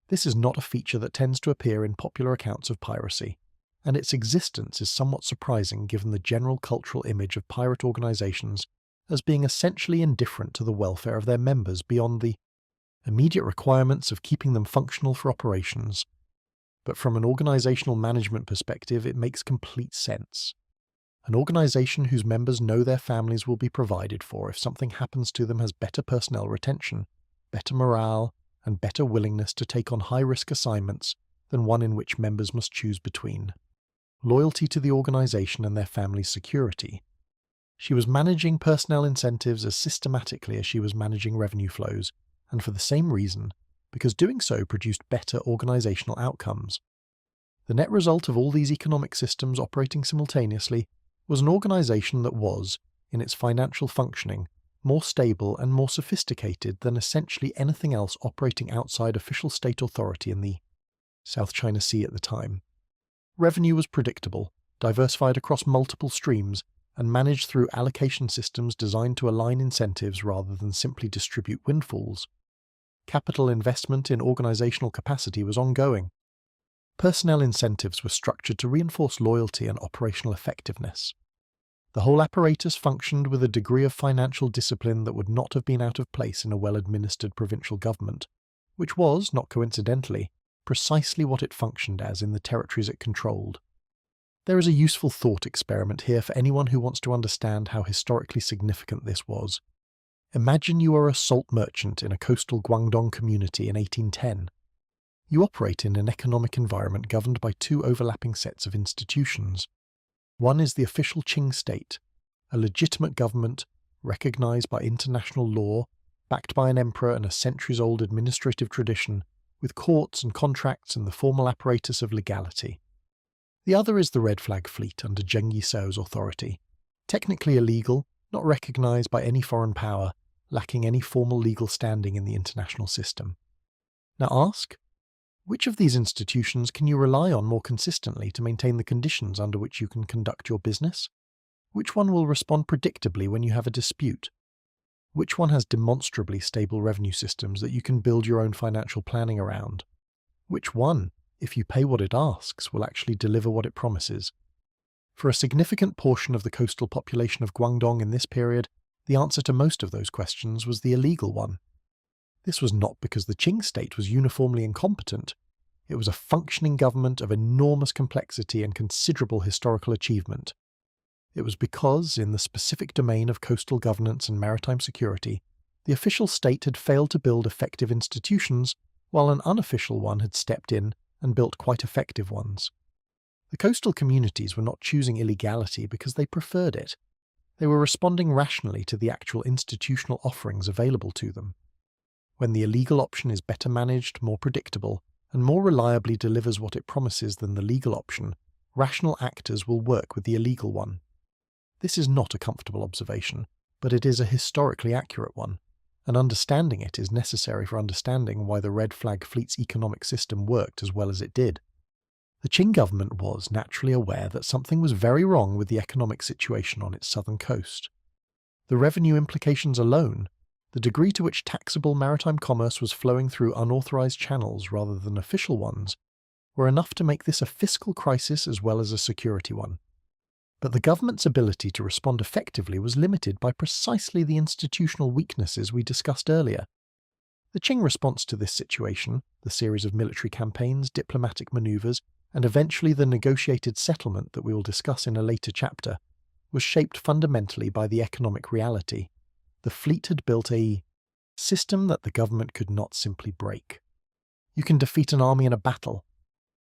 This is not a feature that tends to appear in popular accounts of piracy, and its existence is somewhat surprising given the general cultural image of pirate organizations as being essentially indifferent to the welfare of their members beyond the immediate requirements of keeping them functional for operations. But from an organizational management perspective, it makes complete sense. An organization whose members know their families will be provided for if something happens to them has better personnel retention, better morale, and better willingness to take on high-risk assignments than one in which members must choose between loyalty to the organization and their family's security. She was managing personnel incentives as systematically as she was managing revenue flows, and for the same reason, because doing so produced better organizational outcomes. The net result of all these economic systems operating simultaneously was an organization that was, in its financial functioning, more stable and more sophisticated than essentially anything else operating outside official state authority in the South China Sea at the time. Revenue was predictable, diversified across multiple streams, and managed through allocation systems designed to align incentives rather than simply distribute windfalls. Capital investment in organizational capacity was ongoing. Personnel incentives were structured to reinforce loyalty and operational effectiveness. The whole apparatus functioned with a degree of financial discipline that would not have been out of place in a well-administered provincial government, which was, not coincidentally, precisely what it functioned as in the territories it controlled. There is a useful thought experiment here for anyone who wants to understand how historically significant this was. Imagine you are a salt merchant in a coastal Guangdong community in 1810. You operate in an economic environment governed by two overlapping sets of institutions. One is the official Qing state, a legitimate government recognized by international law, backed by an emperor and a centuries-old administrative tradition, with courts and contracts and the formal apparatus of legality. The other is the Red Flag Fleet under Zheng Yi Sao's authority, technically illegal, not recognized by any foreign power, lacking any formal legal standing in the international system. Now ask, which of these institutions can you rely on more consistently to maintain the conditions under which you can conduct your business? Which one will respond predictably when you have a dispute? Which one has demonstrably stable revenue systems that you can build your own financial planning around? Which one, if you pay what it asks, will actually deliver what it promises? For a significant portion of the coastal population of Guangdong in this period, the answer to most of those questions was the illegal one. This was not because the Qing state was uniformly incompetent. It was a functioning government of enormous complexity and considerable historical achievement. It was because, in the specific domain of coastal governance and maritime security, the official state had failed to build effective institutions, while an unofficial one had stepped in and built quite effective ones. The coastal communities were not choosing illegality because they preferred it. They were responding rationally to the actual institutional offerings available to them. When the illegal option is better managed, more predictable, and more reliably delivers what it promises than the legal option, rational actors will work with the illegal one. This is not a comfortable observation, but it is a historically accurate one, and understanding it is necessary for understanding why the Red Flag Fleet's economic system worked as well as it did. The Qing government was naturally aware that something was very wrong with the economic situation on its southern coast. The revenue implications alone, the degree to which taxable maritime commerce was flowing through unauthorized channels rather than official ones, were enough to make this a fiscal crisis as well as a security one. But the government's ability to respond effectively was limited by precisely the institutional weaknesses we discussed earlier. The Qing response to this situation, the series of military campaigns, diplomatic maneuvers, and eventually the negotiated settlement that we will discuss in a later chapter, was shaped fundamentally by the economic reality. The fleet had built a system that the government could not simply break. You can defeat an army in a battle.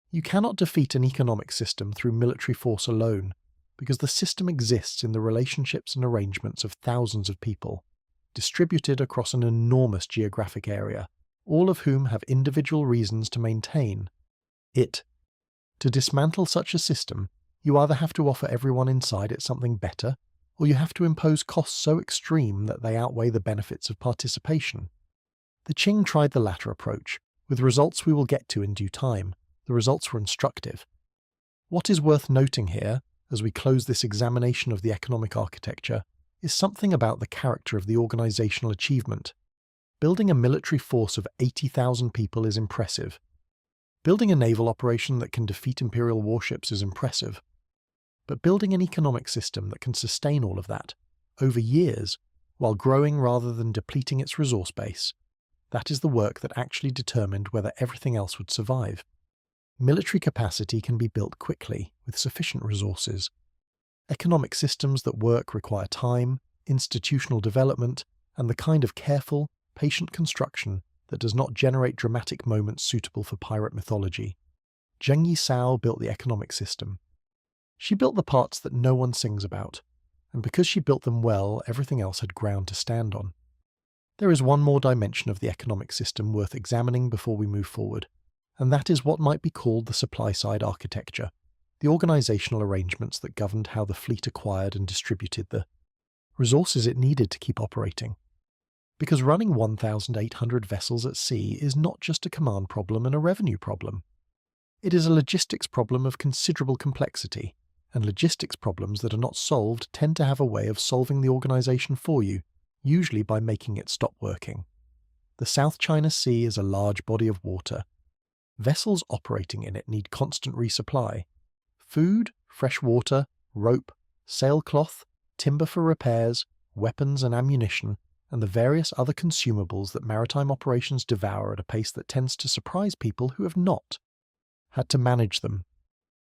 You cannot defeat an economic system through military force alone, because the system exists in the relationships and arrangements of thousands of people, distributed across an enormous geographic area, all of whom have individual reasons to maintain it. To dismantle such a system, you either have to offer everyone inside it something better, or you have to impose costs so extreme that they outweigh the benefits of participation. The Qing tried the latter approach, with results we will get to in due time. The results were instructive. What is worth noting here, as we close this examination of the economic architecture, is something about the character of the organizational achievement. Building a military force of 80,000 people is impressive. Building a naval operation that can defeat imperial warships is impressive. But building an economic system that can sustain all of that, over years, while growing rather than depleting its resource base, that is the work that actually determined whether everything else would survive. Military capacity can be built quickly, with sufficient resources. Economic systems that work require time, institutional development, and the kind of careful, patient construction that does not generate dramatic moments suitable for pirate mythology. Zheng Yi Sao built the economic system. She built the parts that no one sings about, and because she built them well, everything else had ground to stand on. There is one more dimension of the economic system worth examining before we move forward, and that is what might be called the supply-side architecture, the organizational arrangements that governed how the fleet acquired and distributed the resources it needed to keep operating. Because running 1,800 vessels at sea is not just a command problem and a revenue problem. It is a logistics problem of considerable complexity, and logistics problems that are not solved tend to have a way of solving the organization for you, usually by making it stop working. The South China Sea is a large body of water. Vessels operating in it need constant resupply. Food, fresh water, rope, sailcloth, timber for repairs, weapons and ammunition, and the various other consumables that maritime operations devour at a pace that tends to surprise people who have not had to manage them.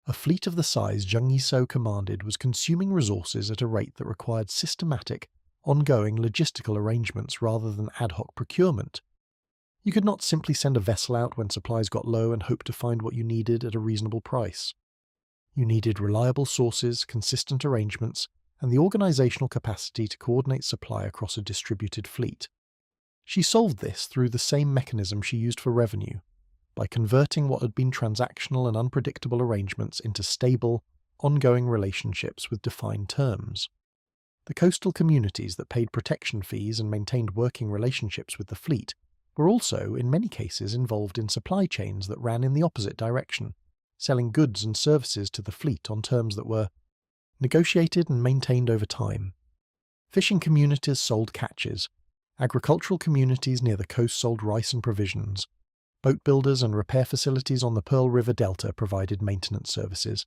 A fleet of the size Zheng Yi Sao commanded was consuming resources at a rate that required systematic, ongoing logistical arrangements rather than ad hoc procurement. You could not simply send a vessel out when supplies got low and hope to find what you needed at a reasonable price. You needed reliable sources, consistent arrangements, and the organizational capacity to coordinate supply across a distributed fleet. She solved this through the same mechanism she used for revenue, by converting what had been transactional and unpredictable arrangements into stable, ongoing relationships with defined terms. The coastal communities that paid protection fees and maintained working relationships with the fleet were also, in many cases, involved in supply chains that ran in the opposite direction, selling goods and services to the fleet on terms that were negotiated and maintained over time. Fishing communities sold catches. Agricultural communities near the coast sold rice and provisions. Boat builders and repair facilities on the Pearl River Delta provided maintenance services.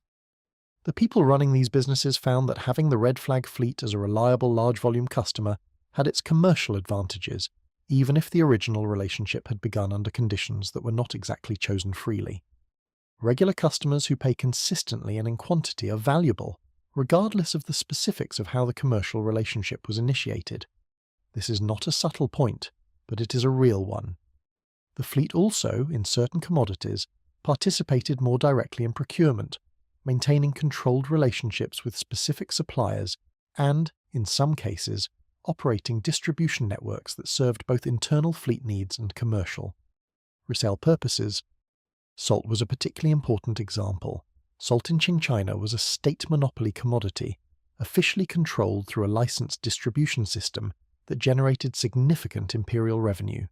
The people running these businesses found that having the Red Flag fleet as a reliable large-volume customer had its commercial advantages, even if the original relationship had begun under conditions that were not exactly chosen freely. Regular customers who pay consistently and in quantity are valuable, regardless of the specifics of how the commercial relationship was initiated. This is not a subtle point, but it is a real one. The fleet also, in certain commodities, participated more directly in procurement, maintaining controlled relationships with specific suppliers and, in some cases, operating distribution networks that served both internal fleet needs and commercial. Resale purposes. Salt was a particularly important example. Salt in Qing China was a state monopoly commodity, officially controlled through a licensed distribution system that generated significant imperial revenue.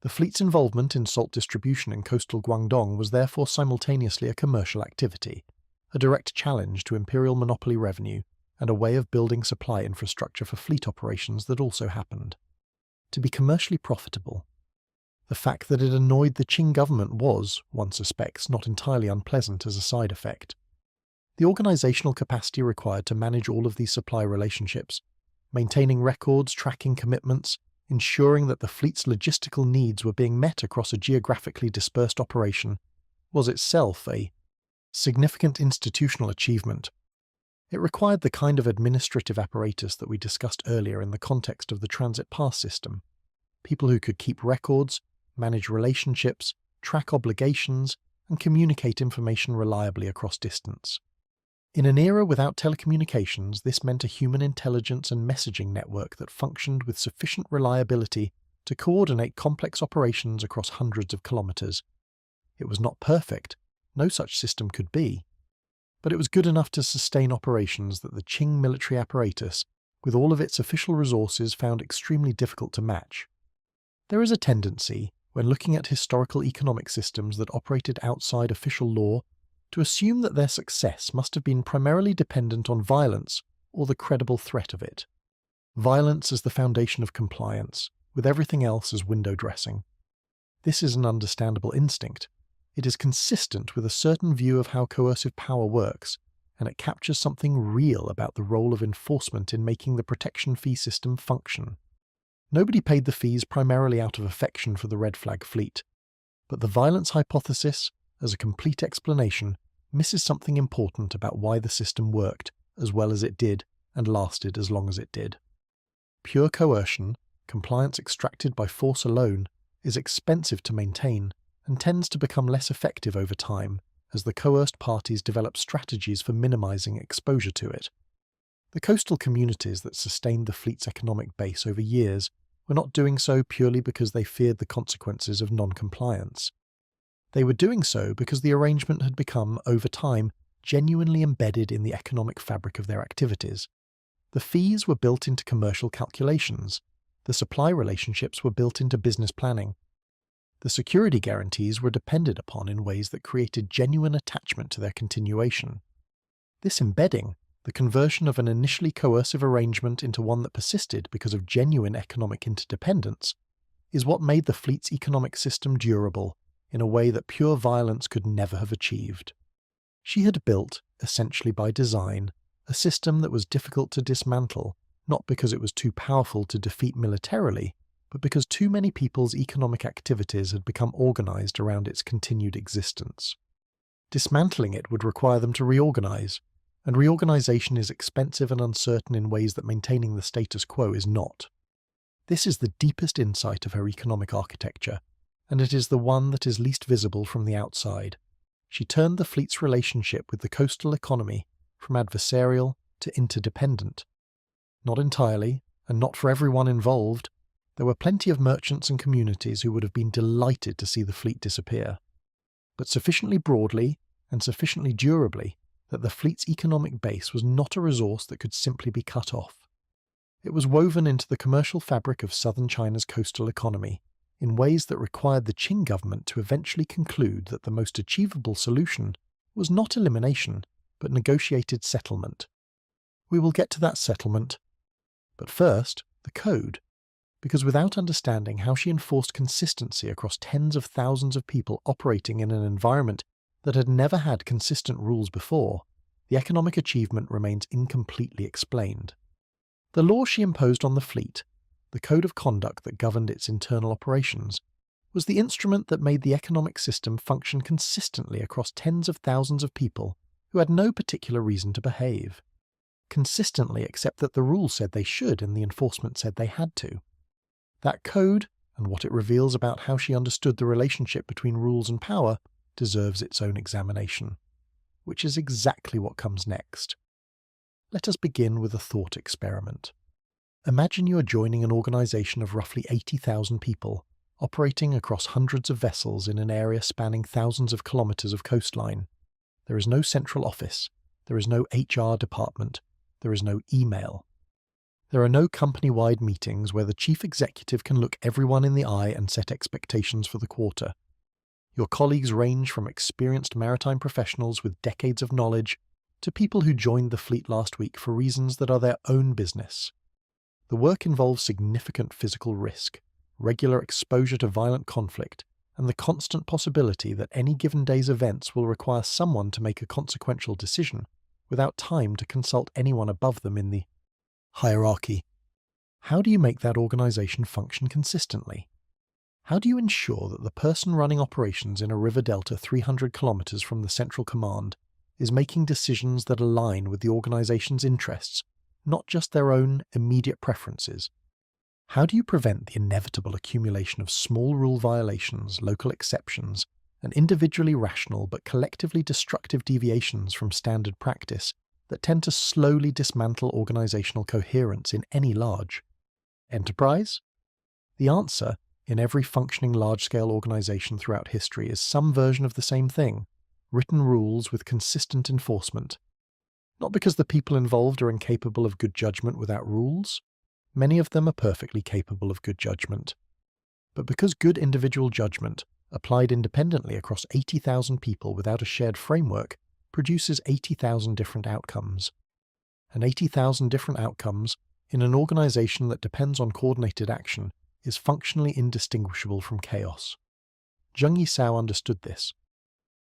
The fleet's involvement in salt distribution in coastal Guangdong was therefore simultaneously a commercial activity, a direct challenge to imperial monopoly revenue, and a way of building supply infrastructure for fleet operations that also happened. To be commercially profitable. The fact that it annoyed the Qing government was, one suspects, not entirely unpleasant as a side effect. The organizational capacity required to manage all of these supply relationships, maintaining records, tracking commitments, ensuring that the fleet's logistical needs were being met across a geographically dispersed operation, was itself a significant institutional achievement. It required the kind of administrative apparatus that we discussed earlier in the context of the transit pass system. People who could keep records, manage relationships, track obligations, and communicate information reliably across distance. In an era without telecommunications, this meant a human intelligence and messaging network that functioned with sufficient reliability to coordinate complex operations across hundreds of kilometers. It was not perfect, no such system could be, but it was good enough to sustain operations that the Qing military apparatus, with all of its official resources, found extremely difficult to match. There is a tendency, when looking at historical economic systems that operated outside official law, to assume that their success must have been primarily dependent on violence or the credible threat of it. Violence is the foundation of compliance, with everything else as window dressing. This is an understandable instinct. It is consistent with a certain view of how coercive power works, and it captures something real about the role of enforcement in making the protection fee system function. Nobody paid the fees primarily out of affection for the Red Flag fleet, but the violence hypothesis, as a complete explanation, misses something important about why the system worked as well as it did and lasted as long as it did. Pure coercion, compliance extracted by force alone, is expensive to maintain and tends to become less effective over time as the coerced parties develop strategies for minimizing exposure to it. The coastal communities that sustained the fleet's economic base over years were not doing so purely because they feared the consequences of non-compliance. They were doing so because the arrangement had become, over time, genuinely embedded in the economic fabric of their activities. The fees were built into commercial calculations. The supply relationships were built into business planning. The security guarantees were depended upon in ways that created genuine attachment to their continuation. This embedding, the conversion of an initially coercive arrangement into one that persisted because of genuine economic interdependence, is what made the fleet's economic system durable in a way that pure violence could never have achieved. She had built, essentially by design, a system that was difficult to dismantle, not because it was too powerful to defeat militarily, but because too many people's economic activities had become organized around its continued existence. Dismantling it would require them to reorganize, and reorganization is expensive and uncertain in ways that maintaining the status quo is not. This is the deepest insight of her economic architecture, and it is the one that is least visible from the outside. She turned the fleet's relationship with the coastal economy from adversarial to interdependent. Not entirely, and not for everyone involved. There were plenty of merchants and communities who would have been delighted to see the fleet disappear, but sufficiently broadly and sufficiently durably that the fleet's economic base was not a resource that could simply be cut off. It was woven into the commercial fabric of southern China's coastal economy in ways that required the Qing government to eventually conclude that the most achievable solution was not elimination, but negotiated settlement. We will get to that settlement. But first, the code. Because without understanding how she enforced consistency across tens of thousands of people operating in an environment that had never had consistent rules before, the economic achievement remains incompletely explained. The law she imposed on the fleet, the code of conduct that governed its internal operations, was the instrument that made the economic system function consistently across tens of thousands of people who had no particular reason to behave. Consistently except that the rules said they should and the enforcement said they had to. That code, and what it reveals about how she understood the relationship between rules and power, deserves its own examination. Which is exactly what comes next. Let us begin with a thought experiment. Imagine you are joining an organization of roughly 80,000 people, operating across hundreds of vessels in an area spanning thousands of kilometers of coastline. There is no central office. There is no HR department. There is no email. There are no company-wide meetings where the chief executive can look everyone in the eye and set expectations for the quarter. Your colleagues range from experienced maritime professionals with decades of knowledge to people who joined the fleet last week for reasons that are their own business. The work involves significant physical risk, regular exposure to violent conflict, and the constant possibility that any given day's events will require someone to make a consequential decision without time to consult anyone above them in the hierarchy. How do you make that organization function consistently? How do you ensure that the person running operations in a river delta 300 kilometers from the central command is making decisions that align with the organization's interests, not just their own immediate preferences? How do you prevent the inevitable accumulation of small rule violations, local exceptions, and individually rational but collectively destructive deviations from standard practice that tend to slowly dismantle organizational coherence in any large enterprise? The answer, in every functioning large-scale organization throughout history, is some version of the same thing: written rules with consistent enforcement. Not because the people involved are incapable of good judgment without rules. Many of them are perfectly capable of good judgment. But because good individual judgment, applied independently across 80,000 people without a shared framework, produces 80,000 different outcomes. And 80,000 different outcomes, in an organization that depends on coordinated action, is functionally indistinguishable from chaos. Zheng Yi Sao understood this.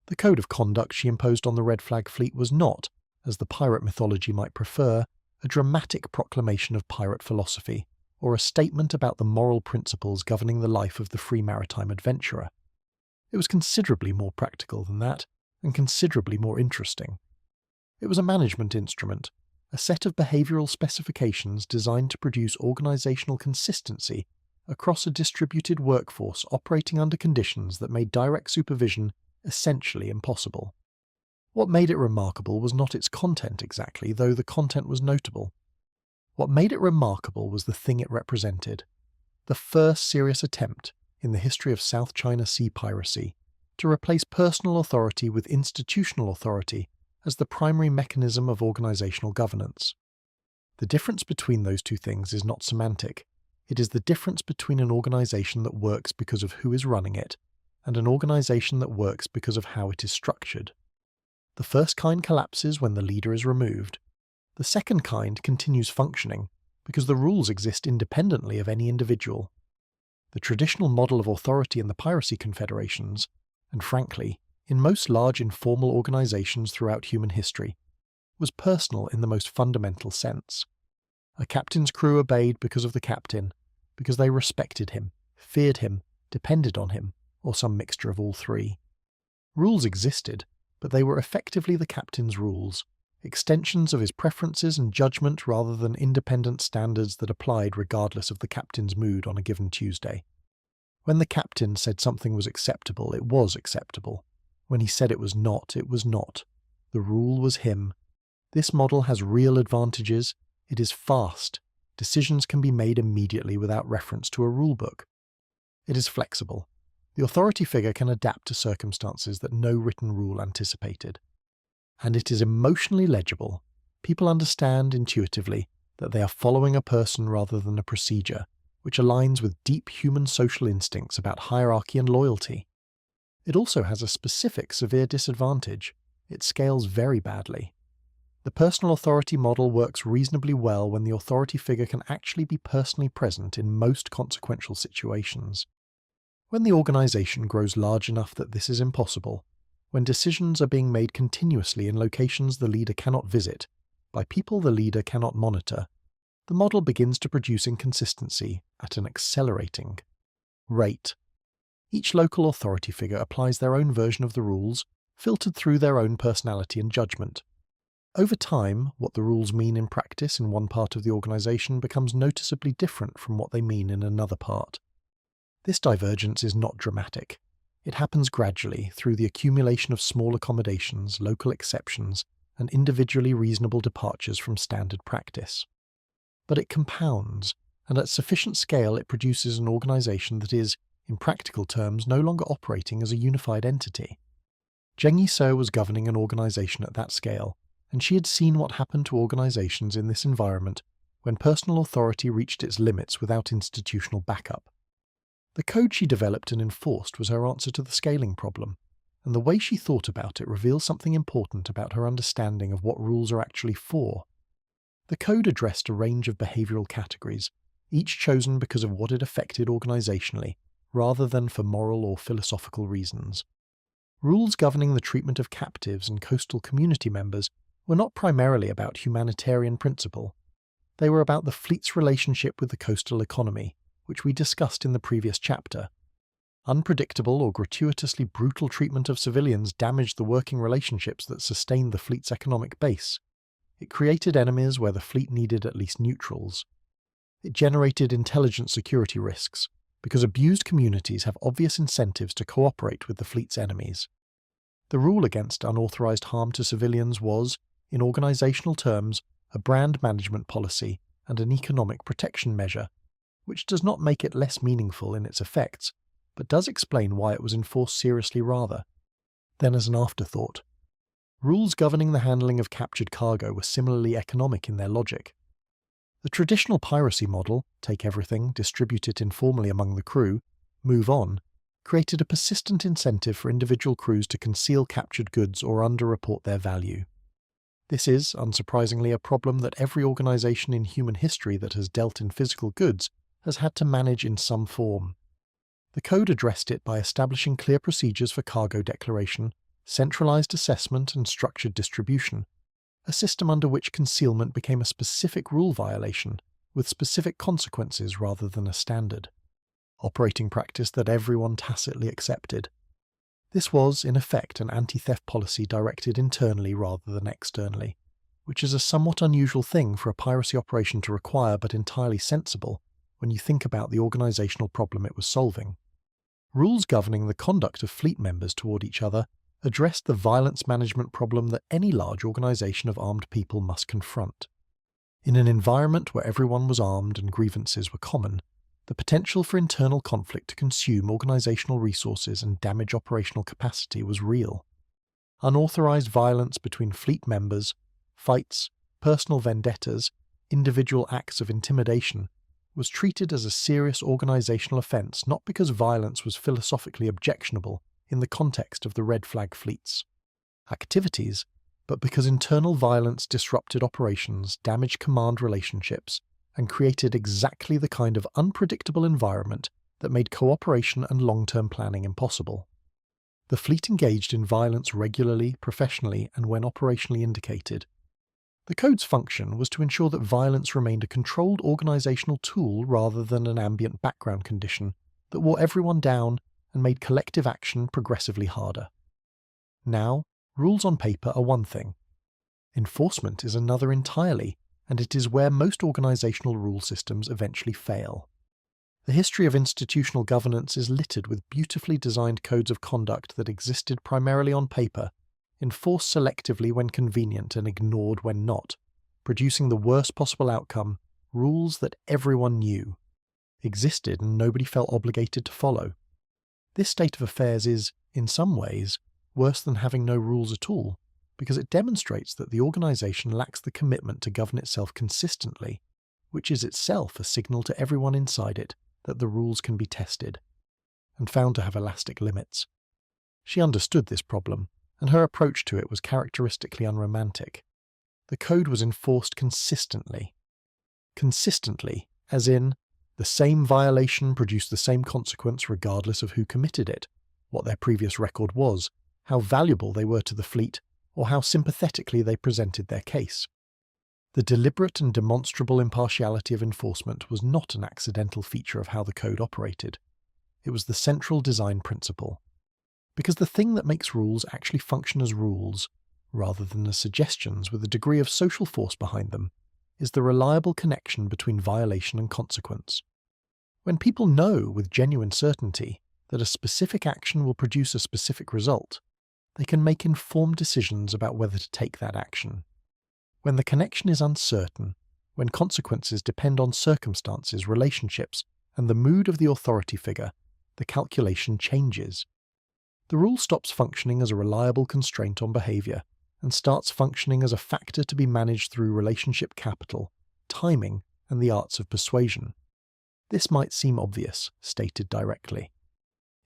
The code of conduct she imposed on the Red Flag fleet was not, as the pirate mythology might prefer, a dramatic proclamation of pirate philosophy, or a statement about the moral principles governing the life of the free maritime adventurer. It was considerably more practical than that, and considerably more interesting. It was a management instrument, a set of behavioral specifications designed to produce organizational consistency across a distributed workforce operating under conditions that made direct supervision essentially impossible. What made it remarkable was not its content exactly, though the content was notable. What made it remarkable was the thing it represented: the first serious attempt in the history of South China Sea piracy to replace personal authority with institutional authority as the primary mechanism of organizational governance. The difference between those two things is not semantic. It is the difference between an organization that works because of who is running it and an organization that works because of how it is structured. The first kind collapses when the leader is removed. The second kind continues functioning because the rules exist independently of any individual. The traditional model of authority in the piracy confederations, and frankly, in most large informal organizations throughout human history, was personal in the most fundamental sense. A captain's crew obeyed because of the captain, because they respected him, feared him, depended on him, or some mixture of all three. Rules existed, but they were effectively the captain's rules, extensions of his preferences and judgment rather than independent standards that applied regardless of the captain's mood on a given Tuesday. When the captain said something was acceptable, it was acceptable. When he said it was not, it was not. The rule was him. This model has real advantages. It is fast. Decisions can be made immediately without reference to a rulebook. It is flexible. The authority figure can adapt to circumstances that no written rule anticipated. And it is emotionally legible. People understand intuitively that they are following a person rather than a procedure, which aligns with deep human social instincts about hierarchy and loyalty. It also has a specific severe disadvantage. It scales very badly. The personal authority model works reasonably well when the authority figure can actually be personally present in most consequential situations. When the organization grows large enough that this is impossible, when decisions are being made continuously in locations the leader cannot visit, by people the leader cannot monitor, the model begins to produce inconsistency at an accelerating rate. Each local authority figure applies their own version of the rules, filtered through their own personality and judgment. Over time, what the rules mean in practice in one part of the organization becomes noticeably different from what they mean in another part. This divergence is not dramatic. It happens gradually through the accumulation of small accommodations, local exceptions, and individually reasonable departures from standard practice. But it compounds, and at sufficient scale it produces an organization that is, in practical terms, no longer operating as a unified entity. Zheng Yi Sao was governing an organization at that scale, and she had seen what happened to organizations in this environment when personal authority reached its limits without institutional backup. The code she developed and enforced was her answer to the scaling problem, and the way she thought about it reveals something important about her understanding of what rules are actually for. The code addressed a range of behavioral categories, each chosen because of what it affected organizationally, rather than for moral or philosophical reasons. Rules governing the treatment of captives and coastal community members were not primarily about humanitarian principle. They were about the fleet's relationship with the coastal economy, which we discussed in the previous chapter. Unpredictable or gratuitously brutal treatment of civilians damaged the working relationships that sustained the fleet's economic base. It created enemies where the fleet needed at least neutrals. It generated intelligent security risks, because abused communities have obvious incentives to cooperate with the fleet's enemies. The rule against unauthorized harm to civilians was, in organizational terms, a brand management policy and an economic protection measure, which does not make it less meaningful in its effects, but does explain why it was enforced seriously rather than as an afterthought. Rules governing the handling of captured cargo were similarly economic in their logic. The traditional piracy model, take everything, distribute it informally among the crew, move on, created a persistent incentive for individual crews to conceal captured goods or underreport their value. This is, unsurprisingly, a problem that every organization in human history that has dealt in physical goods has had to manage in some form. The code addressed it by establishing clear procedures for cargo declaration, centralized assessment, and structured distribution, a system under which concealment became a specific rule violation, with specific consequences rather than a standard operating practice that everyone tacitly accepted. This was, in effect, an anti-theft policy directed internally rather than externally, which is a somewhat unusual thing for a piracy operation to require, but entirely sensible when you think about the organizational problem it was solving. Rules governing the conduct of fleet members toward each other addressed the violence management problem that any large organization of armed people must confront. In an environment where everyone was armed and grievances were common, the potential for internal conflict to consume organizational resources and damage operational capacity was real. Unauthorized violence between fleet members, fights, personal vendettas, individual acts of intimidation was treated as a serious organizational offense not because violence was philosophically objectionable in the context of the red flag fleet's activities, but because internal violence disrupted operations, damaged command relationships, and created exactly the kind of unpredictable environment that made cooperation and long-term planning impossible. The fleet engaged in violence regularly, professionally, and when operationally indicated. The code's function was to ensure that violence remained a controlled organizational tool rather than an ambient background condition that wore everyone down and made collective action progressively harder. Now, Rules on paper are one thing. Enforcement is another entirely, and it is where most organizational rule systems eventually fail. The history of institutional governance is littered with beautifully designed codes of conduct that existed primarily on paper, enforced selectively when convenient and ignored when not, producing the worst possible outcome: rules that everyone knew, existed, and nobody felt obligated to follow. This state of affairs is, in some ways, worse than having no rules at all, because it demonstrates that the organization lacks the commitment to govern itself consistently, which is itself a signal to everyone inside it that the rules can be tested, and found to have elastic limits. She understood this problem, and her approach to it was characteristically unromantic. The code was enforced consistently. Consistently, as in, the same violation produced the same consequence regardless of who committed it, what their previous record was, how valuable they were to the fleet, or how sympathetically they presented their case. The deliberate and demonstrable impartiality of enforcement was not an accidental feature of how the code operated. It was the central design principle. Because the thing that makes rules actually function as rules, rather than as suggestions with a degree of social force behind them, is the reliable connection between violation and consequence. When people know with genuine certainty that a specific action will produce a specific result, they can make informed decisions about whether to take that action. When the connection is uncertain, when consequences depend on circumstances, relationships, and the mood of the authority figure, the calculation changes. The rule stops functioning as a reliable constraint on behavior and starts functioning as a factor to be managed through relationship capital, timing, and the arts of persuasion. This might seem obvious, stated directly.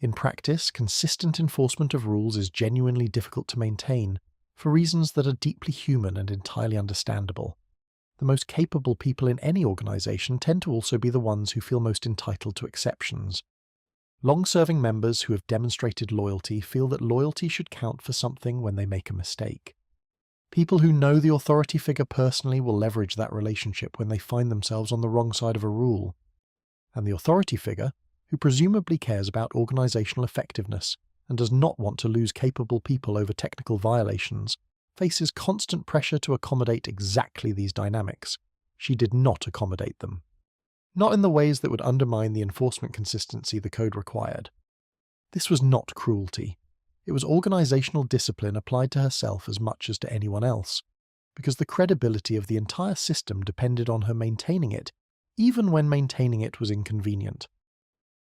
In practice, consistent enforcement of rules is genuinely difficult to maintain, for reasons that are deeply human and entirely understandable. The most capable people in any organization tend to also be the ones who feel most entitled to exceptions. Long-serving members who have demonstrated loyalty feel that loyalty should count for something when they make a mistake. People who know the authority figure personally will leverage that relationship when they find themselves on the wrong side of a rule. And the authority figure, who presumably cares about organizational effectiveness and does not want to lose capable people over technical violations, faces constant pressure to accommodate exactly these dynamics. She did not accommodate them. Not in the ways that would undermine the enforcement consistency the code required. This was not cruelty. It was organizational discipline applied to herself as much as to anyone else, because the credibility of the entire system depended on her maintaining it, even when maintaining it was inconvenient.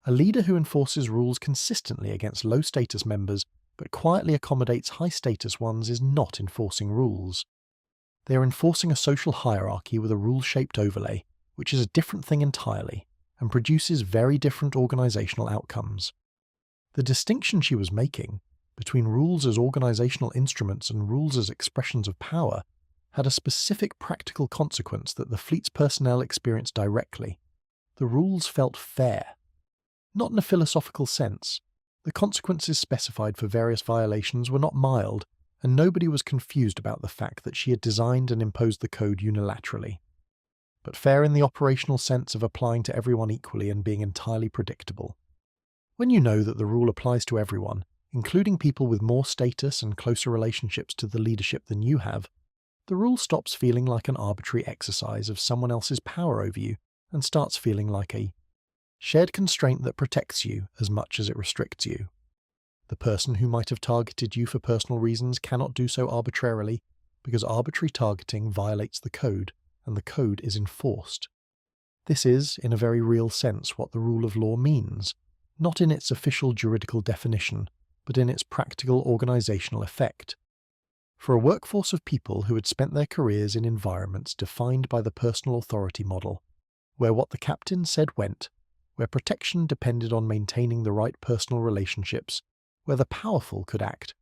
A leader who enforces rules consistently against low-status members but quietly accommodates high-status ones is not enforcing rules. They are enforcing a social hierarchy with a rule-shaped overlay, which is a different thing entirely, and produces very different organizational outcomes. The distinction she was making between rules as organizational instruments and rules as expressions of power had a specific practical consequence that the fleet's personnel experienced directly. The rules felt fair. Not in a philosophical sense. The consequences specified for various violations were not mild, and nobody was confused about the fact that she had designed and imposed the code unilaterally. But fair in the operational sense of applying to everyone equally and being entirely predictable. When you know that the rule applies to everyone, including people with more status and closer relationships to the leadership than you have, the rule stops feeling like an arbitrary exercise of someone else's power over you and starts feeling like a shared constraint that protects you as much as it restricts you. The person who might have targeted you for personal reasons cannot do so arbitrarily, because arbitrary targeting violates the code, and the code is enforced. This is, in a very real sense, what the rule of law means, not in its official juridical definition, but in its practical organizational effect. For a workforce of people who had spent their careers in environments defined by the personal authority model, where what the captain said went, where protection depended on maintaining the right personal relationships, where the powerful could act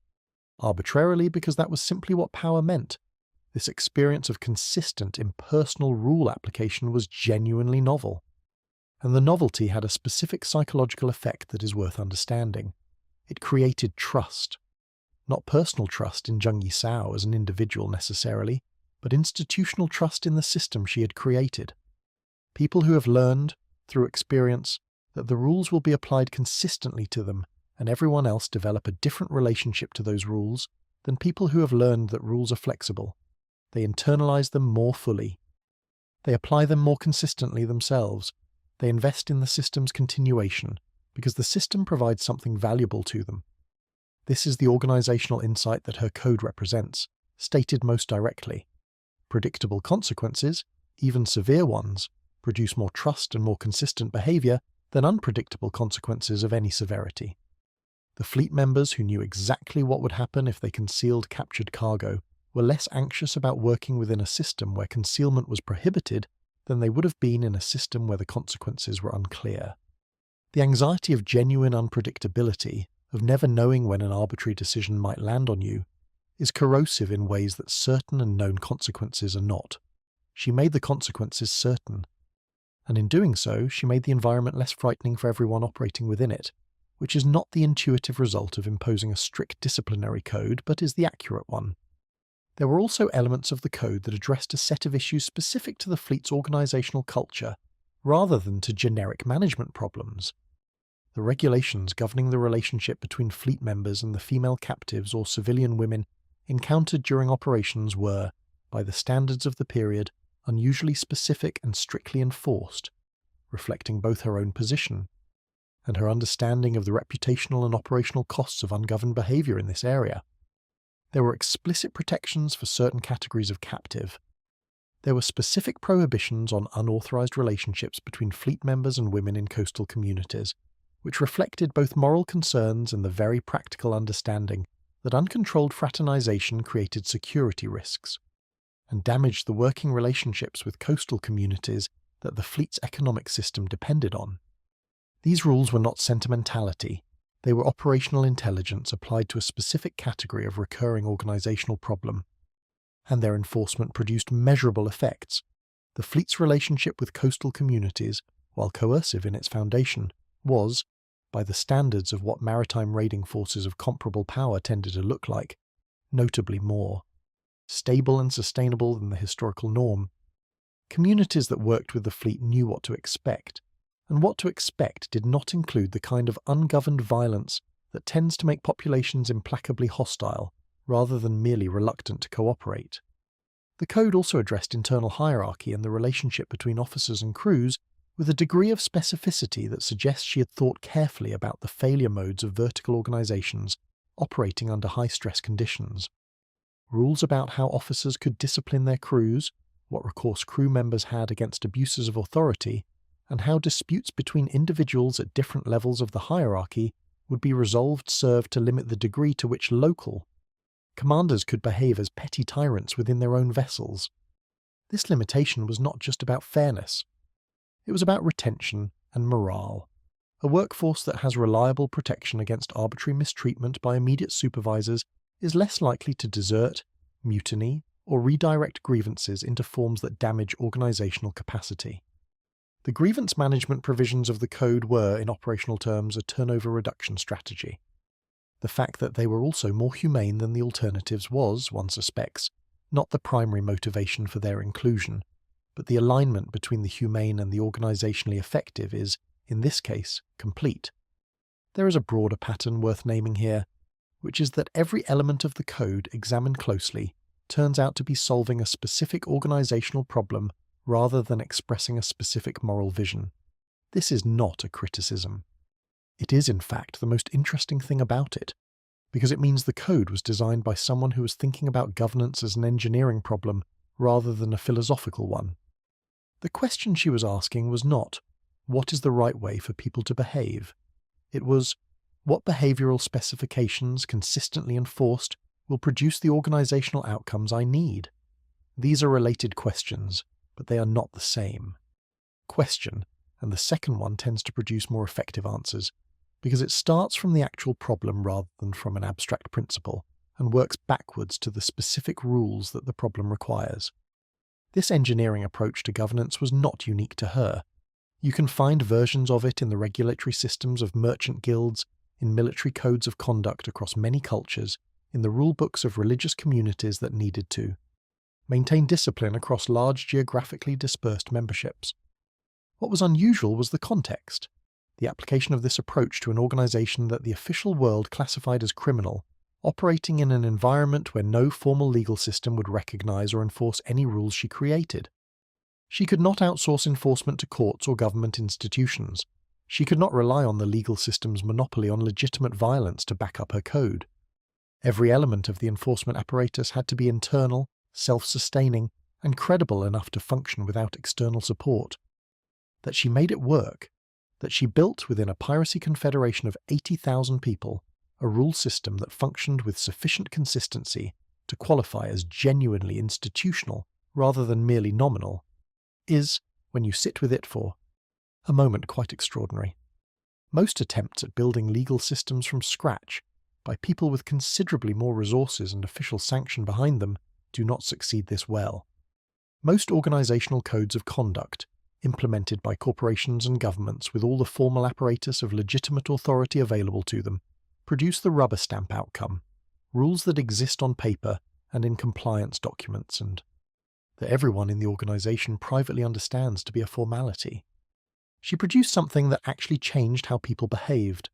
arbitrarily because that was simply what power meant, this experience of consistent, impersonal rule application was genuinely novel. And the novelty had a specific psychological effect that is worth understanding. It created trust. Not personal trust in Zheng Yi Sao as an individual necessarily, but institutional trust in the system she had created. People who have learned, through experience, that the rules will be applied consistently to them, and everyone else develop a different relationship to those rules, than people who have learned that rules are flexible. They internalize them more fully. They apply them more consistently themselves. They invest in the system's continuation because the system provides something valuable to them. This is the organizational insight that her code represents, stated most directly. Predictable consequences, even severe ones, produce more trust and more consistent behavior than unpredictable consequences of any severity. The fleet members who knew exactly what would happen if they concealed captured cargo were less anxious about working within a system where concealment was prohibited than they would have been in a system where the consequences were unclear. The anxiety of genuine unpredictability, of never knowing when an arbitrary decision might land on you, is corrosive in ways that certain and known consequences are not. She made the consequences certain. And in doing so, she made the environment less frightening for everyone operating within it, which is not the intuitive result of imposing a strict disciplinary code, but is the accurate one. There were also elements of the code that addressed a set of issues specific to the fleet's organizational culture, rather than to generic management problems. The regulations governing the relationship between fleet members and the female captives or civilian women encountered during operations were, by the standards of the period, unusually specific and strictly enforced, reflecting both her own position and her understanding of the reputational and operational costs of ungoverned behavior in this area. There were explicit protections for certain categories of captive. There were specific prohibitions on unauthorized relationships between fleet members and women in coastal communities, which reflected both moral concerns and the very practical understanding that uncontrolled fraternization created security risks and damaged the working relationships with coastal communities that the fleet's economic system depended on. These rules were not sentimentality, they were operational intelligence applied to a specific category of recurring organizational problem, and their enforcement produced measurable effects. The fleet's relationship with coastal communities, while coercive in its foundation, was, by the standards of what maritime raiding forces of comparable power tended to look like, notably more stable and sustainable than the historical norm. Communities that worked with the fleet knew what to expect, and what to expect did not include the kind of ungoverned violence that tends to make populations implacably hostile, rather than merely reluctant to cooperate. The code also addressed internal hierarchy and the relationship between officers and crews with a degree of specificity that suggests she had thought carefully about the failure modes of vertical organizations operating under high-stress conditions. Rules about how officers could discipline their crews, what recourse crew members had against abuses of authority, and how disputes between individuals at different levels of the hierarchy would be resolved served to limit the degree to which local commanders could behave as petty tyrants within their own vessels. This limitation was not just about fairness. It was about retention and morale. A workforce that has reliable protection against arbitrary mistreatment by immediate supervisors is less likely to desert, mutiny, or redirect grievances into forms that damage organizational capacity. The grievance management provisions of the code were, in operational terms, a turnover reduction strategy. The fact that they were also more humane than the alternatives was, one suspects, not the primary motivation for their inclusion, but the alignment between the humane and the organizationally effective is, in this case, complete. There is a broader pattern worth naming here, which is that every element of the code, examined closely, turns out to be solving a specific organizational problem rather than expressing a specific moral vision. This is not a criticism. It is, in fact, the most interesting thing about it, because it means the code was designed by someone who was thinking about governance as an engineering problem rather than a philosophical one. The question she was asking was not, what is the right way for people to behave? It was, what behavioral specifications consistently enforced will produce the organizational outcomes I need? These are related questions, but they are not the same. Question, and the second one tends to produce more effective answers, because it starts from the actual problem rather than from an abstract principle, and works backwards to the specific rules that the problem requires. This engineering approach to governance was not unique to her. You can find versions of it in the regulatory systems of merchant guilds, in military codes of conduct across many cultures, in the rulebooks of religious communities that needed to maintain discipline across large geographically dispersed memberships. What was unusual was the context. The application of this approach to an organization that the official world classified as criminal, operating in an environment where no formal legal system would recognize or enforce any rules she created. She could not outsource enforcement to courts or government institutions. She could not rely on the legal system's monopoly on legitimate violence to back up her code. Every element of the enforcement apparatus had to be internal, self-sustaining, and credible enough to function without external support. That she made it work, that she built within a piracy confederation of 80,000 people a rule system that functioned with sufficient consistency to qualify as genuinely institutional rather than merely nominal, is, when you sit with it for a moment, quite extraordinary. Most attempts at building legal systems from scratch, by people with considerably more resources and official sanction behind them, do not succeed this well. Most organizational codes of conduct, implemented by corporations and governments with all the formal apparatus of legitimate authority available to them, produce the rubber stamp outcome, rules that exist on paper and in compliance documents, and that everyone in the organization privately understands to be a formality. She produced something that actually changed how people behaved.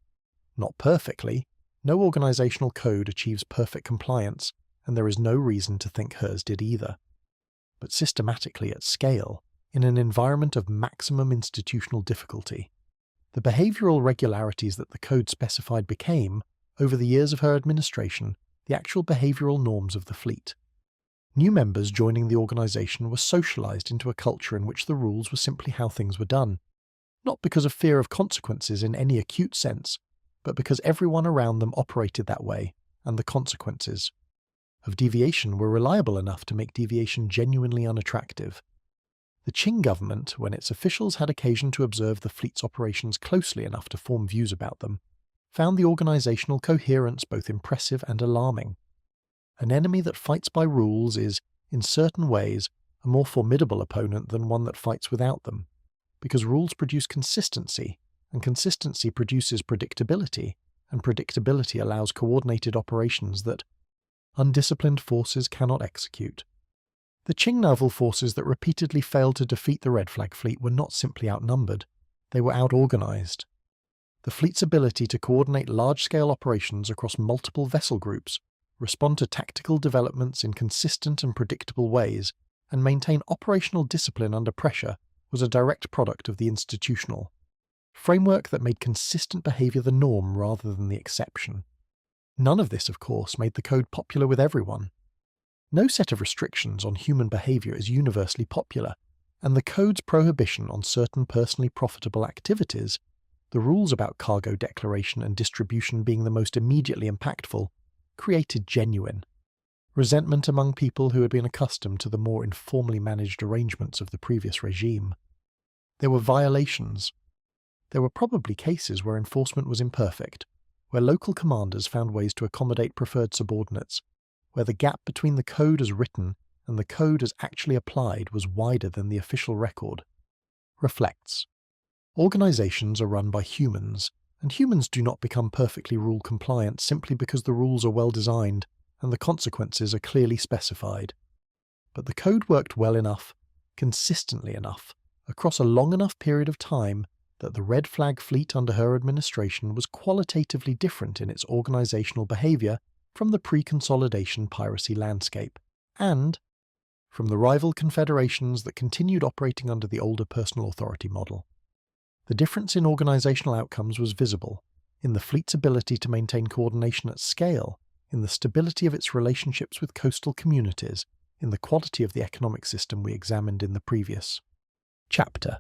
Not perfectly. No organizational code achieves perfect compliance, and there is no reason to think hers did either. But systematically at scale, in an environment of maximum institutional difficulty, the behavioral regularities that the code specified became, over the years of her administration, the actual behavioral norms of the fleet. New members joining the organization were socialized into a culture in which the rules were simply how things were done, not because of fear of consequences in any acute sense, but because everyone around them operated that way, and the consequences of deviation were reliable enough to make deviation genuinely unattractive. The Qing government, when its officials had occasion to observe the fleet's operations closely enough to form views about them, found the organizational coherence both impressive and alarming. An enemy that fights by rules is, in certain ways, a more formidable opponent than one that fights without them, because rules produce consistency, and consistency produces predictability, and predictability allows coordinated operations that undisciplined forces cannot execute. The Qing naval forces that repeatedly failed to defeat the Red Flag Fleet were not simply outnumbered, they were out-organized. The fleet's ability to coordinate large-scale operations across multiple vessel groups, respond to tactical developments in consistent and predictable ways, and maintain operational discipline under pressure was a direct product of the institutional framework that made consistent behavior the norm rather than the exception. None of this, of course, made the code popular with everyone. No set of restrictions on human behavior is universally popular, and the code's prohibition on certain personally profitable activities, the rules about cargo declaration and distribution being the most immediately impactful, created genuine resentment among people who had been accustomed to the more informally managed arrangements of the previous regime. There were violations. There were probably cases where enforcement was imperfect, where local commanders found ways to accommodate preferred subordinates, where the gap between the code as written and the code as actually applied was wider than the official record. Reflects. Organizations are run by humans, and humans do not become perfectly rule compliant simply because the rules are well designed and the consequences are clearly specified. But the code worked well enough, consistently enough, across a long enough period of time that the Red Flag Fleet under her administration was qualitatively different in its organizational behavior from the pre-consolidation piracy landscape, and from the rival confederations that continued operating under the older personal authority model. The difference in organizational outcomes was visible, in the fleet's ability to maintain coordination at scale, in the stability of its relationships with coastal communities, in the quality of the economic system we examined in the previous chapter.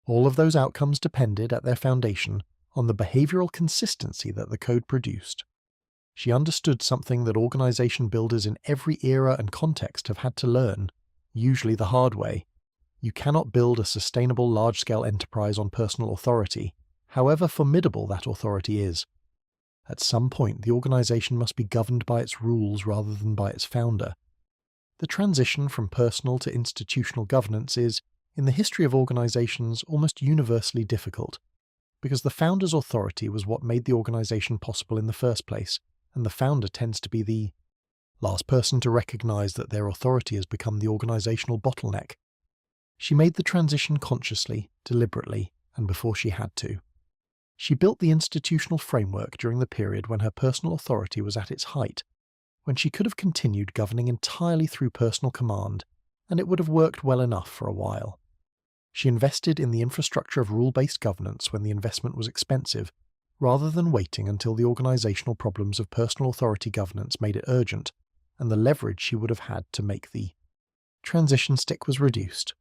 All of those outcomes depended, at their foundation, on the behavioral consistency that the code produced. She understood something that organization builders in every era and context have had to learn, usually the hard way. You cannot build a sustainable large-scale enterprise on personal authority, however formidable that authority is. At some point, the organization must be governed by its rules rather than by its founder. The transition from personal to institutional governance is, in the history of organizations, almost universally difficult, because the founder's authority was what made the organization possible in the first place, and the founder tends to be the last person to recognize that their authority has become the organizational bottleneck. She made the transition consciously, deliberately, and before she had to. She built the institutional framework during the period when her personal authority was at its height, when she could have continued governing entirely through personal command, and it would have worked well enough for a while. She invested in the infrastructure of rule-based governance when the investment was expensive, rather than waiting until the organizational problems of personal authority governance made it urgent, and the leverage she would have had to make the transition stick was reduced.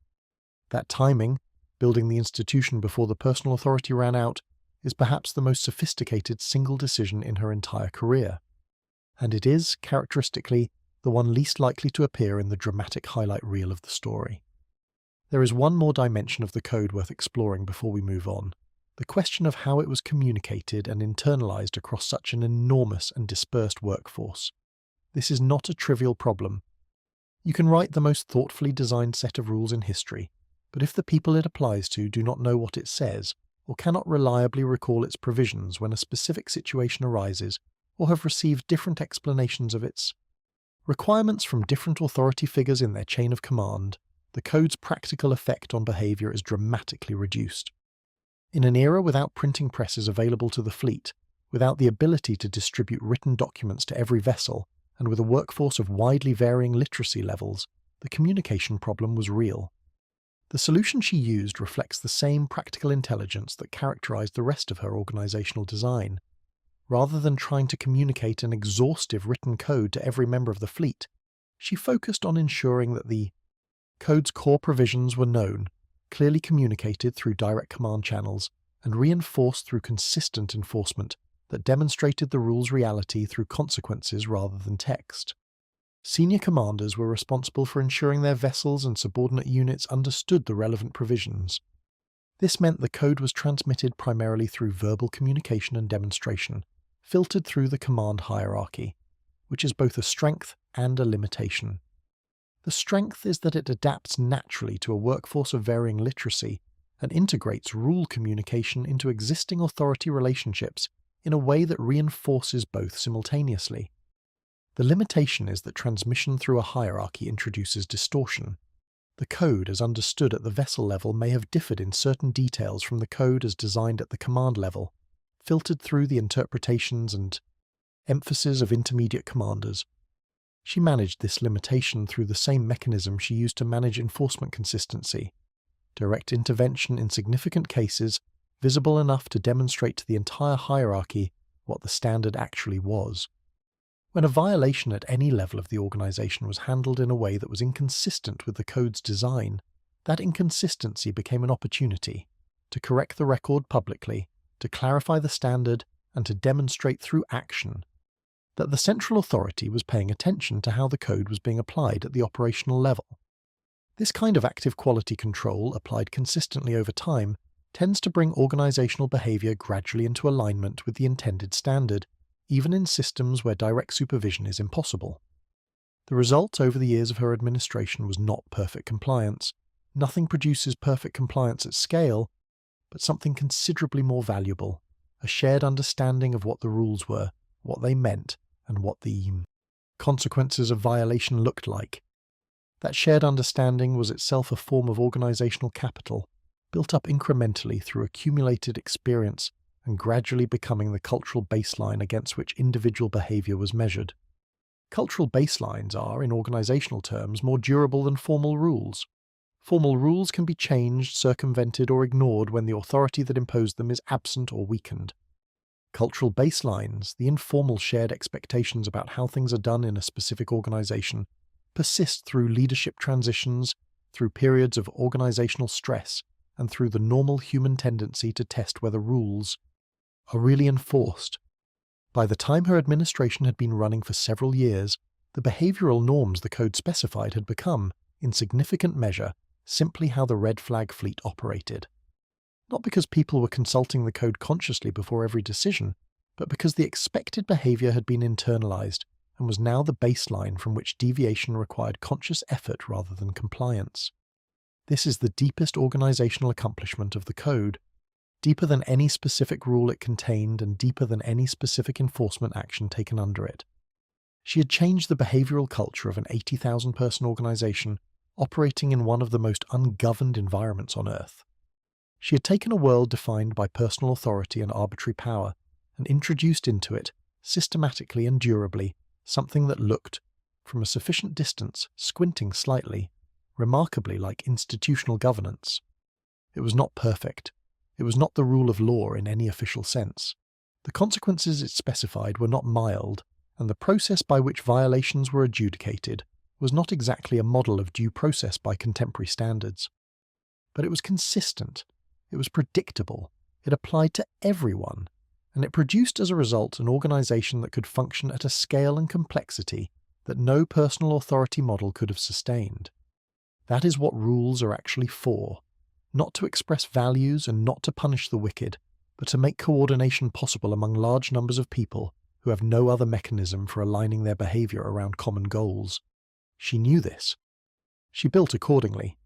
That timing, building the institution before the personal authority ran out, is perhaps the most sophisticated single decision in her entire career. And it is, characteristically, the one least likely to appear in the dramatic highlight reel of the story. There is one more dimension of the code worth exploring before we move on: the question of how it was communicated and internalized across such an enormous and dispersed workforce. This is not a trivial problem. You can write the most thoughtfully designed set of rules in history, but if the people it applies to do not know what it says, or cannot reliably recall its provisions when a specific situation arises, or have received different explanations of its requirements from different authority figures in their chain of command, the code's practical effect on behavior is dramatically reduced. In an era without printing presses available to the fleet, without the ability to distribute written documents to every vessel, and with a workforce of widely varying literacy levels, the communication problem was real. The solution she used reflects the same practical intelligence that characterized the rest of her organizational design. Rather than trying to communicate an exhaustive written code to every member of the fleet, she focused on ensuring that the code's core provisions were known, clearly communicated through direct command channels, and reinforced through consistent enforcement that demonstrated the rule's reality through consequences rather than text. Senior commanders were responsible for ensuring their vessels and subordinate units understood the relevant provisions. This meant the code was transmitted primarily through verbal communication and demonstration, filtered through the command hierarchy, which is both a strength and a limitation. The strength is that it adapts naturally to a workforce of varying literacy and integrates rule communication into existing authority relationships in a way that reinforces both simultaneously. The limitation is that transmission through a hierarchy introduces distortion. The code as understood at the vessel level may have differed in certain details from the code as designed at the command level, filtered through the interpretations and emphasis of intermediate commanders. She managed this limitation through the same mechanism she used to manage enforcement consistency: direct intervention in significant cases, visible enough to demonstrate to the entire hierarchy what the standard actually was. When a violation at any level of the organization was handled in a way that was inconsistent with the code's design, that inconsistency became an opportunity to correct the record publicly, to clarify the standard, and to demonstrate through action that the central authority was paying attention to how the code was being applied at the operational level. This kind of active quality control, applied consistently over time, tends to bring organizational behavior gradually into alignment with the intended standard, even in systems where direct supervision is impossible. The result over the years of her administration was not perfect compliance. Nothing produces perfect compliance at scale, but something considerably more valuable: a shared understanding of what the rules were, what they meant, and what the consequences of violation looked like. That shared understanding was itself a form of organizational capital, built up incrementally through accumulated experience and gradually becoming the cultural baseline against which individual behavior was measured. Cultural baselines are, in organizational terms, more durable than formal rules. Formal rules can be changed, circumvented, or ignored when the authority that imposed them is absent or weakened. Cultural baselines, the informal shared expectations about how things are done in a specific organization, persist through leadership transitions, through periods of organizational stress, and through the normal human tendency to test whether rules are really enforced. By the time her administration had been running for several years, the behavioral norms the code specified had become, in significant measure, simply how the red flag fleet operated. Not because people were consulting the code consciously before every decision, but because the expected behavior had been internalized and was now the baseline from which deviation required conscious effort rather than compliance. This is the deepest organizational accomplishment of the code, deeper than any specific rule it contained and deeper than any specific enforcement action taken under it. She had changed the behavioral culture of an 80,000-person organization operating in one of the most ungoverned environments on Earth. She had taken a world defined by personal authority and arbitrary power and introduced into it, systematically and durably, something that looked, from a sufficient distance, squinting slightly, remarkably like institutional governance. It was not perfect. It was not the rule of law in any official sense. The consequences it specified were not mild, and the process by which violations were adjudicated was not exactly a model of due process by contemporary standards. But it was consistent, it was predictable, it applied to everyone, and it produced as a result an organization that could function at a scale and complexity that no personal authority model could have sustained. That is what rules are actually for, not to express values and not to punish the wicked, but to make coordination possible among large numbers of people who have no other mechanism for aligning their behavior around common goals. She knew this. She built accordingly.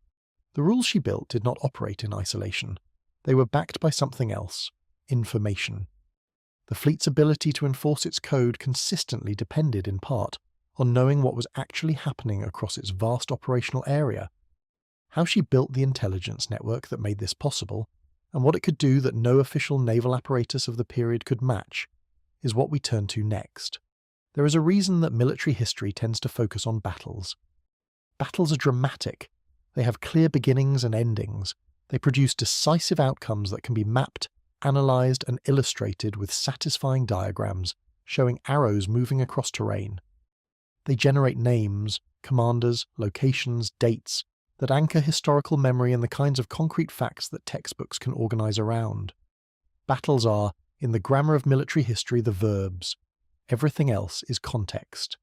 The rules she built did not operate in isolation. They were backed by something else: information. The fleet's ability to enforce its code consistently depended, in part, on knowing what was actually happening across its vast operational area. How she built the intelligence network that made this possible, and what it could do that no official naval apparatus of the period could match, is what we turn to next. There is a reason that military history tends to focus on battles. Battles are dramatic. They have clear beginnings and endings. They produce decisive outcomes that can be mapped, analysed, and illustrated with satisfying diagrams showing arrows moving across terrain. They generate names, commanders, locations, dates that anchor historical memory and the kinds of concrete facts that textbooks can organise around. Battles are, in the grammar of military history, the verbs. Everything else is context.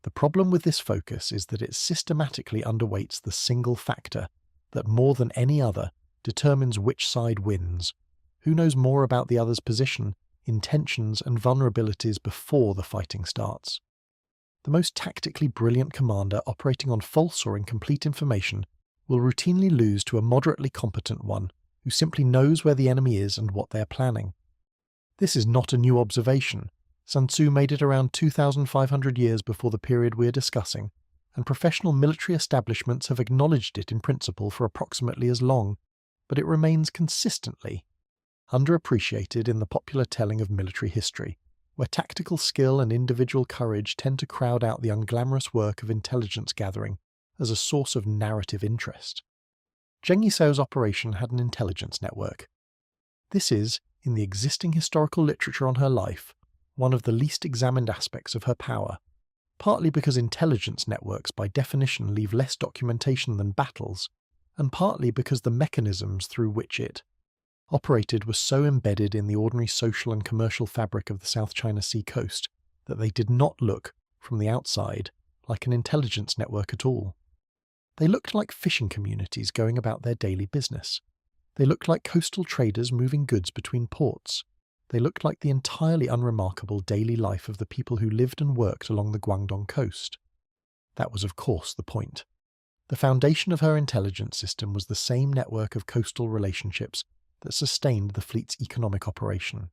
The problem with this focus is that it systematically underweights the single factor that, more than any other, determines which side wins. Who knows more about the other's position, intentions, and vulnerabilities before the fighting starts? The most tactically brilliant commander operating on false or incomplete information will routinely lose to a moderately competent one who simply knows where the enemy is and what they are planning. This is not a new observation. Sun Tzu made it around 2,500 years before the period we are discussing, and professional military establishments have acknowledged it in principle for approximately as long, but it remains consistently underappreciated in the popular telling of military history, where tactical skill and individual courage tend to crowd out the unglamorous work of intelligence gathering as a source of narrative interest. Zheng Yi Sao's operation had an intelligence network. This is, in the existing historical literature on her life, one of the least examined aspects of her power, partly because intelligence networks by definition leave less documentation than battles, and partly because the mechanisms through which it operated were so embedded in the ordinary social and commercial fabric of the South China Sea coast that they did not look, from the outside, like an intelligence network at all. They looked like fishing communities going about their daily business. They looked like coastal traders moving goods between ports. They looked like the entirely unremarkable daily life of the people who lived and worked along the Guangdong coast. That was, of course, the point. The foundation of her intelligence system was the same network of coastal relationships that sustained the fleet's economic operation.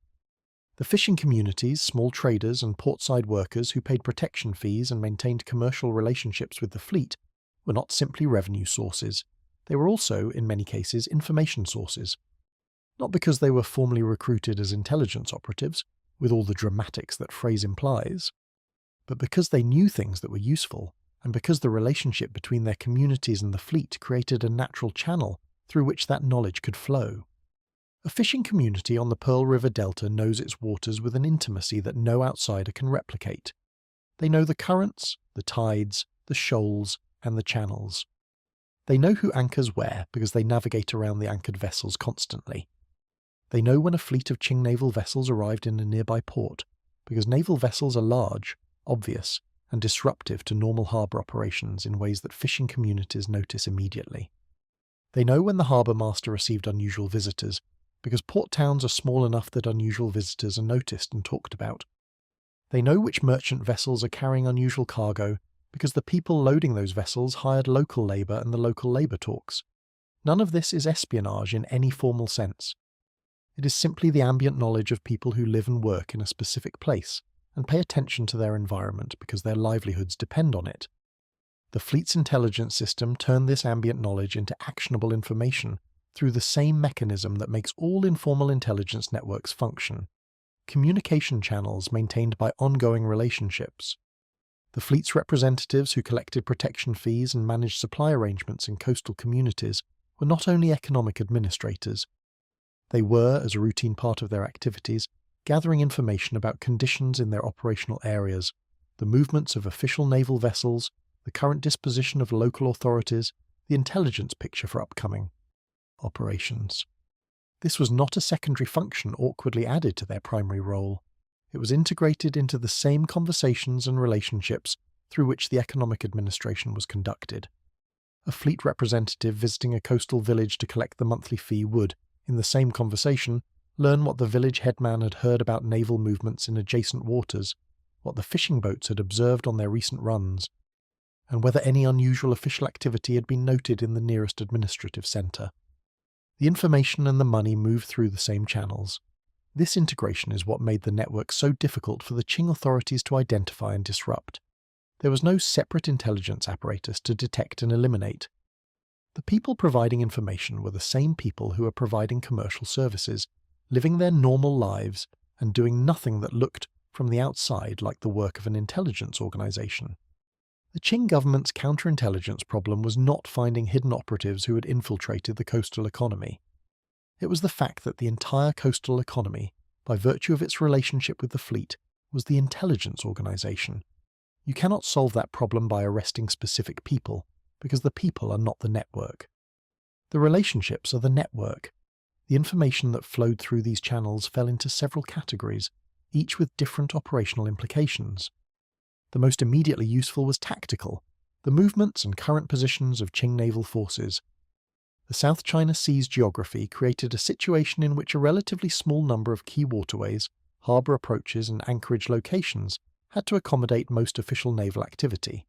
The fishing communities, small traders, and portside workers who paid protection fees and maintained commercial relationships with the fleet were not simply revenue sources. They were also, in many cases, information sources. Not because they were formally recruited as intelligence operatives, with all the dramatics that phrase implies, but because they knew things that were useful, and because the relationship between their communities and the fleet created a natural channel through which that knowledge could flow. A fishing community on the Pearl River Delta knows its waters with an intimacy that no outsider can replicate. They know the currents, the tides, the shoals, and the channels. They know who anchors where because they navigate around the anchored vessels constantly. They know when a fleet of Qing naval vessels arrived in a nearby port because naval vessels are large, obvious, and disruptive to normal harbour operations in ways that fishing communities notice immediately. They know when the harbour master received unusual visitors because port towns are small enough that unusual visitors are noticed and talked about. They know which merchant vessels are carrying unusual cargo because the people loading those vessels hired local labour and the local labour talks. None of this is espionage in any formal sense. It is simply the ambient knowledge of people who live and work in a specific place and pay attention to their environment because their livelihoods depend on it. The fleet's intelligence system turned this ambient knowledge into actionable information through the same mechanism that makes all informal intelligence networks function: communication channels maintained by ongoing relationships. The fleet's representatives who collected protection fees and managed supply arrangements in coastal communities were not only economic administrators. They were, as a routine part of their activities, gathering information about conditions in their operational areas, the movements of official naval vessels, the current disposition of local authorities, the intelligence picture for upcoming operations. This was not a secondary function awkwardly added to their primary role. It was integrated into the same conversations and relationships through which the economic administration was conducted. A fleet representative visiting a coastal village to collect the monthly fee would, in the same conversation, learn what the village headman had heard about naval movements in adjacent waters, what the fishing boats had observed on their recent runs, and whether any unusual official activity had been noted in the nearest administrative centre. The information and the money moved through the same channels. This integration is what made the network so difficult for the Qing authorities to identify and disrupt. There was no separate intelligence apparatus to detect and eliminate. The people providing information were the same people who were providing commercial services, living their normal lives and doing nothing that looked, from the outside, like the work of an intelligence organization. The Qing government's counterintelligence problem was not finding hidden operatives who had infiltrated the coastal economy. It was the fact that the entire coastal economy, by virtue of its relationship with the fleet, was the intelligence organization. You cannot solve that problem by arresting specific people, because the people are not the network. The relationships are the network. The information that flowed through these channels fell into several categories, each with different operational implications. The most immediately useful was tactical, the movements and current positions of Qing naval forces. The South China Sea's geography created a situation in which a relatively small number of key waterways, harbour approaches and anchorage locations had to accommodate most official naval activity.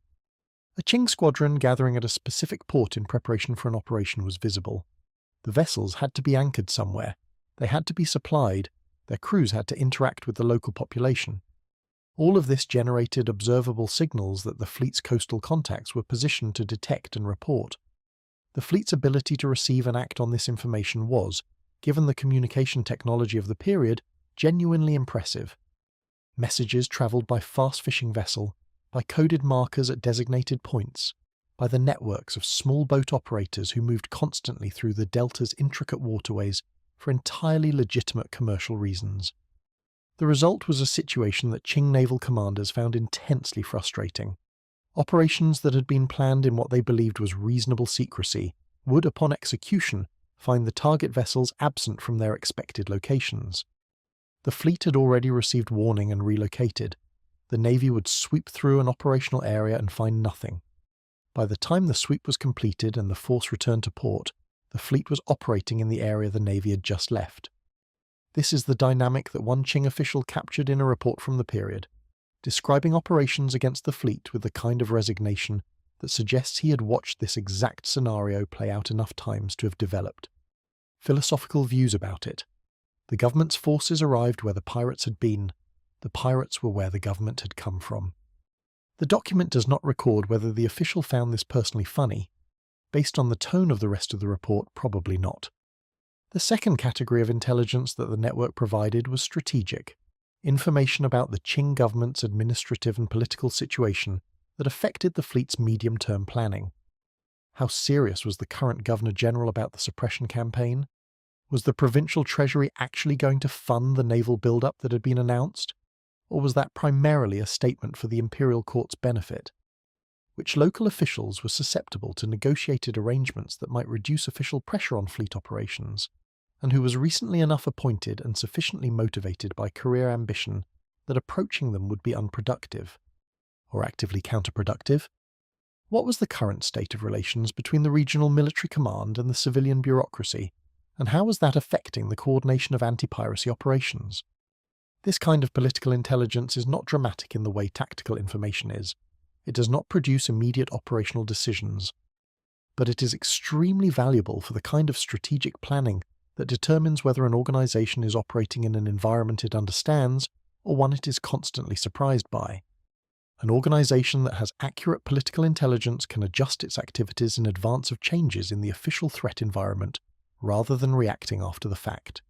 A Qing squadron gathering at a specific port in preparation for an operation was visible. The vessels had to be anchored somewhere, they had to be supplied, their crews had to interact with the local population. All of this generated observable signals that the fleet's coastal contacts were positioned to detect and report. The fleet's ability to receive and act on this information was, given the communication technology of the period, genuinely impressive. Messages travelled by fast fishing vessel, by coded markers at designated points, by the networks of small boat operators who moved constantly through the delta's intricate waterways for entirely legitimate commercial reasons. The result was a situation that Qing naval commanders found intensely frustrating. Operations that had been planned in what they believed was reasonable secrecy would, upon execution, find the target vessels absent from their expected locations. The fleet had already received warning and relocated. The Navy would sweep through an operational area and find nothing. By the time the sweep was completed and the force returned to port, the fleet was operating in the area the Navy had just left. This is the dynamic that one Qing official captured in a report from the period, describing operations against the fleet with the kind of resignation that suggests he had watched this exact scenario play out enough times to have developed philosophical views about it. The government's forces arrived where the pirates had been. The pirates were where the government had come from. The document does not record whether the official found this personally funny. Based on the tone of the rest of the report, probably not. The second category of intelligence that the network provided was strategic, information about the Qing government's administrative and political situation that affected the fleet's medium-term planning. How serious was the current Governor-General about the suppression campaign? Was the provincial treasury actually going to fund the naval build-up that had been announced? Or was that primarily a statement for the imperial court's benefit? Which local officials were susceptible to negotiated arrangements that might reduce official pressure on fleet operations, and who was recently enough appointed and sufficiently motivated by career ambition that approaching them would be unproductive, or actively counterproductive? What was the current state of relations between the regional military command and the civilian bureaucracy, and how was that affecting the coordination of anti-piracy operations? This kind of political intelligence is not dramatic in the way tactical information is. It does not produce immediate operational decisions, but it is extremely valuable for the kind of strategic planning that determines whether an organization is operating in an environment it understands or one it is constantly surprised by. An organization that has accurate political intelligence can adjust its activities in advance of changes in the official threat environment rather than reacting after the fact.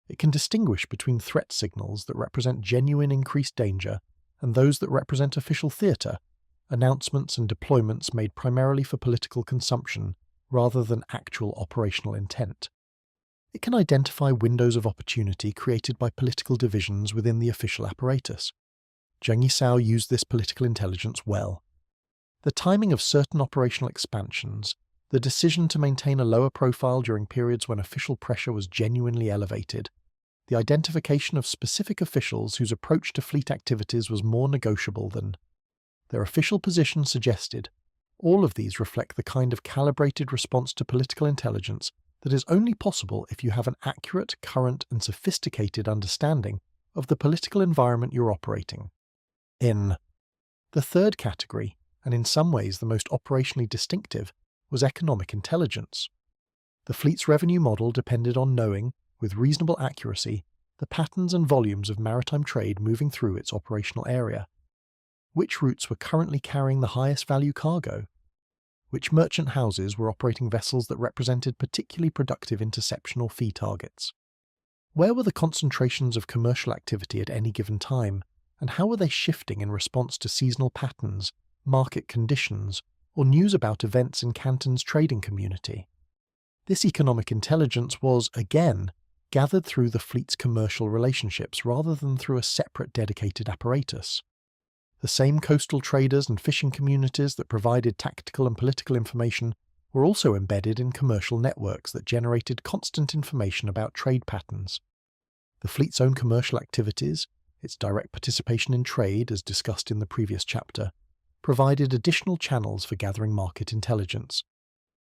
It can distinguish between threat signals that represent genuine increased danger and those that represent official theatre, announcements and deployments made primarily for political consumption rather than actual operational intent. It can identify windows of opportunity created by political divisions within the official apparatus. Zheng Yi Sao used this political intelligence well. The timing of certain operational expansions, the decision to maintain a lower profile during periods when official pressure was genuinely elevated, the identification of specific officials whose approach to fleet activities was more negotiable than their official position suggested, all of these reflect the kind of calibrated response to political intelligence that is only possible if you have an accurate, current, and sophisticated understanding of the political environment you're operating in. The third category, and in some ways the most operationally distinctive, was economic intelligence. The fleet's revenue model depended on knowing, with reasonable accuracy, the patterns and volumes of maritime trade moving through its operational area. Which routes were currently carrying the highest value cargo? Which merchant houses were operating vessels that represented particularly productive interception or fee targets? Where were the concentrations of commercial activity at any given time, and how were they shifting in response to seasonal patterns, market conditions, or news about events in Canton's trading community? This economic intelligence was, again, gathered through the fleet's commercial relationships rather than through a separate dedicated apparatus. The same coastal traders and fishing communities that provided tactical and political information were also embedded in commercial networks that generated constant information about trade patterns. The fleet's own commercial activities, its direct participation in trade, as discussed in the previous chapter, provided additional channels for gathering market intelligence.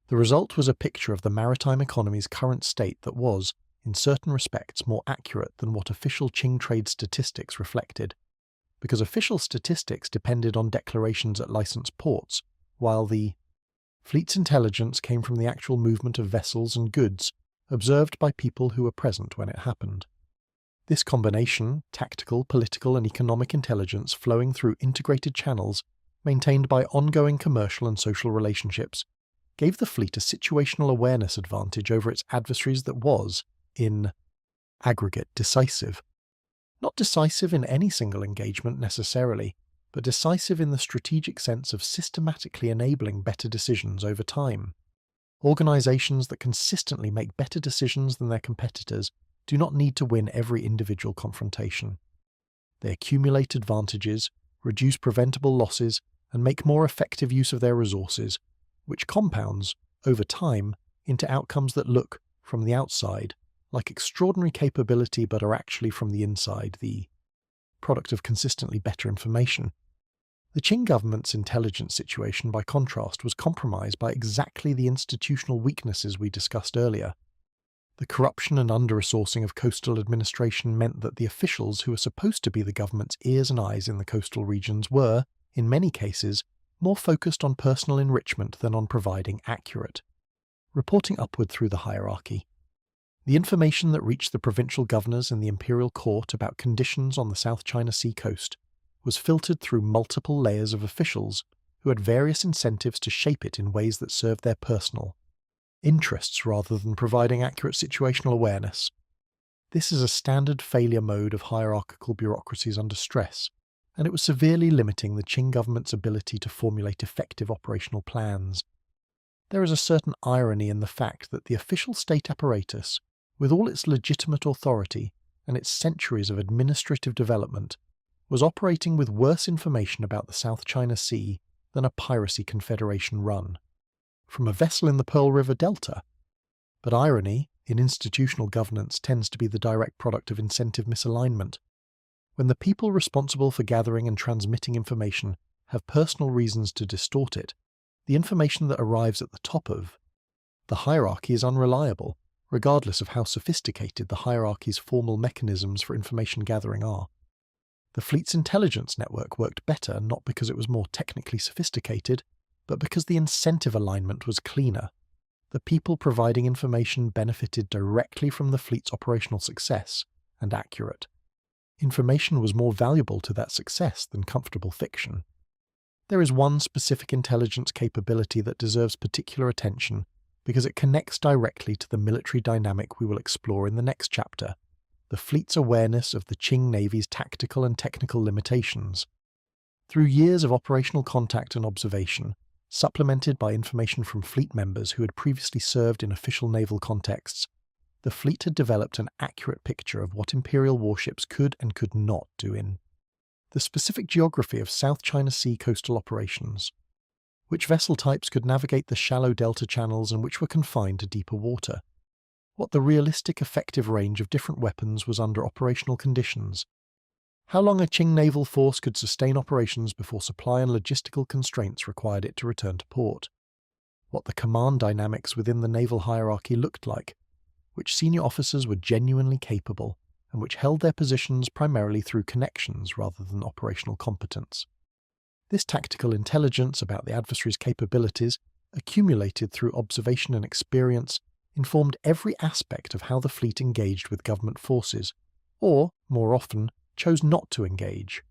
The result was a picture of the maritime economy's current state that was, in certain respects, more accurate than what official Qing trade statistics reflected, because official statistics depended on declarations at licensed ports, while the fleet's intelligence came from the actual movement of vessels and goods observed by people who were present when it happened. This combination, tactical, political, and economic intelligence flowing through integrated channels maintained by ongoing commercial and social relationships, gave the fleet a situational awareness advantage over its adversaries that was, in aggregate, decisive. Not decisive in any single engagement necessarily, but decisive in the strategic sense of systematically enabling better decisions over time. Organizations that consistently make better decisions than their competitors do not need to win every individual confrontation. They accumulate advantages, reduce preventable losses, and make more effective use of their resources, which compounds, over time, into outcomes that look, from the outside, like extraordinary capability but are actually from the inside the product of consistently better information. The Qing government's intelligence situation, by contrast, was compromised by exactly the institutional weaknesses we discussed earlier. The corruption and under-resourcing of coastal administration meant that the officials who were supposed to be the government's ears and eyes in the coastal regions were, in many cases, more focused on personal enrichment than on providing accurate reporting upward through the hierarchy. The information that reached the provincial governors in the imperial court about conditions on the South China Sea coast was filtered through multiple layers of officials who had various incentives to shape it in ways that served their personal interests rather than providing accurate situational awareness. This is a standard failure mode of hierarchical bureaucracies under stress, and it was severely limiting the Qing government's ability to formulate effective operational plans. There is a certain irony in the fact that the official state apparatus, with all its legitimate authority and its centuries of administrative development, was operating with worse information about the South China Sea than a piracy confederation run from a vessel in the Pearl River Delta. But irony, in institutional governance, tends to be the direct product of incentive misalignment. When the people responsible for gathering and transmitting information have personal reasons to distort it, the information that arrives at the top of the hierarchy is unreliable, regardless of how sophisticated the hierarchy's formal mechanisms for information gathering are. The fleet's intelligence network worked better not because it was more technically sophisticated, but because the incentive alignment was cleaner. The people providing information benefited directly from the fleet's operational success, and accurate information was more valuable to that success than comfortable fiction. There is one specific intelligence capability that deserves particular attention because it connects directly to the military dynamic we will explore in the next chapter, the fleet's awareness of the Qing Navy's tactical and technical limitations. Through years of operational contact and observation, supplemented by information from fleet members who had previously served in official naval contexts, the fleet had developed an accurate picture of what Imperial warships could and could not do in the specific geography of South China Sea coastal operations, which vessel types could navigate the shallow delta channels and which were confined to deeper water, what the realistic effective range of different weapons was under operational conditions, how long a Qing naval force could sustain operations before supply and logistical constraints required it to return to port, what the command dynamics within the naval hierarchy looked like, which senior officers were genuinely capable and which held their positions primarily through connections rather than operational competence. This tactical intelligence about the adversary's capabilities, accumulated through observation and experience, informed every aspect of how the fleet engaged with government forces, or, more often, chose not to engage.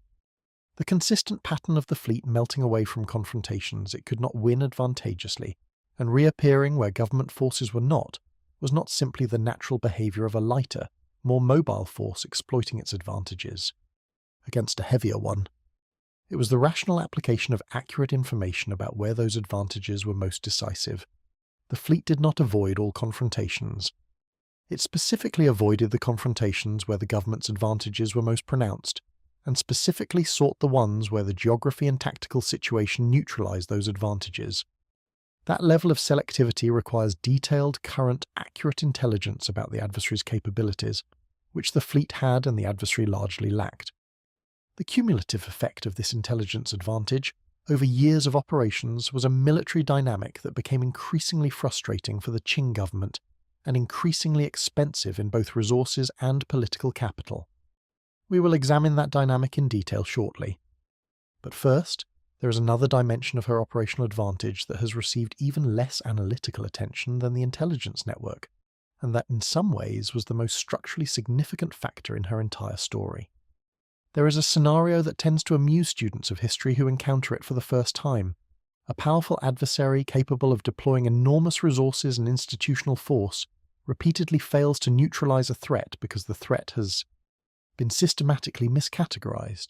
The consistent pattern of the fleet melting away from confrontations it could not win advantageously, and reappearing where government forces were not, was not simply the natural behaviour of a lighter, more mobile force exploiting its advantages against a heavier one. It was the rational application of accurate information about where those advantages were most decisive. The fleet did not avoid all confrontations. It specifically avoided the confrontations where the government's advantages were most pronounced, and specifically sought the ones where the geography and tactical situation neutralized those advantages. That level of selectivity requires detailed, current, accurate intelligence about the adversary's capabilities, which the fleet had and the adversary largely lacked. The cumulative effect of this intelligence advantage over years of operations was a military dynamic that became increasingly frustrating for the Qing government and increasingly expensive in both resources and political capital. We will examine that dynamic in detail shortly. But first, there is another dimension of her operational advantage that has received even less analytical attention than the intelligence network, and that in some ways was the most structurally significant factor in her entire story. There is a scenario that tends to amuse students of history who encounter it for the first time. A powerful adversary capable of deploying enormous resources and institutional force repeatedly fails to neutralize a threat because the threat has been systematically miscategorized.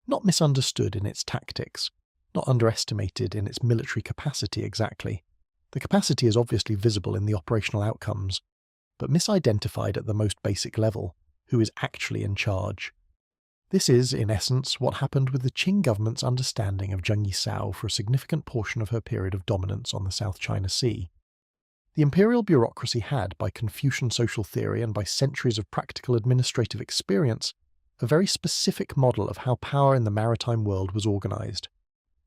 Not misunderstood in its tactics, not underestimated in its military capacity exactly. The capacity is obviously visible in the operational outcomes, but misidentified at the most basic level, who is actually in charge. This is, in essence, what happened with the Qing government's understanding of Zheng Yi Sao for a significant portion of her period of dominance on the South China Sea. The imperial bureaucracy had, by Confucian social theory and by centuries of practical administrative experience, a very specific model of how power in the maritime world was organized.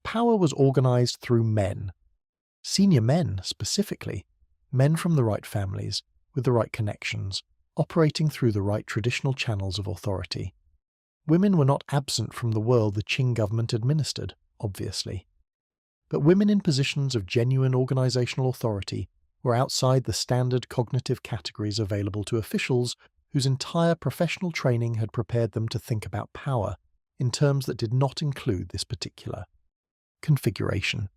Power was organized through men. Senior men, specifically. Men from the right families, with the right connections, operating through the right traditional channels of authority. Women were not absent from the world the Qing government administered, obviously. But women in positions of genuine organizational authority were outside the standard cognitive categories available to officials whose entire professional training had prepared them to think about power in terms that did not include this particular configuration.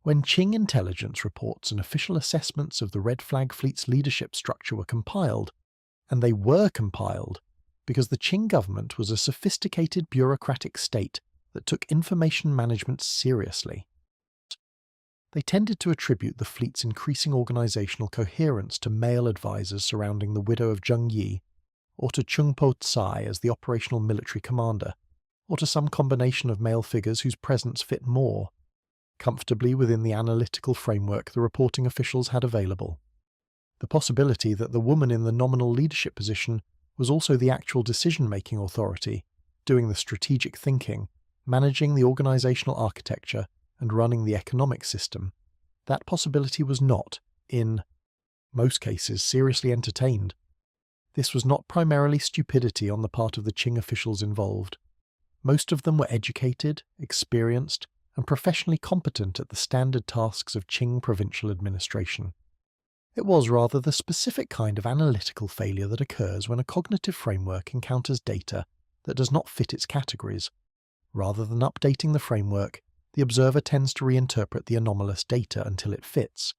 When Qing intelligence reports and official assessments of the Red Flag Fleet's leadership structure were compiled, and they were compiled because the Qing government was a sophisticated bureaucratic state that took information management seriously. They tended to attribute the fleet's increasing organizational coherence to male advisors surrounding the widow of Zheng Yi, or to Chung Po Tsai as the operational military commander, or to some combination of male figures whose presence fit more comfortably within the analytical framework the reporting officials had available. The possibility that the woman in the nominal leadership position was also the actual decision-making authority, doing the strategic thinking, managing the organizational architecture, and running the economic system, that possibility was not, in most cases, seriously entertained. This was not primarily stupidity on the part of the Qing officials involved. Most of them were educated, experienced, and professionally competent at the standard tasks of Qing provincial administration. It was rather the specific kind of analytical failure that occurs when a cognitive framework encounters data that does not fit its categories. Rather than updating the framework, the observer tends to reinterpret the anomalous data until it fits.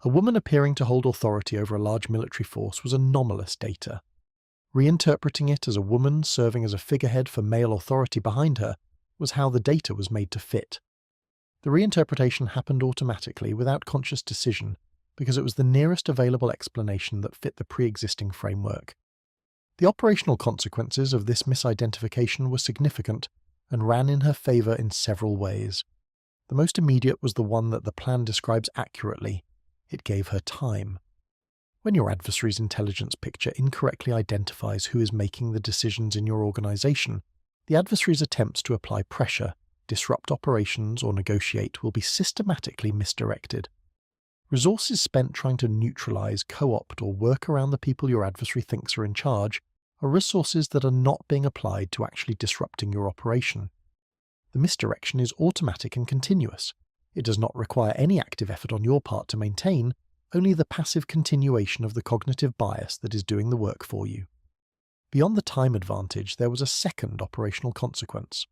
A woman appearing to hold authority over a large military force was anomalous data. Reinterpreting it as a woman serving as a figurehead for male authority behind her was how the data was made to fit. The reinterpretation happened automatically without conscious decision because it was the nearest available explanation that fit the pre-existing framework. The operational consequences of this misidentification were significant and ran in her favour in several ways. The most immediate was the one that the plan describes accurately. It gave her time. When your adversary's intelligence picture incorrectly identifies who is making the decisions in your organisation, the adversary's attempts to apply pressure, disrupt operations, or negotiate will be systematically misdirected. Resources spent trying to neutralise, co-opt, or work around the people your adversary thinks are in charge are resources that are not being applied to actually disrupting your operation. The misdirection is automatic and continuous. It does not require any active effort on your part to maintain, only the passive continuation of the cognitive bias that is doing the work for you. Beyond the time advantage, there was a second operational consequence.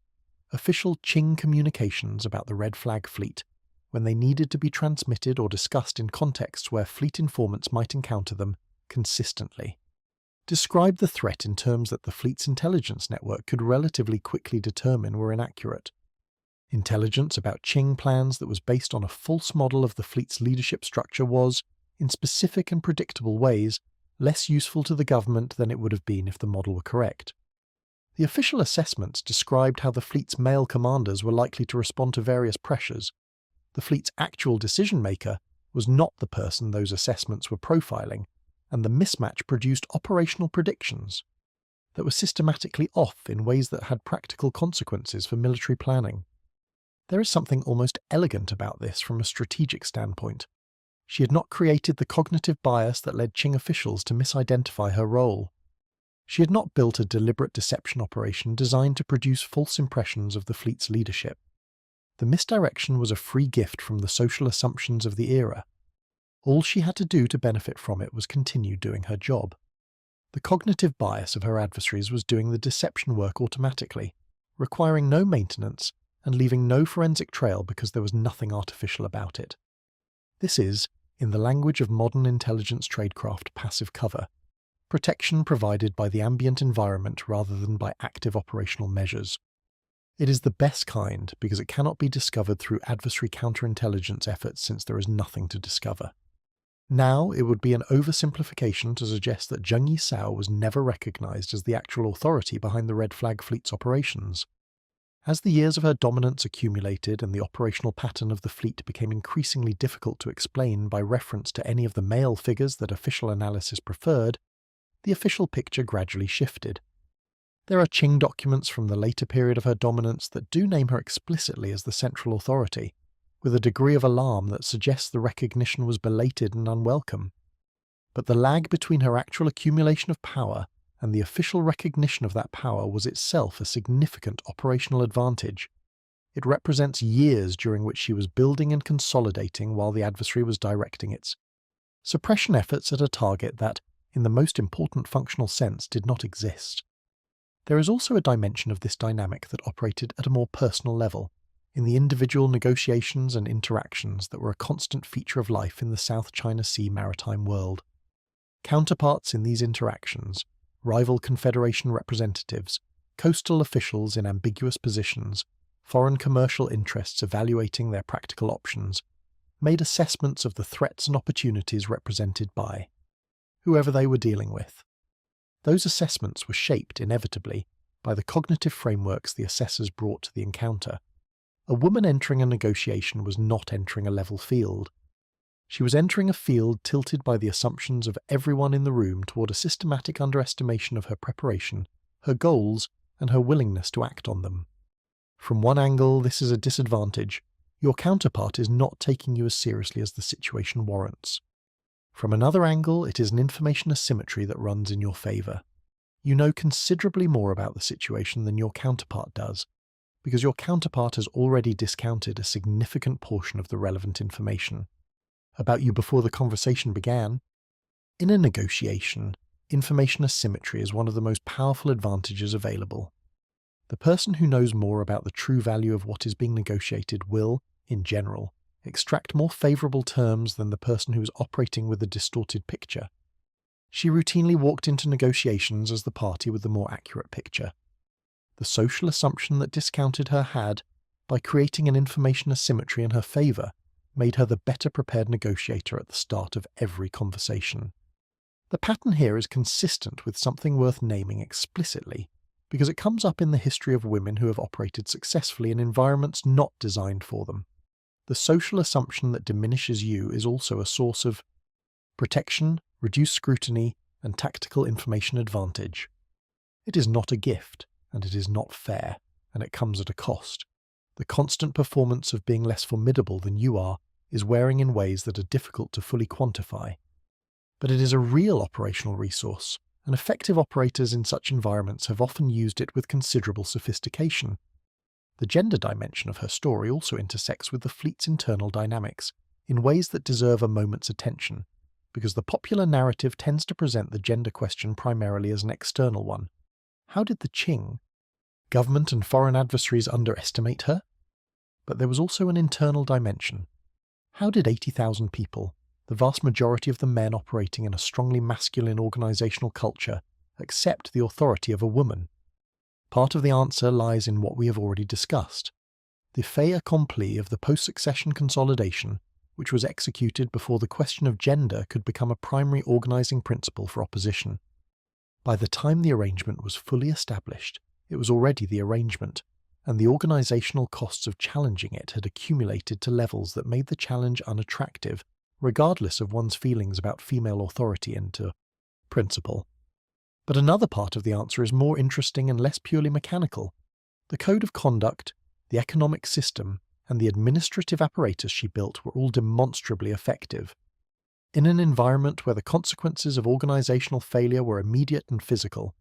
Official Qing communications about the Red Flag Fleet, when they needed to be transmitted or discussed in contexts where fleet informants might encounter them, consistently described the threat in terms that the fleet's intelligence network could relatively quickly determine were inaccurate. Intelligence about Qing plans that was based on a false model of the fleet's leadership structure was, in specific and predictable ways, less useful to the government than it would have been if the model were correct. The official assessments described how the fleet's male commanders were likely to respond to various pressures. The fleet's actual decision-maker was not the person those assessments were profiling, and the mismatch produced operational predictions that were systematically off in ways that had practical consequences for military planning. There is something almost elegant about this from a strategic standpoint. She had not created the cognitive bias that led Qing officials to misidentify her role. She had not built a deliberate deception operation designed to produce false impressions of the fleet's leadership. The misdirection was a free gift from the social assumptions of the era. All she had to do to benefit from it was continue doing her job. The cognitive bias of her adversaries was doing the deception work automatically, requiring no maintenance and leaving no forensic trail because there was nothing artificial about it. This is, in the language of modern intelligence tradecraft, passive cover, protection provided by the ambient environment rather than by active operational measures. It is the best kind because it cannot be discovered through adversary counterintelligence efforts since there is nothing to discover. Now, it would be an oversimplification to suggest that Zheng Yi Sao was never recognized as the actual authority behind the Red Flag Fleet's operations. As the years of her dominance accumulated and the operational pattern of the fleet became increasingly difficult to explain by reference to any of the male figures that official analysis preferred, the official picture gradually shifted. There are Qing documents from the later period of her dominance that do name her explicitly as the central authority, with a degree of alarm that suggests the recognition was belated and unwelcome. But the lag between her actual accumulation of power and the official recognition of that power was itself a significant operational advantage. It represents years during which she was building and consolidating while the adversary was directing its suppression efforts at a target that, in the most important functional sense, did not exist. There is also a dimension of this dynamic that operated at a more personal level, in the individual negotiations and interactions that were a constant feature of life in the South China Sea maritime world. Counterparts in these interactions, rival confederation representatives, coastal officials in ambiguous positions, foreign commercial interests evaluating their practical options, made assessments of the threats and opportunities represented by whoever they were dealing with. Those assessments were shaped, inevitably, by the cognitive frameworks the assessors brought to the encounter. A woman entering a negotiation was not entering a level field. She was entering a field tilted by the assumptions of everyone in the room toward a systematic underestimation of her preparation, her goals, and her willingness to act on them. From one angle, this is a disadvantage. Your counterpart is not taking you as seriously as the situation warrants. From another angle, it is an information asymmetry that runs in your favour. You know considerably more about the situation than your counterpart does, because your counterpart has already discounted a significant portion of the relevant information about you before the conversation began. In a negotiation, information asymmetry is one of the most powerful advantages available. The person who knows more about the true value of what is being negotiated will, in general, extract more favourable terms than the person who was operating with a distorted picture. She routinely walked into negotiations as the party with the more accurate picture. The social assumption that discounted her had, by creating an information asymmetry in her favour, made her the better prepared negotiator at the start of every conversation. The pattern here is consistent with something worth naming explicitly, because it comes up in the history of women who have operated successfully in environments not designed for them. The social assumption that diminishes you is also a source of protection, reduced scrutiny, and tactical information advantage. It is not a gift, and it is not fair, and it comes at a cost. The constant performance of being less formidable than you are is wearing in ways that are difficult to fully quantify. But it is a real operational resource, and effective operators in such environments have often used it with considerable sophistication. The gender dimension of her story also intersects with the fleet's internal dynamics in ways that deserve a moment's attention, because the popular narrative tends to present the gender question primarily as an external one. How did the Qing, government and foreign adversaries, underestimate her? But there was also an internal dimension. How did 80,000 people, the vast majority of the men operating in a strongly masculine organizational culture, accept the authority of a woman? Part of the answer lies in what we have already discussed, the fait accompli of the post-succession consolidation, which was executed before the question of gender could become a primary organizing principle for opposition. By the time the arrangement was fully established, it was already the arrangement, and the organizational costs of challenging it had accumulated to levels that made the challenge unattractive, regardless of one's feelings about female authority and principle. But another part of the answer is more interesting and less purely mechanical. The code of conduct, the economic system, and the administrative apparatus she built were all demonstrably effective. In an environment where the consequences of organizational failure were immediate and physical,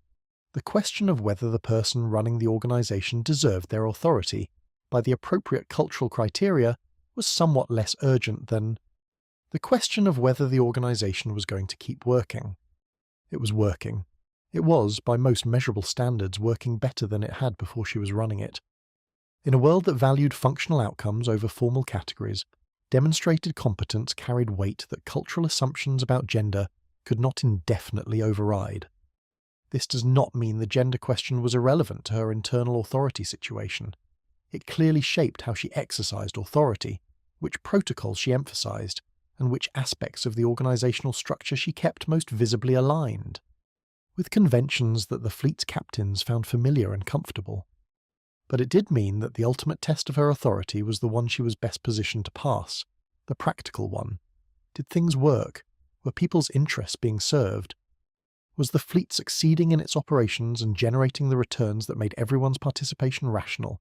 the question of whether the person running the organization deserved their authority, by the appropriate cultural criteria, was somewhat less urgent than the question of whether the organization was going to keep working. It was working. It was, by most measurable standards, working better than it had before she was running it. In a world that valued functional outcomes over formal categories, demonstrated competence carried weight that cultural assumptions about gender could not indefinitely override. This does not mean the gender question was irrelevant to her internal authority situation. It clearly shaped how she exercised authority, which protocols she emphasized, and which aspects of the organizational structure she kept most visibly aligned with conventions that the fleet's captains found familiar and comfortable. But it did mean that the ultimate test of her authority was the one she was best positioned to pass, the practical one. Did things work? Were people's interests being served? Was the fleet succeeding in its operations and generating the returns that made everyone's participation rational?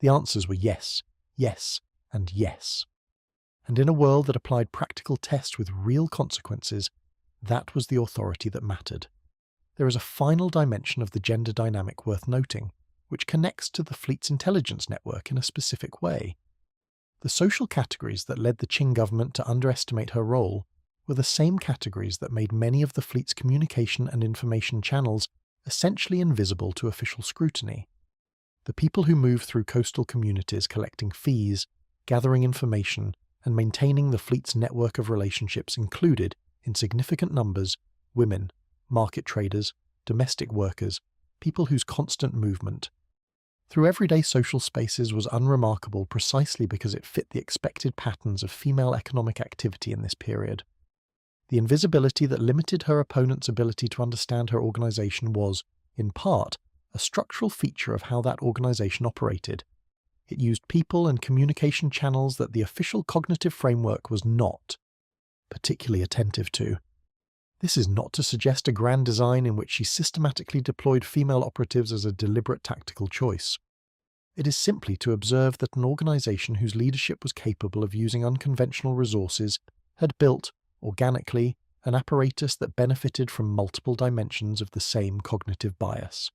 The answers were yes, yes, and yes. And in a world that applied practical tests with real consequences, that was the authority that mattered. There is a final dimension of the gender dynamic worth noting, which connects to the fleet's intelligence network in a specific way. The social categories that led the Qing government to underestimate her role were the same categories that made many of the fleet's communication and information channels essentially invisible to official scrutiny. The people who moved through coastal communities collecting fees, gathering information, and maintaining the fleet's network of relationships included, in significant numbers, women, market traders, domestic workers, people whose constant movement through everyday social spaces was unremarkable precisely because it fit the expected patterns of female economic activity in this period. The invisibility that limited her opponent's ability to understand her organization was, in part, a structural feature of how that organization operated. It used people and communication channels that the official cognitive framework was not particularly attentive to. This is not to suggest a grand design in which she systematically deployed female operatives as a deliberate tactical choice. It is simply to observe that an organization whose leadership was capable of using unconventional resources had built, organically, an apparatus that benefited from multiple dimensions of the same cognitive bias.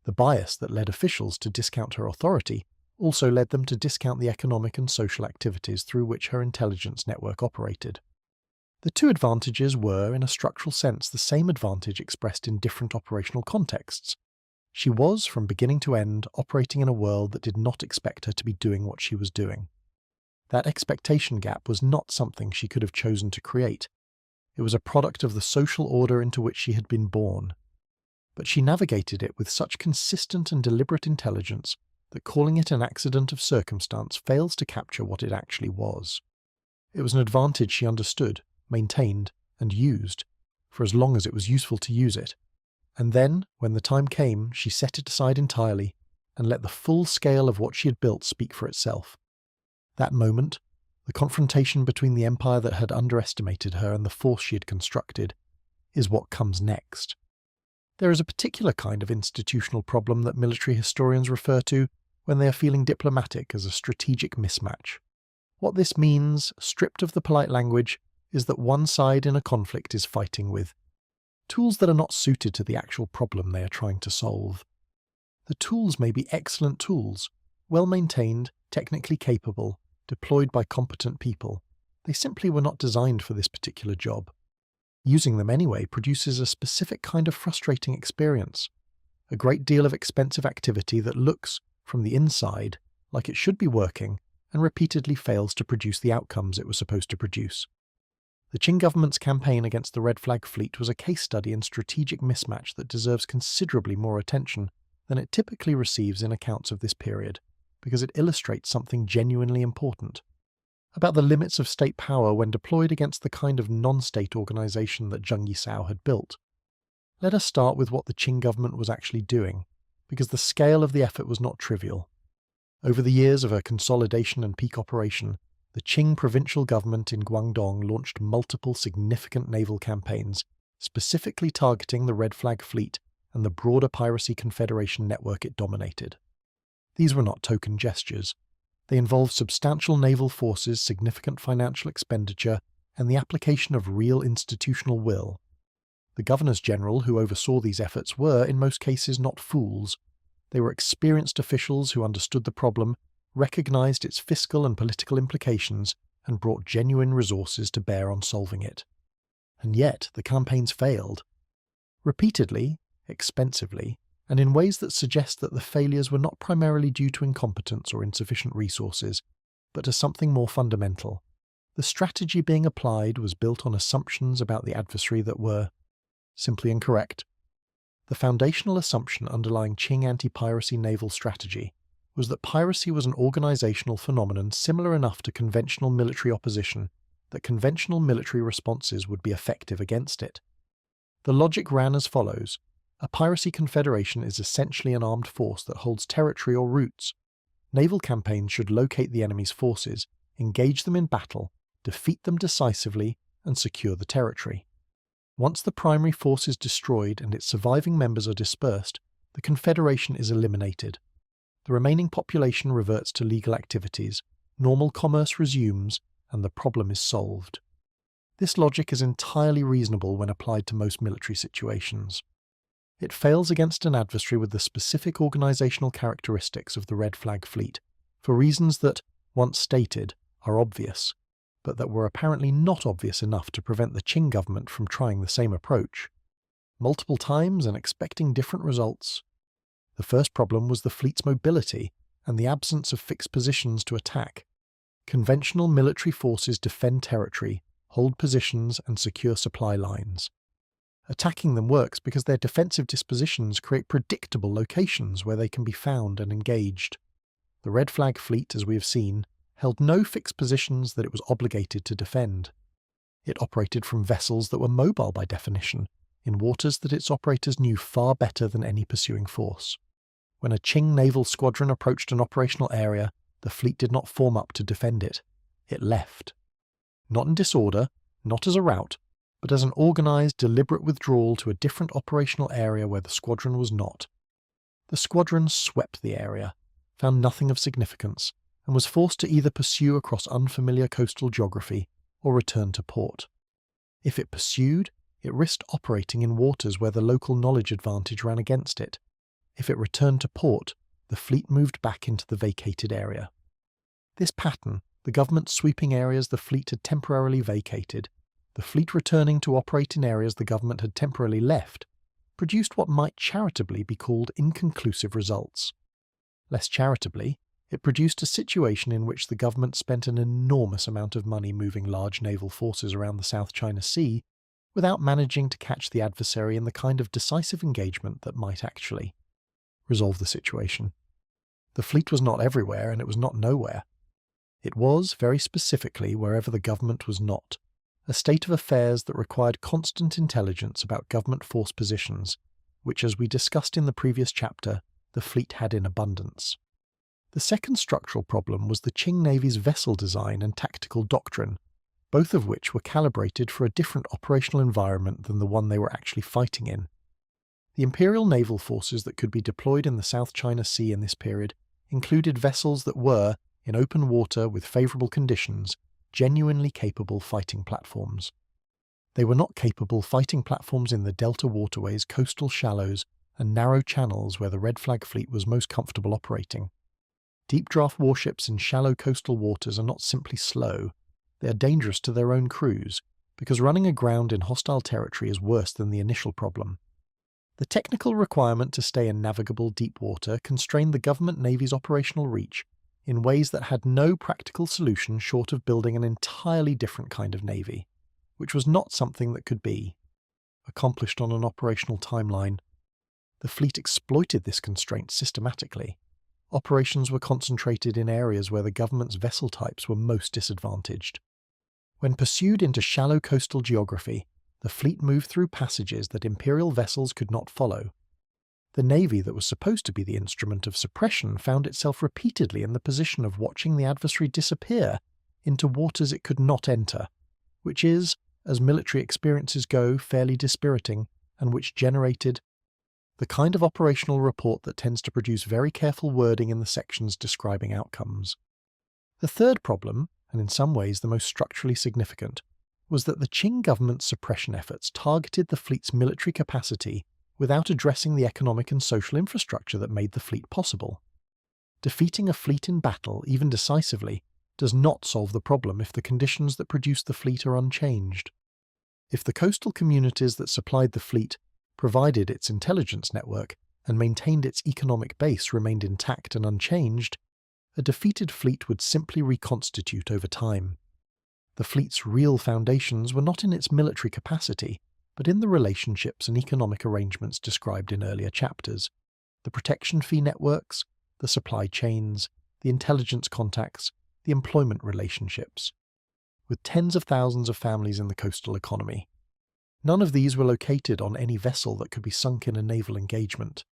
The bias that led officials to discount her authority also led them to discount the economic and social activities through which her intelligence network operated. The two advantages were, in a structural sense, the same advantage expressed in different operational contexts. She was, from beginning to end, operating in a world that did not expect her to be doing what she was doing. That expectation gap was not something she could have chosen to create. It was a product of the social order into which she had been born. But she navigated it with such consistent and deliberate intelligence that calling it an accident of circumstance fails to capture what it actually was. It was an advantage she understood, maintained, and used, for as long as it was useful to use it. And then, when the time came, she set it aside entirely, and let the full scale of what she had built speak for itself. That moment, the confrontation between the empire that had underestimated her and the force she had constructed, is what comes next. There is a particular kind of institutional problem that military historians refer to when they are feeling diplomatic as a strategic mismatch. What this means, stripped of the polite language, is that one side in a conflict is fighting with tools that are not suited to the actual problem they are trying to solve. The tools may be excellent tools, well-maintained, technically capable, deployed by competent people. They simply were not designed for this particular job. Using them anyway produces a specific kind of frustrating experience, a great deal of expensive activity that looks, from the inside, like it should be working and repeatedly fails to produce the outcomes it was supposed to produce. The Qing government's campaign against the Red Flag Fleet was a case study in strategic mismatch that deserves considerably more attention than it typically receives in accounts of this period, because it illustrates something genuinely important about the limits of state power when deployed against the kind of non-state organization that Zheng Yi Sao had built. Let us start with what the Qing government was actually doing, because the scale of the effort was not trivial. Over the years of her consolidation and peak operation, the Qing provincial government in Guangdong launched multiple significant naval campaigns, specifically targeting the Red Flag Fleet and the broader piracy confederation network it dominated. These were not token gestures. They involved substantial naval forces, significant financial expenditure, and the application of real institutional will. The governors-general who oversaw these efforts were, in most cases, not fools. They were experienced officials who understood the problem, recognized its fiscal and political implications, and brought genuine resources to bear on solving it. And yet, the campaigns failed. Repeatedly, expensively, and in ways that suggest that the failures were not primarily due to incompetence or insufficient resources, but to something more fundamental. The strategy being applied was built on assumptions about the adversary that were simply incorrect. The foundational assumption underlying Qing anti-piracy naval strategy was that piracy was an organizational phenomenon similar enough to conventional military opposition that conventional military responses would be effective against it. The logic ran as follows. A piracy confederation is essentially an armed force that holds territory or routes. Naval campaigns should locate the enemy's forces, engage them in battle, defeat them decisively, and secure the territory. Once the primary force is destroyed and its surviving members are dispersed, the confederation is eliminated. The remaining population reverts to legal activities, normal commerce resumes, and the problem is solved. This logic is entirely reasonable when applied to most military situations. It fails against an adversary with the specific organizational characteristics of the Red Flag Fleet, for reasons that, once stated, are obvious, but that were apparently not obvious enough to prevent the Qing government from trying the same approach. Multiple times and expecting different results. The first problem was the fleet's mobility and the absence of fixed positions to attack. Conventional military forces defend territory, hold positions, and secure supply lines. Attacking them works because their defensive dispositions create predictable locations where they can be found and engaged. The Red Flag Fleet, as we have seen, held no fixed positions that it was obligated to defend. It operated from vessels that were mobile by definition, in waters that its operators knew far better than any pursuing force. When a Qing naval squadron approached an operational area, the fleet did not form up to defend it. It left. Not in disorder, not as a rout, but as an organized, deliberate withdrawal to a different operational area where the squadron was not. The squadron swept the area, found nothing of significance, and was forced to either pursue across unfamiliar coastal geography or return to port. If it pursued, it risked operating in waters where the local knowledge advantage ran against it. If it returned to port, the fleet moved back into the vacated area. This pattern, the government sweeping areas the fleet had temporarily vacated, the fleet returning to operate in areas the government had temporarily left, produced what might charitably be called inconclusive results. Less charitably, It produced a situation in which the government spent an enormous amount of money moving large naval forces around the South China Sea without managing to catch the adversary in the kind of decisive engagement that might actually resolve the situation. The fleet was not everywhere, and it was not nowhere. It was, very specifically, wherever the government was not, a state of affairs that required constant intelligence about government force positions, which, as we discussed in the previous chapter, the fleet had in abundance. The second structural problem was the Qing Navy's vessel design and tactical doctrine, both of which were calibrated for a different operational environment than the one they were actually fighting in. The imperial naval forces that could be deployed in the South China Sea in this period included vessels that were, in open water with favourable conditions, genuinely capable fighting platforms. They were not capable fighting platforms in the delta waterways, coastal shallows, and narrow channels where the Red Flag Fleet was most comfortable operating. Deep draft warships in shallow coastal waters are not simply slow, they are dangerous to their own crews, because running aground in hostile territory is worse than the initial problem. The technical requirement to stay in navigable deep water constrained the government navy's operational reach in ways that had no practical solution short of building an entirely different kind of navy, which was not something that could be accomplished on an operational timeline. The fleet exploited this constraint systematically. Operations were concentrated in areas where the government's vessel types were most disadvantaged. When pursued into shallow coastal geography, the fleet moved through passages that imperial vessels could not follow. The navy that was supposed to be the instrument of suppression found itself repeatedly in the position of watching the adversary disappear into waters it could not enter, which is, as military experiences go, fairly dispiriting, and which generated the kind of operational report that tends to produce very careful wording in the sections describing outcomes. The third problem, and in some ways the most structurally significant, was that the Qing government's suppression efforts targeted the fleet's military capacity without addressing the economic and social infrastructure that made the fleet possible. Defeating a fleet in battle, even decisively, does not solve the problem if the conditions that produce the fleet are unchanged. If the coastal communities that supplied the fleet, provided its intelligence network, and maintained its economic base remained intact and unchanged, a defeated fleet would simply reconstitute over time. The fleet's real foundations were not in its military capacity, but in the relationships and economic arrangements described in earlier chapters: the protection fee networks, the supply chains, the intelligence contacts, the employment relationships. With tens of thousands of families in the coastal economy, none of these were located on any vessel that could be sunk in a naval engagement.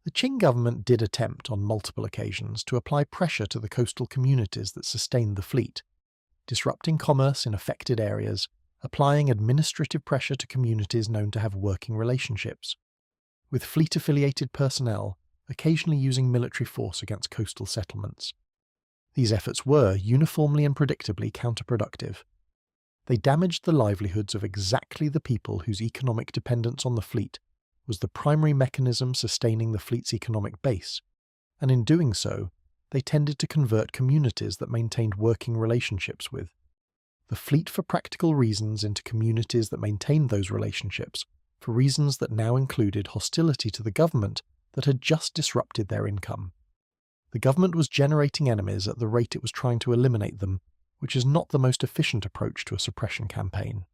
The Qing government did attempt on multiple occasions to apply pressure to the coastal communities that sustained the fleet, disrupting commerce in affected areas, applying administrative pressure to communities known to have working relationships, with fleet-affiliated personnel occasionally using military force against coastal settlements. These efforts were, uniformly and predictably, counterproductive. They damaged the livelihoods of exactly the people whose economic dependence on the fleet was the primary mechanism sustaining the fleet's economic base, and in doing so, they tended to convert communities that maintained working relationships with the fleet for practical reasons into communities that maintained those relationships for reasons that now included hostility to the government that had just disrupted their income. The government was generating enemies at the rate it was trying to eliminate them, which is not the most efficient approach to a suppression campaign.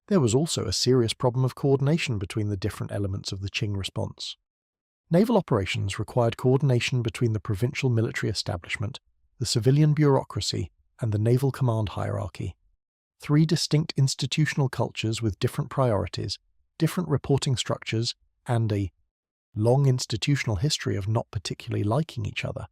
There was also a serious problem of coordination between the different elements of the Qing response. Naval operations required coordination between the provincial military establishment, the civilian bureaucracy, and the naval command hierarchy. Three distinct institutional cultures with different priorities, different reporting structures, and a long institutional history of not particularly liking each other.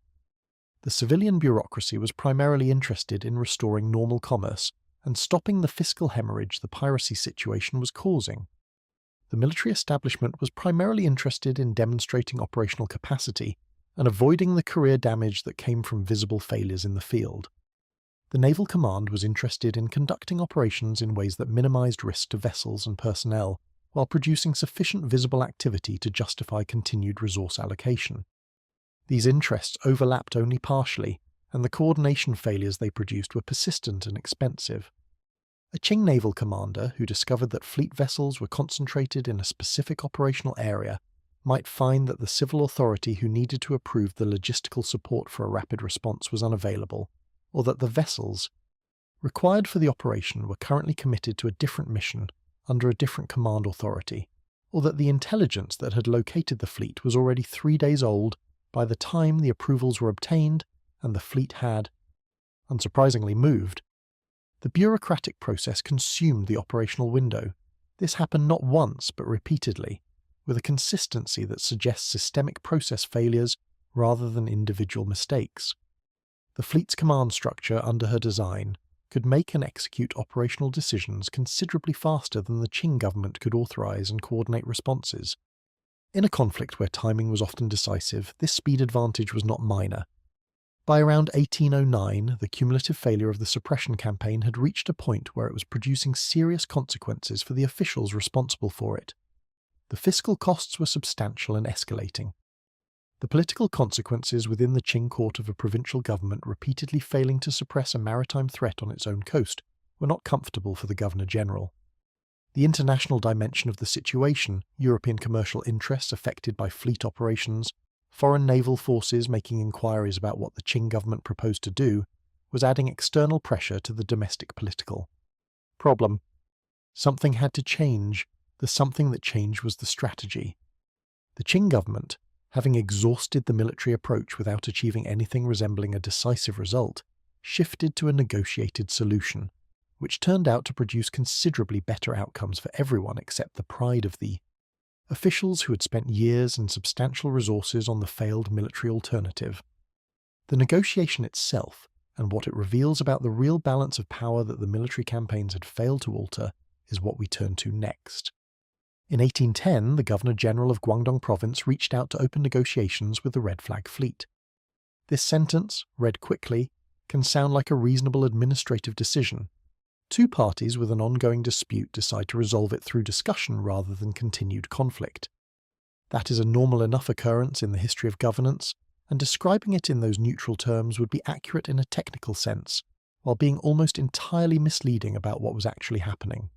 The civilian bureaucracy was primarily interested in restoring normal commerce and stopping the fiscal hemorrhage the piracy situation was causing. The military establishment was primarily interested in demonstrating operational capacity and avoiding the career damage that came from visible failures in the field. The Naval Command was interested in conducting operations in ways that minimized risk to vessels and personnel, while producing sufficient visible activity to justify continued resource allocation. These interests overlapped only partially, and the coordination failures they produced were persistent and expensive. A Qing naval commander who discovered that fleet vessels were concentrated in a specific operational area might find that the civil authority who needed to approve the logistical support for a rapid response was unavailable, or that the vessels required for the operation were currently committed to a different mission under a different command authority, or that the intelligence that had located the fleet was already 3 days old by the time the approvals were obtained and the fleet had, unsurprisingly, moved. The bureaucratic process consumed the operational window. This happened not once but repeatedly, with a consistency that suggests systemic process failures rather than individual mistakes. The fleet's command structure under her design could make and execute operational decisions considerably faster than the Qing government could authorize and coordinate responses. In a conflict where timing was often decisive, this speed advantage was not minor. By around 1809, the cumulative failure of the suppression campaign had reached a point where it was producing serious consequences for the officials responsible for it. The fiscal costs were substantial and escalating. The political consequences within the Qing court of a provincial government repeatedly failing to suppress a maritime threat on its own coast were not comfortable for the Governor-General. The international dimension of the situation, European commercial interests affected by fleet operations, foreign naval forces making inquiries about what the Qing government proposed to do, was adding external pressure to the domestic political problem. Something had to change. The something that changed was the strategy. The Qing government, having exhausted the military approach without achieving anything resembling a decisive result, shifted to a negotiated solution, which turned out to produce considerably better outcomes for everyone except the pride of the officials who had spent years and substantial resources on the failed military alternative. The negotiation itself, and what it reveals about the real balance of power that the military campaigns had failed to alter, is what we turn to next. In 1810, the Governor-General of Guangdong Province reached out to open negotiations with the Red Flag Fleet. This sentence, read quickly, can sound like a reasonable administrative decision. Two parties with an ongoing dispute decide to resolve it through discussion rather than continued conflict. That is a normal enough occurrence in the history of governance, and describing it in those neutral terms would be accurate in a technical sense, while being almost entirely misleading about what was actually happening.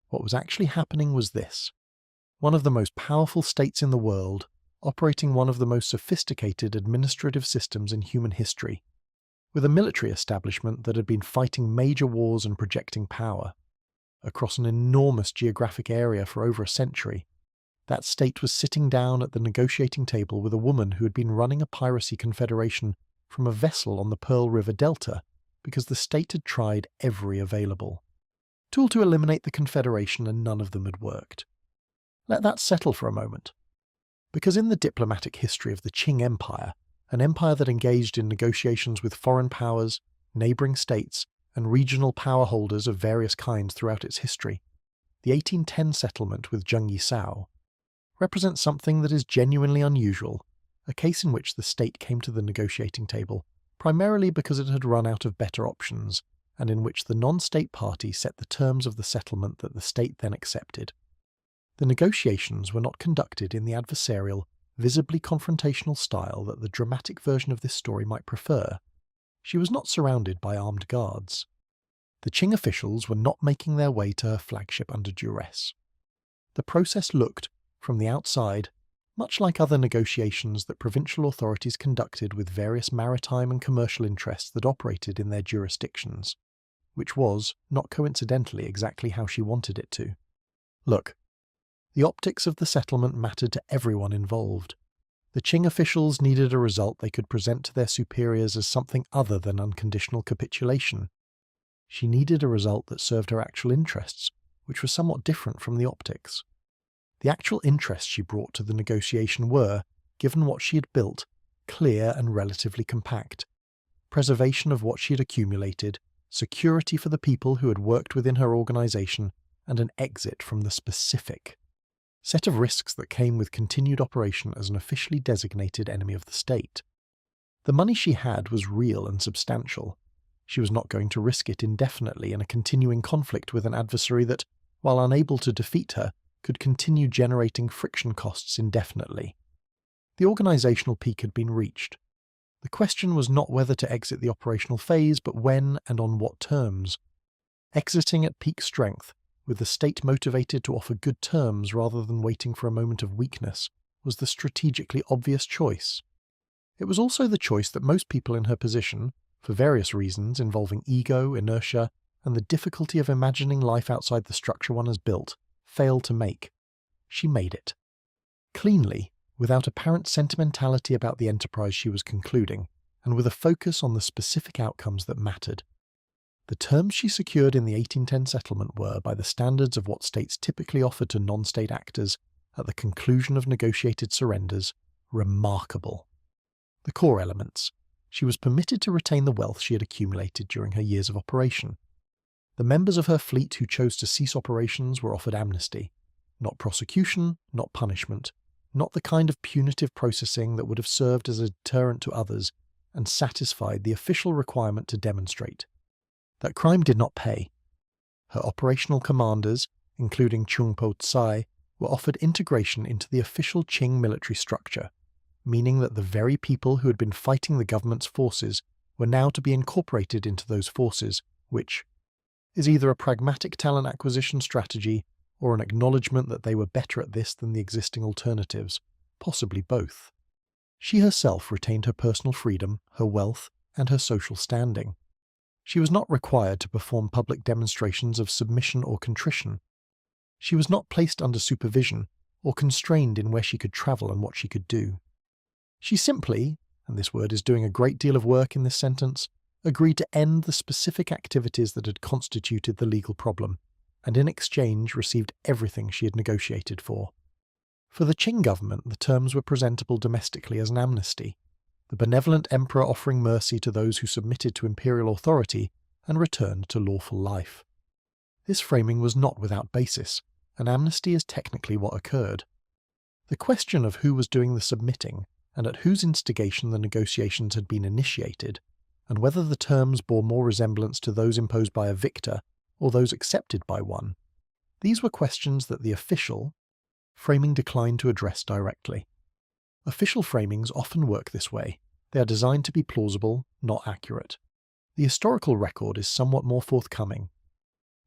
What was actually happening was this: one of the most powerful states in the world, operating one of the most sophisticated administrative systems in human history, with a military establishment that had been fighting major wars and projecting power across an enormous geographic area for over a century. That state was sitting down at the negotiating table with a woman who had been running a piracy confederation from a vessel on the Pearl River Delta because the state had tried every available tool to eliminate the confederation, and none of them had worked. Let that settle for a moment. Because in the diplomatic history of the Qing Empire, an empire that engaged in negotiations with foreign powers, neighbouring states, and regional power holders of various kinds throughout its history, the 1810 settlement with Zheng Yi Sao represents something that is genuinely unusual, a case in which the state came to the negotiating table primarily because it had run out of better options, and in which the non-state party set the terms of the settlement that the state then accepted. The negotiations were not conducted in the adversarial, visibly confrontational style that the dramatic version of this story might prefer. She was not surrounded by armed guards. The Qing officials were not making their way to her flagship under duress. The process looked, from the outside, much like other negotiations that provincial authorities conducted with various maritime and commercial interests that operated in their jurisdictions, which was, not coincidentally, exactly how she wanted it to. Look, the optics of the settlement mattered to everyone involved. The Qing officials needed a result they could present to their superiors as something other than unconditional capitulation. She needed a result that served her actual interests, which were somewhat different from the optics. The actual interests she brought to the negotiation were, given what she had built, clear and relatively compact. Preservation of what she had accumulated, security for the people who had worked within her organization, and an exit from the specific set of risks that came with continued operation as an officially designated enemy of the state. The money she had was real and substantial. She was not going to risk it indefinitely in a continuing conflict with an adversary that, while unable to defeat her, could continue generating friction costs indefinitely. The organizational peak had been reached. The question was not whether to exit the operational phase, but when and on what terms. Exiting at peak strength, with the state motivated to offer good terms rather than waiting for a moment of weakness, was the strategically obvious choice. It was also the choice that most people in her position, for various reasons involving ego, inertia, and the difficulty of imagining life outside the structure one has built, fail to make. She made it. Cleanly, without apparent sentimentality about the enterprise she was concluding, and with a focus on the specific outcomes that mattered. The terms she secured in the 1810 settlement were, by the standards of what states typically offered to non-state actors at the conclusion of negotiated surrenders, remarkable. The core elements. She was permitted to retain the wealth she had accumulated during her years of operation. The members of her fleet who chose to cease operations were offered amnesty. Not prosecution, not punishment, not the kind of punitive processing that would have served as a deterrent to others and satisfied the official requirement to demonstrate. That crime did not pay. Her operational commanders, including Chung Po Tsai, were offered integration into the official Qing military structure, meaning that the very people who had been fighting the government's forces were now to be incorporated into those forces, which is either a pragmatic talent acquisition strategy or an acknowledgement that they were better at this than the existing alternatives, possibly both. She herself retained her personal freedom, her wealth, and her social standing. She was not required to perform public demonstrations of submission or contrition. She was not placed under supervision or constrained in where she could travel and what she could do. She simply, and this word is doing a great deal of work in this sentence, agreed to end the specific activities that had constituted the legal problem, and in exchange received everything she had negotiated for. For the Qing government, the terms were presentable domestically as an amnesty, the benevolent emperor offering mercy to those who submitted to imperial authority and returned to lawful life. This framing was not without basis. An amnesty is technically what occurred. The question of who was doing the submitting and at whose instigation the negotiations had been initiated, and whether the terms bore more resemblance to those imposed by a victor or those accepted by one, these were questions that the official framing declined to address directly. Official framings often work this way. They are designed to be plausible, not accurate. The historical record is somewhat more forthcoming.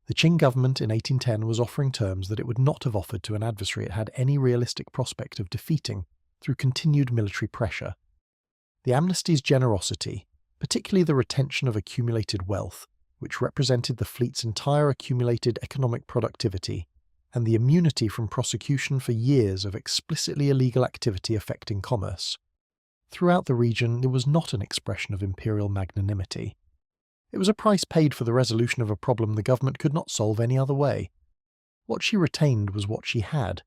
The Qing government in 1810 was offering terms that it would not have offered to an adversary it had any realistic prospect of defeating through continued military pressure. The amnesty's generosity, particularly the retention of accumulated wealth, which represented the fleet's entire accumulated economic productivity, and the immunity from prosecution for years of explicitly illegal activity affecting commerce. Throughout the region, it was not an expression of imperial magnanimity. It was a price paid for the resolution of a problem the government could not solve any other way. What she retained was what she had,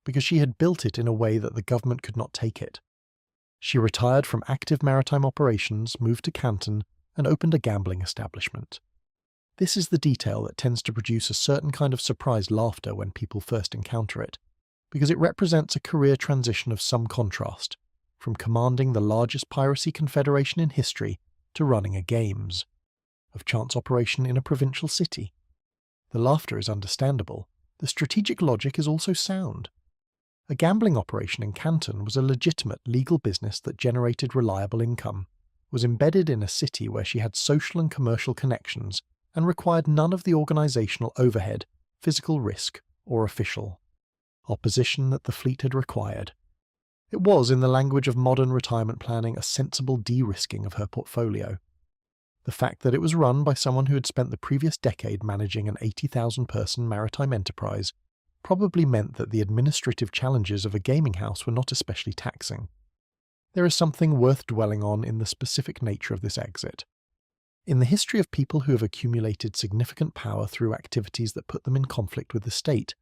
because she had built it in a way that the government could not take it. She retired from active maritime operations, moved to Canton, and opened a gambling establishment. This is the detail that tends to produce a certain kind of surprised laughter when people first encounter it, because it represents a career transition of some contrast, from commanding the largest piracy confederation in history to running a games, of chance operation in a provincial city. The laughter is understandable. The strategic logic is also sound. A gambling operation in Canton was a legitimate legal business that generated reliable income, was embedded in a city where she had social and commercial connections, and required none of the organisational overhead, physical risk, or official opposition that the fleet had required. It was, in the language of modern retirement planning, a sensible de-risking of her portfolio. The fact that it was run by someone who had spent the previous decade managing an 80,000-person maritime enterprise probably meant that the administrative challenges of a gaming house were not especially taxing. There is something worth dwelling on in the specific nature of this exit. In the history of people who have accumulated significant power through activities that put them in conflict with the state,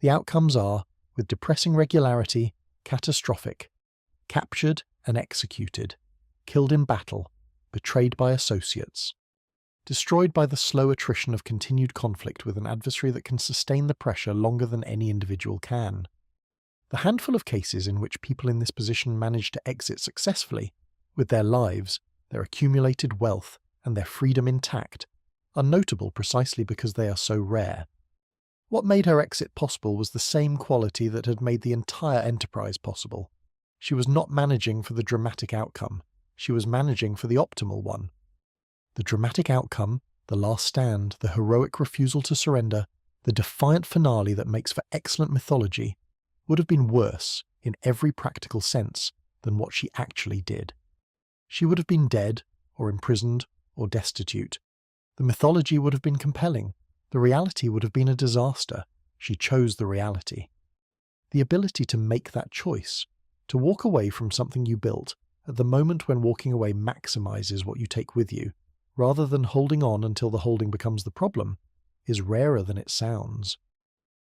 the outcomes are, with depressing regularity, catastrophic: captured and executed, killed in battle, betrayed by associates, destroyed by the slow attrition of continued conflict with an adversary that can sustain the pressure longer than any individual can. The handful of cases in which people in this position manage to exit successfully, with their lives, their accumulated wealth, and their freedom intact, are notable precisely because they are so rare. What made her exit possible was the same quality that had made the entire enterprise possible. She was not managing for the dramatic outcome. She was managing for the optimal one. The dramatic outcome, the last stand, the heroic refusal to surrender, the defiant finale that makes for excellent mythology, would have been worse in every practical sense, than what she actually did. She would have been dead, or imprisoned, or destitute. The mythology would have been compelling. The reality would have been a disaster. She chose the reality. The ability to make that choice, to walk away from something you built at the moment when walking away maximizes what you take with you, rather than holding on until the holding becomes the problem, is rarer than it sounds.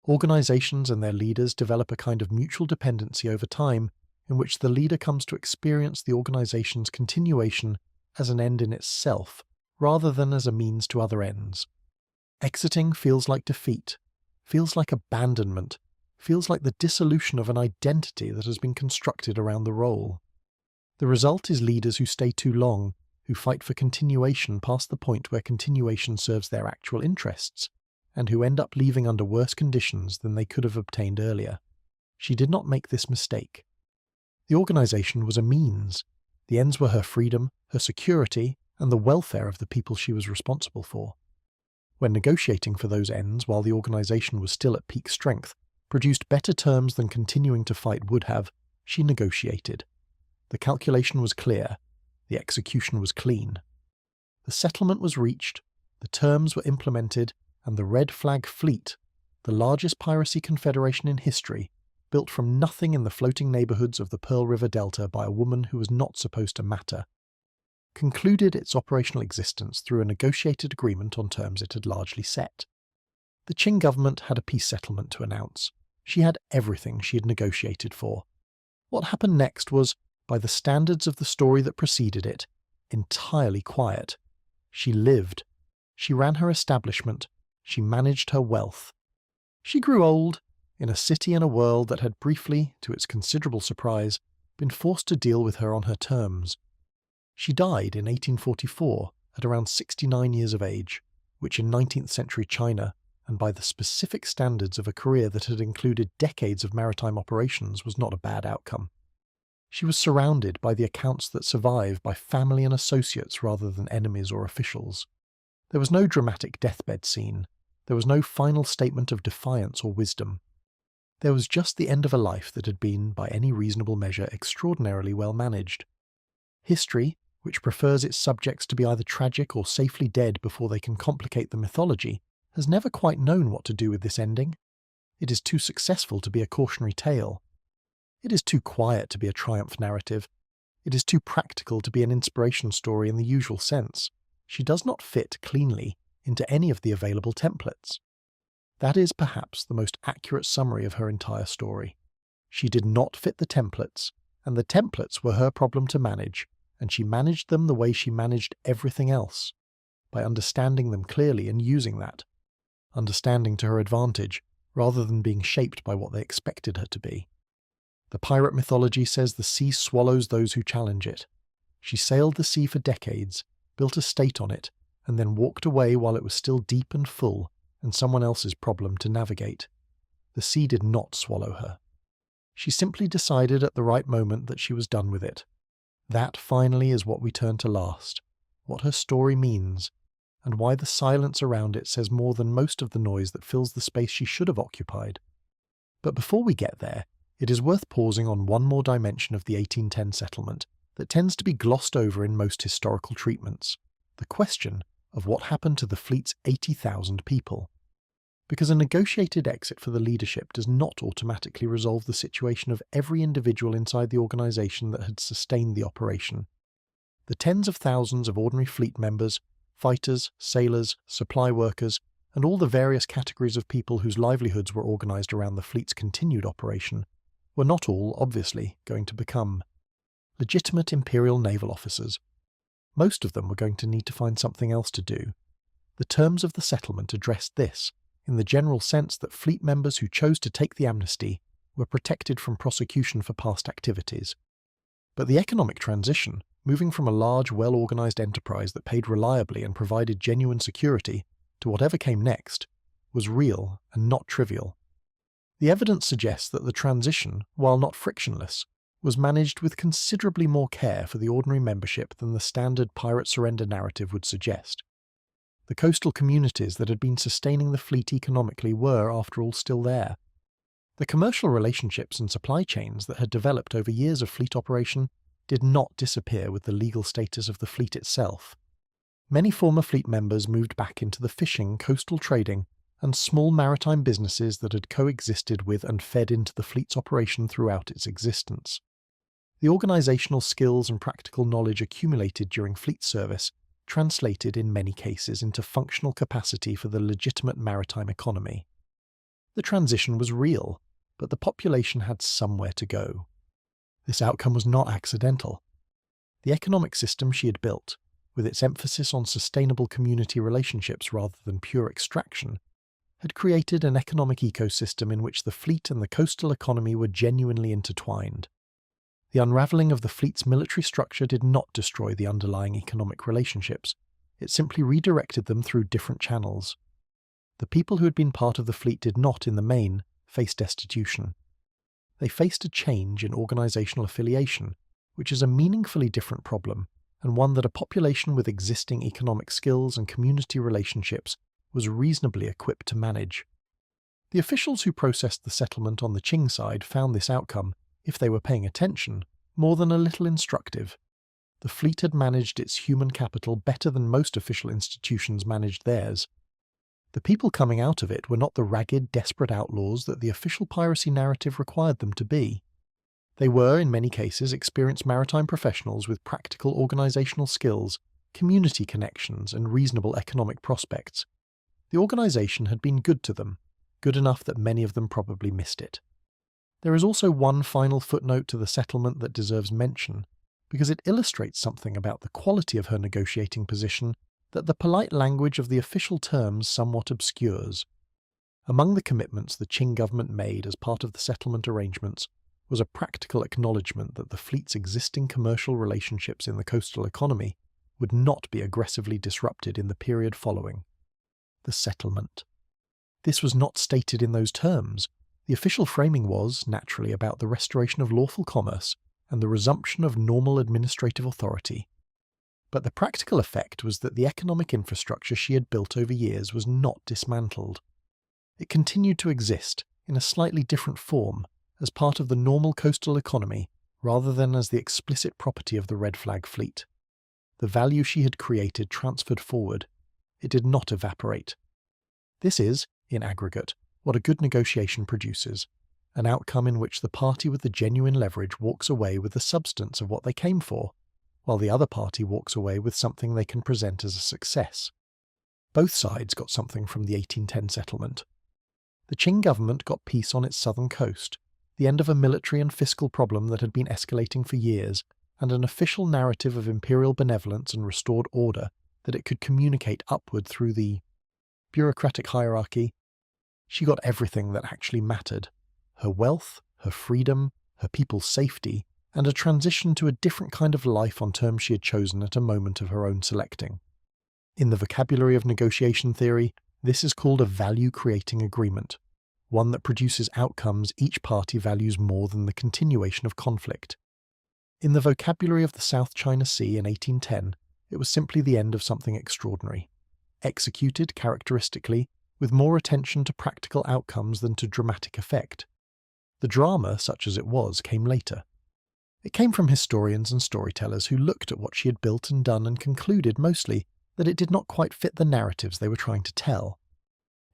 Organizations and their leaders develop a kind of mutual dependency over time in which the leader comes to experience the organization's continuation as an end in itself, rather than as a means to other ends. Exiting feels like defeat, feels like abandonment, feels like the dissolution of an identity that has been constructed around the role. The result is leaders who stay too long, who fight for continuation past the point where continuation serves their actual interests, and who end up leaving under worse conditions than they could have obtained earlier. She did not make this mistake. The organization was a means. The ends were her freedom, her security, and the welfare of the people she was responsible for. When negotiating for those ends while the organization was still at peak strength produced better terms than continuing to fight would have, she negotiated. The calculation was clear. The execution was clean. The settlement was reached, the terms were implemented, and the Red Flag Fleet, the largest piracy confederation in history, built from nothing in the floating neighborhoods of the Pearl River Delta by a woman who was not supposed to matter, concluded its operational existence through a negotiated agreement on terms it had largely set. The Qing government had a peace settlement to announce. She had everything she had negotiated for. What happened next was, by the standards of the story that preceded it, entirely quiet. She lived. She ran her establishment. She managed her wealth. She grew old, in a city and a world that had briefly, to its considerable surprise, been forced to deal with her on her terms. She died in 1844 at around 69 years of age, which in 19th century China, and by the specific standards of a career that had included decades of maritime operations, was not a bad outcome. She was surrounded by the accounts that survive by family and associates rather than enemies or officials. There was no dramatic deathbed scene. There was no final statement of defiance or wisdom. There was just the end of a life that had been, by any reasonable measure, extraordinarily well managed. History, which prefers its subjects to be either tragic or safely dead before they can complicate the mythology, has never quite known what to do with this ending. It is too successful to be a cautionary tale. It is too quiet to be a triumph narrative. It is too practical to be an inspiration story in the usual sense. She does not fit cleanly into any of the available templates. That is perhaps the most accurate summary of her entire story. She did not fit the templates, and the templates were her problem to manage, and she managed them the way she managed everything else, by understanding them clearly and using that, understanding to her advantage, rather than being shaped by what they expected her to be. The pirate mythology says the sea swallows those who challenge it. She sailed the sea for decades, built a state on it, and then walked away while it was still deep and full, and someone else's problem to navigate. The sea did not swallow her. She simply decided at the right moment that she was done with it. That, finally, is what we turn to last, what her story means, and why the silence around it says more than most of the noise that fills the space she should have occupied. But before we get there, it is worth pausing on one more dimension of the 1810 settlement that tends to be glossed over in most historical treatments, the question of what happened to the fleet's 80,000 people. Because a negotiated exit for the leadership does not automatically resolve the situation of every individual inside the organization that had sustained the operation. The tens of thousands of ordinary fleet members, fighters, sailors, supply workers, and all the various categories of people whose livelihoods were organized around the fleet's continued operation were not all, obviously, going to become legitimate imperial naval officers. Most of them were going to need to find something else to do. The terms of the settlement addressed this, in the general sense that fleet members who chose to take the amnesty were protected from prosecution for past activities. But the economic transition, moving from a large, well-organized enterprise that paid reliably and provided genuine security to whatever came next, was real and not trivial. The evidence suggests that the transition, while not frictionless, was managed with considerably more care for the ordinary membership than the standard pirate surrender narrative would suggest. The coastal communities that had been sustaining the fleet economically were, after all, still there. The commercial relationships and supply chains that had developed over years of fleet operation did not disappear with the legal status of the fleet itself. Many former fleet members moved back into the fishing, coastal trading, and small maritime businesses that had coexisted with and fed into the fleet's operation throughout its existence. The organizational skills and practical knowledge accumulated during fleet service translated in many cases into functional capacity for the legitimate maritime economy. The transition was real, but the population had somewhere to go. This outcome was not accidental. The economic system she had built, with its emphasis on sustainable community relationships rather than pure extraction, had created an economic ecosystem in which the fleet and the coastal economy were genuinely intertwined. The unravelling of the fleet's military structure did not destroy the underlying economic relationships, it simply redirected them through different channels. The people who had been part of the fleet did not, in the main, face destitution. They faced a change in organisational affiliation, which is a meaningfully different problem, and one that a population with existing economic skills and community relationships was reasonably equipped to manage. The officials who processed the settlement on the Qing side found this outcome, if they were paying attention, more than a little instructive. The fleet had managed its human capital better than most official institutions managed theirs. The people coming out of it were not the ragged, desperate outlaws that the official piracy narrative required them to be. They were, in many cases, experienced maritime professionals with practical organisational skills, community connections, and reasonable economic prospects. The organisation had been good to them, good enough that many of them probably missed it. There is also one final footnote to the settlement that deserves mention, because it illustrates something about the quality of her negotiating position that the polite language of the official terms somewhat obscures. Among the commitments the Qing government made as part of the settlement arrangements was a practical acknowledgement that the fleet's existing commercial relationships in the coastal economy would not be aggressively disrupted in the period following the settlement. This was not stated in those terms. The official framing was, naturally, about the restoration of lawful commerce and the resumption of normal administrative authority. But the practical effect was that the economic infrastructure she had built over years was not dismantled. It continued to exist, in a slightly different form, as part of the normal coastal economy, rather than as the explicit property of the Red Flag fleet. The value she had created transferred forward. It did not evaporate. This is, in aggregate, what a good negotiation produces, an outcome in which the party with the genuine leverage walks away with the substance of what they came for, while the other party walks away with something they can present as a success. Both sides got something from the 1810 settlement. The Qing government got peace on its southern coast, the end of a military and fiscal problem that had been escalating for years, and an official narrative of imperial benevolence and restored order that it could communicate upward through the bureaucratic hierarchy. She got everything that actually mattered: her wealth, her freedom, her people's safety, and a transition to a different kind of life on terms she had chosen at a moment of her own selecting. In the vocabulary of negotiation theory, this is called a value-creating agreement, one that produces outcomes each party values more than the continuation of conflict. In the vocabulary of the South China Sea in 1810, it was simply the end of something extraordinary, executed characteristically with more attention to practical outcomes than to dramatic effect. The drama, such as it was, came later. It came from historians and storytellers who looked at what she had built and done and concluded, mostly, that it did not quite fit the narratives they were trying to tell.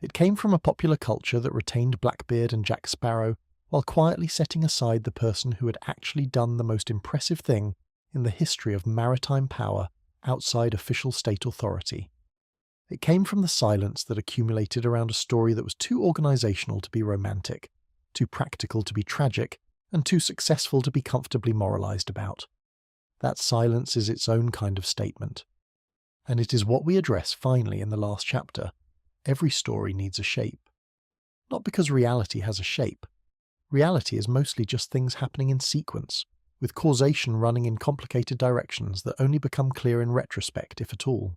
It came from a popular culture that retained Blackbeard and Jack Sparrow while quietly setting aside the person who had actually done the most impressive thing in the history of maritime power outside official state authority. It came from the silence that accumulated around a story that was too organisational to be romantic, too practical to be tragic, and too successful to be comfortably moralised about. That silence is its own kind of statement. And it is what we address finally in the last chapter. Every story needs a shape. Not because reality has a shape. Reality is mostly just things happening in sequence, with causation running in complicated directions that only become clear in retrospect, if at all.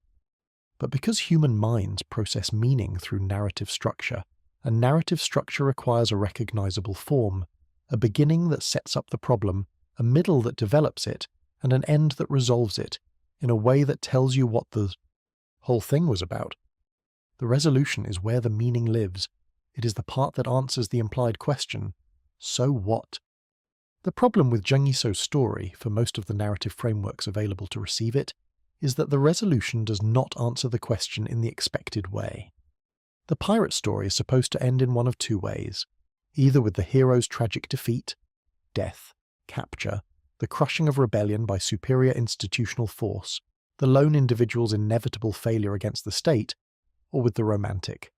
But because human minds process meaning through narrative structure, and narrative structure requires a recognizable form, a beginning that sets up the problem, a middle that develops it, and an end that resolves it, in a way that tells you what the whole thing was about. The resolution is where the meaning lives. It is the part that answers the implied question, so what? The problem with Zheng Yi Sao's story, for most of the narrative frameworks available to receive it, is that the resolution does not answer the question in the expected way. The pirate story is supposed to end in one of two ways, either with the hero's tragic defeat, death, capture, the crushing of rebellion by superior institutional force, the lone individual's inevitable failure against the state, or with the romantic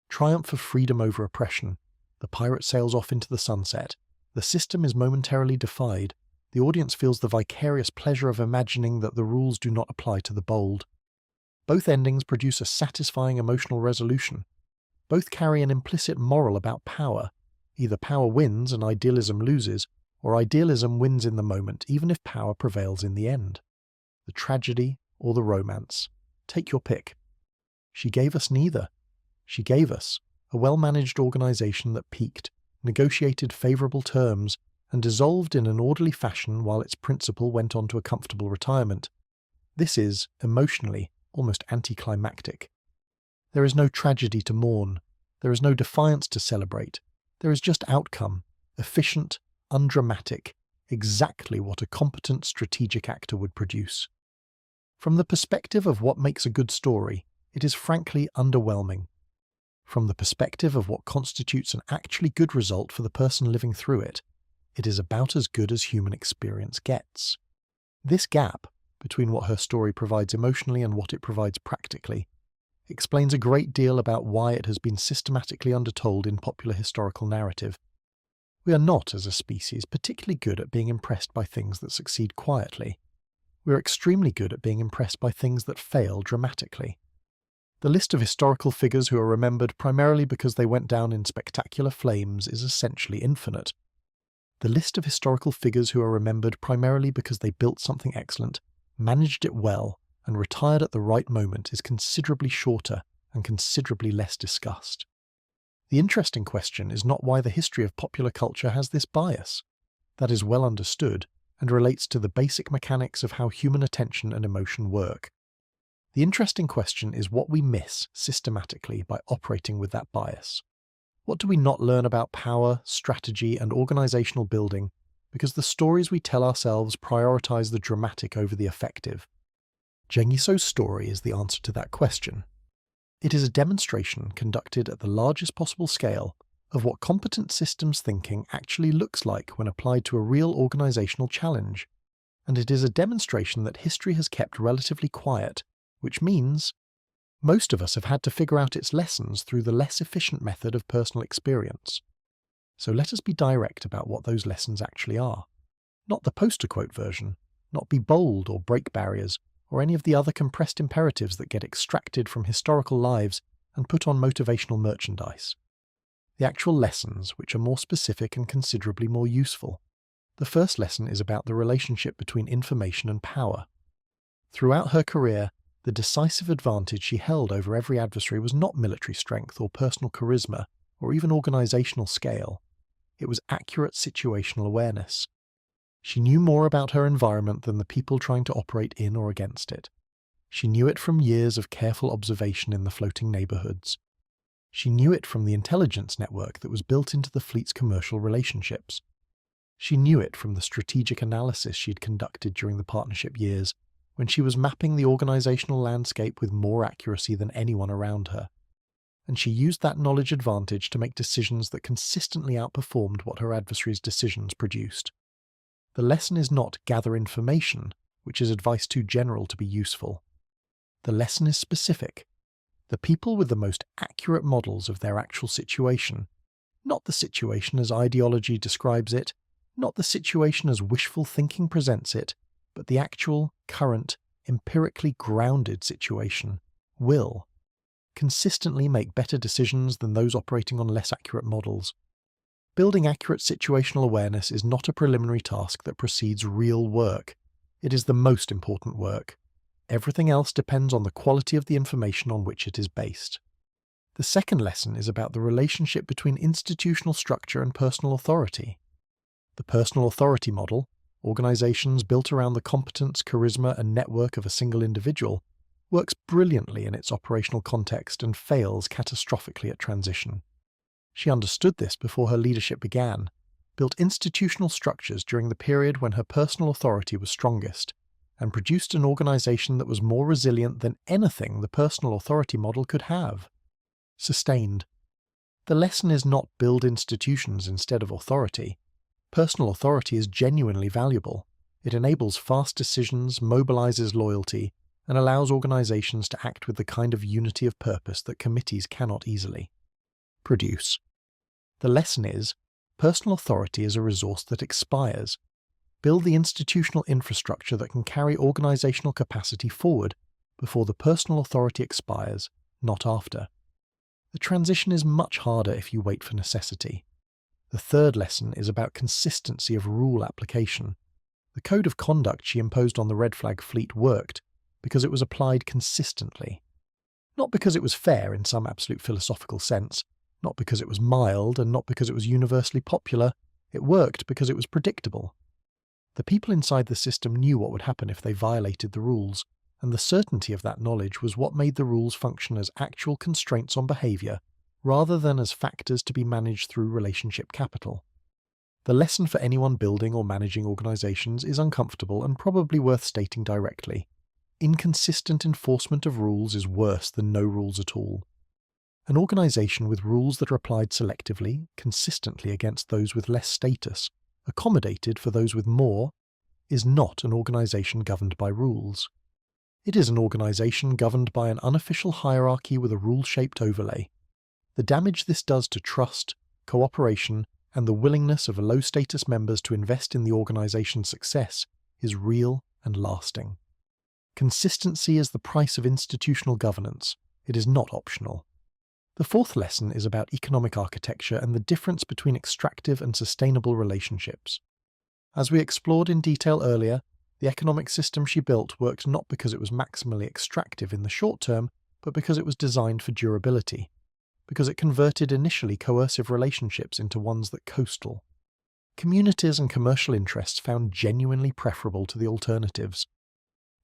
triumph of freedom over oppression. The pirate sails off into the sunset. The system is momentarily defied. The audience feels the vicarious pleasure of imagining that the rules do not apply to the bold. Both endings produce a satisfying emotional resolution. Both carry an implicit moral about power. Either power wins and idealism loses, or idealism wins in the moment even if power prevails in the end. The tragedy or the romance. Take your pick. She gave us neither. She gave us a well-managed organization that peaked, negotiated favorable terms, and dissolved in an orderly fashion while its principal went on to a comfortable retirement. This is, emotionally, almost anticlimactic. There is no tragedy to mourn. There is no defiance to celebrate. There is just outcome, efficient, undramatic, exactly what a competent strategic actor would produce. From the perspective of what makes a good story, it is frankly underwhelming. From the perspective of what constitutes an actually good result for the person living through it, it is about as good as human experience gets. This gap between what her story provides emotionally and what it provides practically explains a great deal about why it has been systematically undertold in popular historical narrative. We are not, as a species, particularly good at being impressed by things that succeed quietly. We are extremely good at being impressed by things that fail dramatically. The list of historical figures who are remembered primarily because they went down in spectacular flames is essentially infinite. The list of historical figures who are remembered primarily because they built something excellent, managed it well, and retired at the right moment is considerably shorter and considerably less discussed. The interesting question is not why the history of popular culture has this bias. That is well understood and relates to the basic mechanics of how human attention and emotion work. The interesting question is what we miss systematically by operating with that bias. What do we not learn about power, strategy, and organizational building because the stories we tell ourselves prioritize the dramatic over the effective? Zheng Yi Sao's story is the answer to that question. It is a demonstration conducted at the largest possible scale of what competent systems thinking actually looks like when applied to a real organizational challenge. And it is a demonstration that history has kept relatively quiet, which means most of us have had to figure out its lessons through the less efficient method of personal experience. So let us be direct about what those lessons actually are. Not the poster quote version, not be bold or break barriers, or any of the other compressed imperatives that get extracted from historical lives and put on motivational merchandise. The actual lessons, which are more specific and considerably more useful. The first lesson is about the relationship between information and power. Throughout her career, the decisive advantage she held over every adversary was not military strength or personal charisma or even organizational scale. It was accurate situational awareness. She knew more about her environment than the people trying to operate in or against it. She knew it from years of careful observation in the floating neighborhoods. She knew it from the intelligence network that was built into the fleet's commercial relationships. She knew it from the strategic analysis she'd conducted during the partnership years, when she was mapping the organizational landscape with more accuracy than anyone around her. And she used that knowledge advantage to make decisions that consistently outperformed what her adversaries' decisions produced. The lesson is not gather information, which is advice too general to be useful. The lesson is specific. The people with the most accurate models of their actual situation, not the situation as ideology describes it, not the situation as wishful thinking presents it, but the actual, current, empirically grounded situation, will consistently make better decisions than those operating on less accurate models. Building accurate situational awareness is not a preliminary task that precedes real work. It is the most important work. Everything else depends on the quality of the information on which it is based. The second lesson is about the relationship between institutional structure and personal authority. The personal authority model, organizations built around the competence, charisma, and network of a single individual, works brilliantly in its operational context and fails catastrophically at transition. She understood this before her leadership began, built institutional structures during the period when her personal authority was strongest, and produced an organization that was more resilient than anything the personal authority model could have. Sustained. The lesson is not build institutions instead of authority. Personal authority is genuinely valuable. It enables fast decisions, mobilizes loyalty, and allows organizations to act with the kind of unity of purpose that committees cannot easily produce. The lesson is, personal authority is a resource that expires. Build the institutional infrastructure that can carry organizational capacity forward before the personal authority expires, not after. The transition is much harder if you wait for necessity. The third lesson is about consistency of rule application. The code of conduct she imposed on the Red Flag Fleet worked because it was applied consistently. Not because it was fair in some absolute philosophical sense, not because it was mild, and not because it was universally popular. It worked because it was predictable. The people inside the system knew what would happen if they violated the rules, and the certainty of that knowledge was what made the rules function as actual constraints on behavior, rather than as factors to be managed through relationship capital. The lesson for anyone building or managing organizations is uncomfortable and probably worth stating directly. Inconsistent enforcement of rules is worse than no rules at all. An organization with rules that are applied selectively, consistently against those with less status, accommodated for those with more, is not an organization governed by rules. It is an organization governed by an unofficial hierarchy with a rule-shaped overlay. The damage this does to trust, cooperation, and the willingness of low-status members to invest in the organization's success is real and lasting. Consistency is the price of institutional governance. It is not optional. The fourth lesson is about economic architecture and the difference between extractive and sustainable relationships. As we explored in detail earlier, the economic system she built worked not because it was maximally extractive in the short term, but because it was designed for durability, because it converted initially coercive relationships into ones that coastal. Communities and commercial interests found genuinely preferable to the alternatives.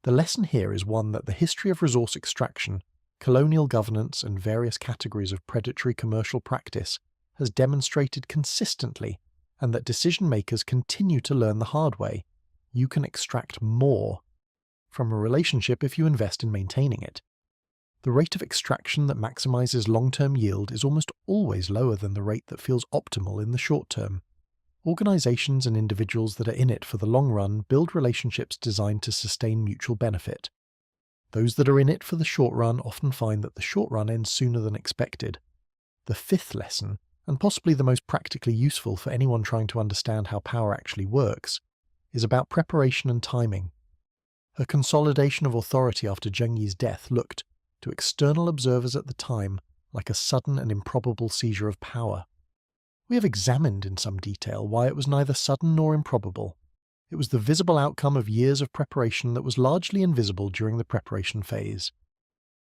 The lesson here is one that the history of resource extraction, colonial governance, and various categories of predatory commercial practice has demonstrated consistently, and that decision-makers continue to learn the hard way. You can extract more from a relationship if you invest in maintaining it. The rate of extraction that maximizes long-term yield is almost always lower than the rate that feels optimal in the short term. Organizations and individuals that are in it for the long run build relationships designed to sustain mutual benefit. Those that are in it for the short run often find that the short run ends sooner than expected. The fifth lesson, and possibly the most practically useful for anyone trying to understand how power actually works, is about preparation and timing. Her consolidation of authority after Zheng Yi's death looked, to external observers at the time, like a sudden and improbable seizure of power. We have examined in some detail why it was neither sudden nor improbable. It was the visible outcome of years of preparation that was largely invisible during the preparation phase.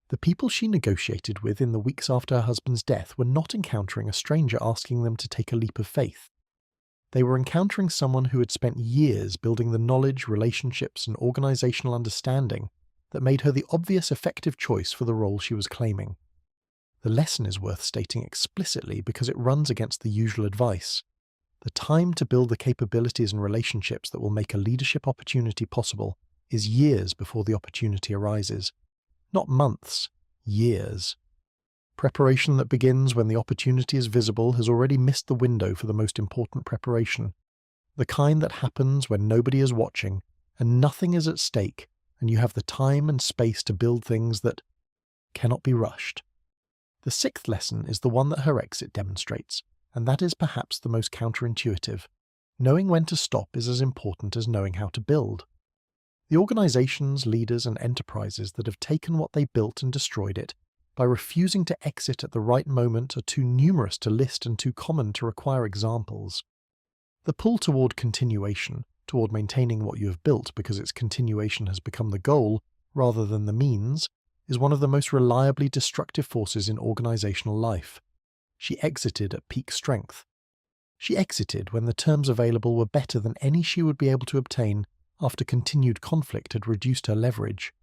The people she negotiated with in the weeks after her husband's death were not encountering a stranger asking them to take a leap of faith. They were encountering someone who had spent years building the knowledge, relationships, and organizational understanding that made her the obvious effective choice for the role she was claiming. The lesson is worth stating explicitly because it runs against the usual advice. The time to build the capabilities and relationships that will make a leadership opportunity possible is years before the opportunity arises. Not months, years. Preparation that begins when the opportunity is visible has already missed the window for the most important preparation. The kind that happens when nobody is watching and nothing is at stake, and you have the time and space to build things that cannot be rushed. The sixth lesson is the one that her exit demonstrates, and that is perhaps the most counterintuitive. Knowing when to stop is as important as knowing how to build. The organizations, leaders, and enterprises that have taken what they built and destroyed it by refusing to exit at the right moment are too numerous to list and too common to require examples. The pull toward continuation, toward maintaining what you have built because its continuation has become the goal rather than the means, is one of the most reliably destructive forces in organizational life. She exited at peak strength. She exited when the terms available were better than any she would be able to obtain after continued conflict had reduced her leverage.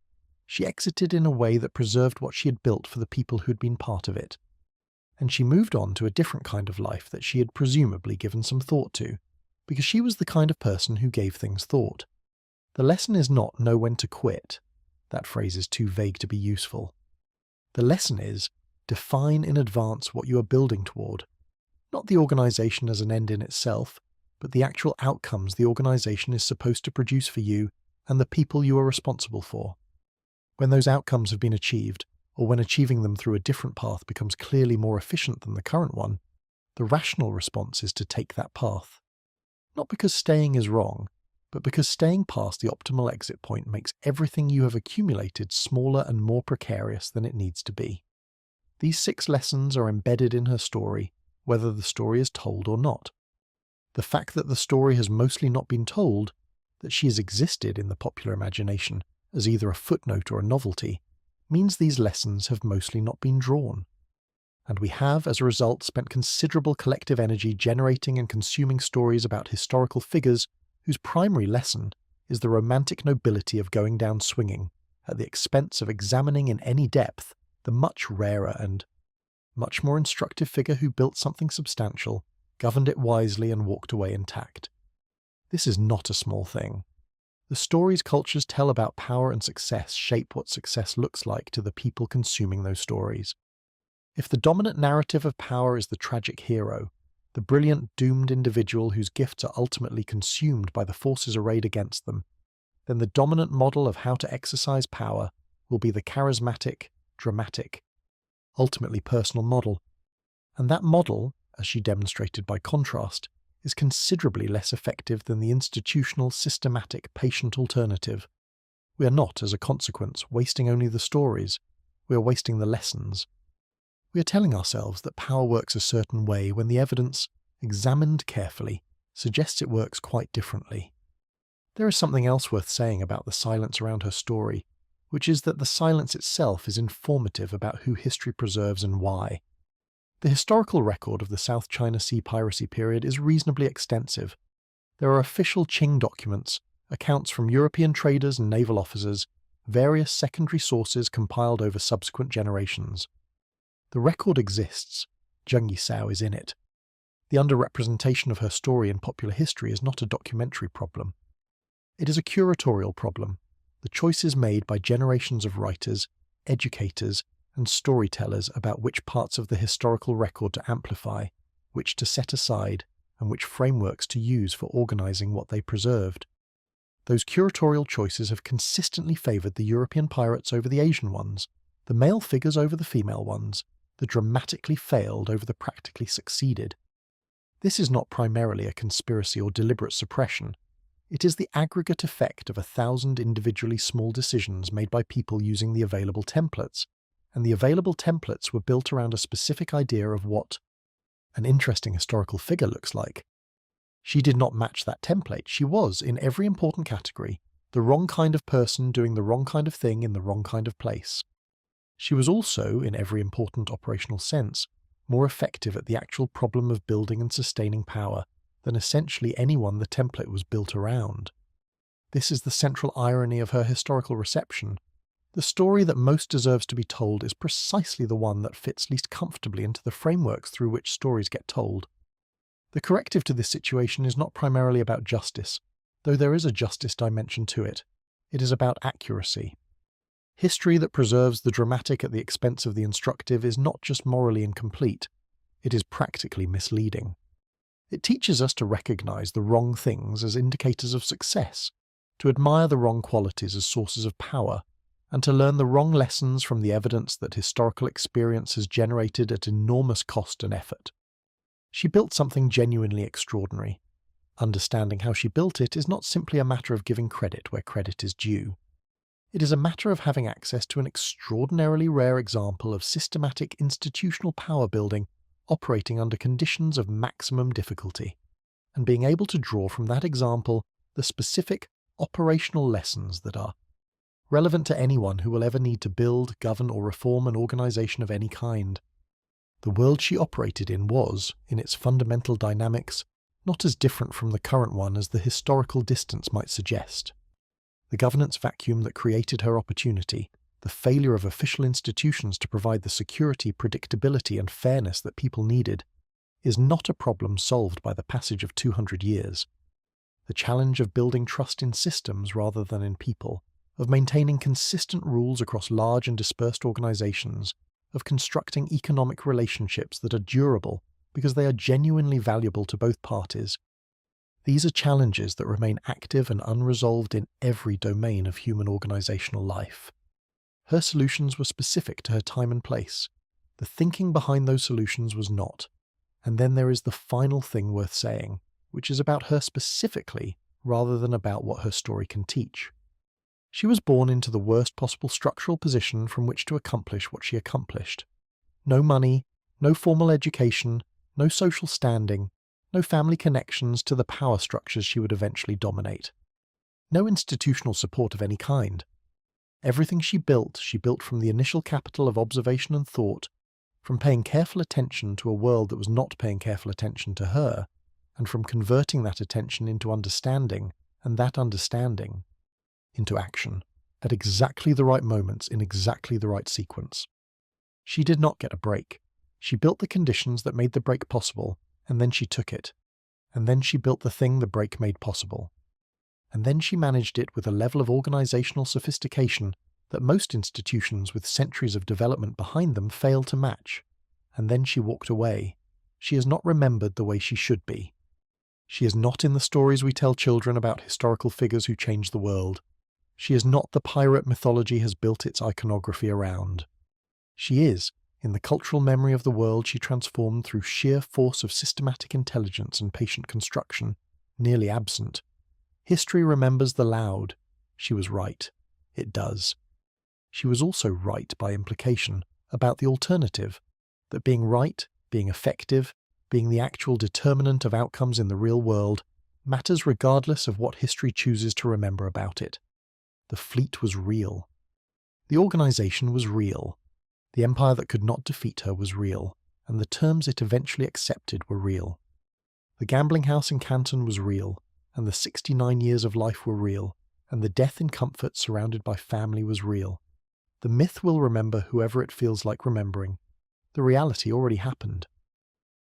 She exited in a way that preserved what she had built for the people who had been part of it. and she moved on to a different kind of life that she had presumably given some thought to, because she was the kind of person who gave things thought. The lesson is not know when to quit. That phrase is too vague to be useful. The lesson is define in advance what you are building toward. Not the organization as an end in itself, but the actual outcomes the organization is supposed to produce for you and the people you are responsible for. When those outcomes have been achieved, or when achieving them through a different path becomes clearly more efficient than the current one, the rational response is to take that path. Not because staying is wrong, but because staying past the optimal exit point makes everything you have accumulated smaller and more precarious than it needs to be. These 6 lessons are embedded in her story, whether the story is told or not. The fact that the story has mostly not been told, that she has existed in the popular imagination as either a footnote or a novelty, means these lessons have mostly not been drawn. And we have, as a result, spent considerable collective energy generating and consuming stories about historical figures whose primary lesson is the romantic nobility of going down swinging, at the expense of examining in any depth the much rarer and much more instructive figure who built something substantial, governed it wisely, and walked away intact. This is not a small thing. The stories cultures tell about power and success shape what success looks like to the people consuming those stories. If the dominant narrative of power is the tragic hero, the brilliant doomed individual whose gifts are ultimately consumed by the forces arrayed against them, then the dominant model of how to exercise power will be the charismatic, dramatic, ultimately personal model. And that model, as she demonstrated by contrast, is considerably less effective than the institutional, systematic, patient alternative. We are not, as a consequence, wasting only the stories, we are wasting the lessons. We are telling ourselves that power works a certain way when the evidence, examined carefully, suggests it works quite differently. There is something else worth saying about the silence around her story, which is that the silence itself is informative about who history preserves and why. The historical record of the South China Sea piracy period is reasonably extensive. There are official Qing documents, accounts from European traders and naval officers, various secondary sources compiled over subsequent generations. The record exists. Zheng Yi Sao is in it. The underrepresentation of her story in popular history is not a documentary problem. It is a curatorial problem. The choices made by generations of writers, educators, and storytellers about which parts of the historical record to amplify, which to set aside, and which frameworks to use for organizing what they preserved. Those curatorial choices have consistently favored the European pirates over the Asian ones, the male figures over the female ones, the dramatically failed over the practically succeeded. This is not primarily a conspiracy or deliberate suppression. It is the aggregate effect of 1,000 individually small decisions made by people using the available templates, and the available templates were built around a specific idea of what an interesting historical figure looks like. She did not match that template. She was, in every important category, the wrong kind of person doing the wrong kind of thing in the wrong kind of place. She was also, in every important operational sense, more effective at the actual problem of building and sustaining power than essentially anyone the template was built around. This is the central irony of her historical reception. The story that most deserves to be told is precisely the one that fits least comfortably into the frameworks through which stories get told. The corrective to this situation is not primarily about justice, though there is a justice dimension to it. It is about accuracy. History that preserves the dramatic at the expense of the instructive is not just morally incomplete, it is practically misleading. It teaches us to recognize the wrong things as indicators of success, to admire the wrong qualities as sources of power, and to learn the wrong lessons from the evidence that historical experience has generated at enormous cost and effort. She built something genuinely extraordinary. Understanding how she built it is not simply a matter of giving credit where credit is due. It is a matter of having access to an extraordinarily rare example of systematic institutional power building operating under conditions of maximum difficulty, and being able to draw from that example the specific operational lessons that are relevant to anyone who will ever need to build, govern, or reform an organization of any kind. The world she operated in was, in its fundamental dynamics, not as different from the current one as the historical distance might suggest. The governance vacuum that created her opportunity, the failure of official institutions to provide the security, predictability, and fairness that people needed, is not a problem solved by the passage of 200 years. The challenge of building trust in systems rather than in people, of maintaining consistent rules across large and dispersed organizations, of constructing economic relationships that are durable because they are genuinely valuable to both parties. These are challenges that remain active and unresolved in every domain of human organizational life. Her solutions were specific to her time and place. The thinking behind those solutions was not. And then there is the final thing worth saying, which is about her specifically rather than about what her story can teach. She was born into the worst possible structural position from which to accomplish what she accomplished. No money, no formal education, no social standing, no family connections to the power structures she would eventually dominate. No institutional support of any kind. Everything she built from the initial capital of observation and thought, from paying careful attention to a world that was not paying careful attention to her, and from converting that attention into understanding, and that understanding into action, at exactly the right moments in exactly the right sequence. She did not get a break. She built the conditions that made the break possible, and then she took it. And then she built the thing the break made possible. And then she managed it with a level of organizational sophistication that most institutions with centuries of development behind them fail to match. And then she walked away. She is not remembered the way she should be. She is not in the stories we tell children about historical figures who changed the world. She is not the pirate mythology has built its iconography around. She is, in the cultural memory of the world she transformed through sheer force of systematic intelligence and patient construction, nearly absent. History remembers the loud. She was right. It does. She was also right by implication about the alternative, that being right, being effective, being the actual determinant of outcomes in the real world, matters regardless of what history chooses to remember about it. The fleet was real. The organization was real. The empire that could not defeat her was real, and the terms it eventually accepted were real. The gambling house in Canton was real, and the 69 years of life were real, and the death in comfort surrounded by family was real. The myth will remember whoever it feels like remembering. The reality already happened.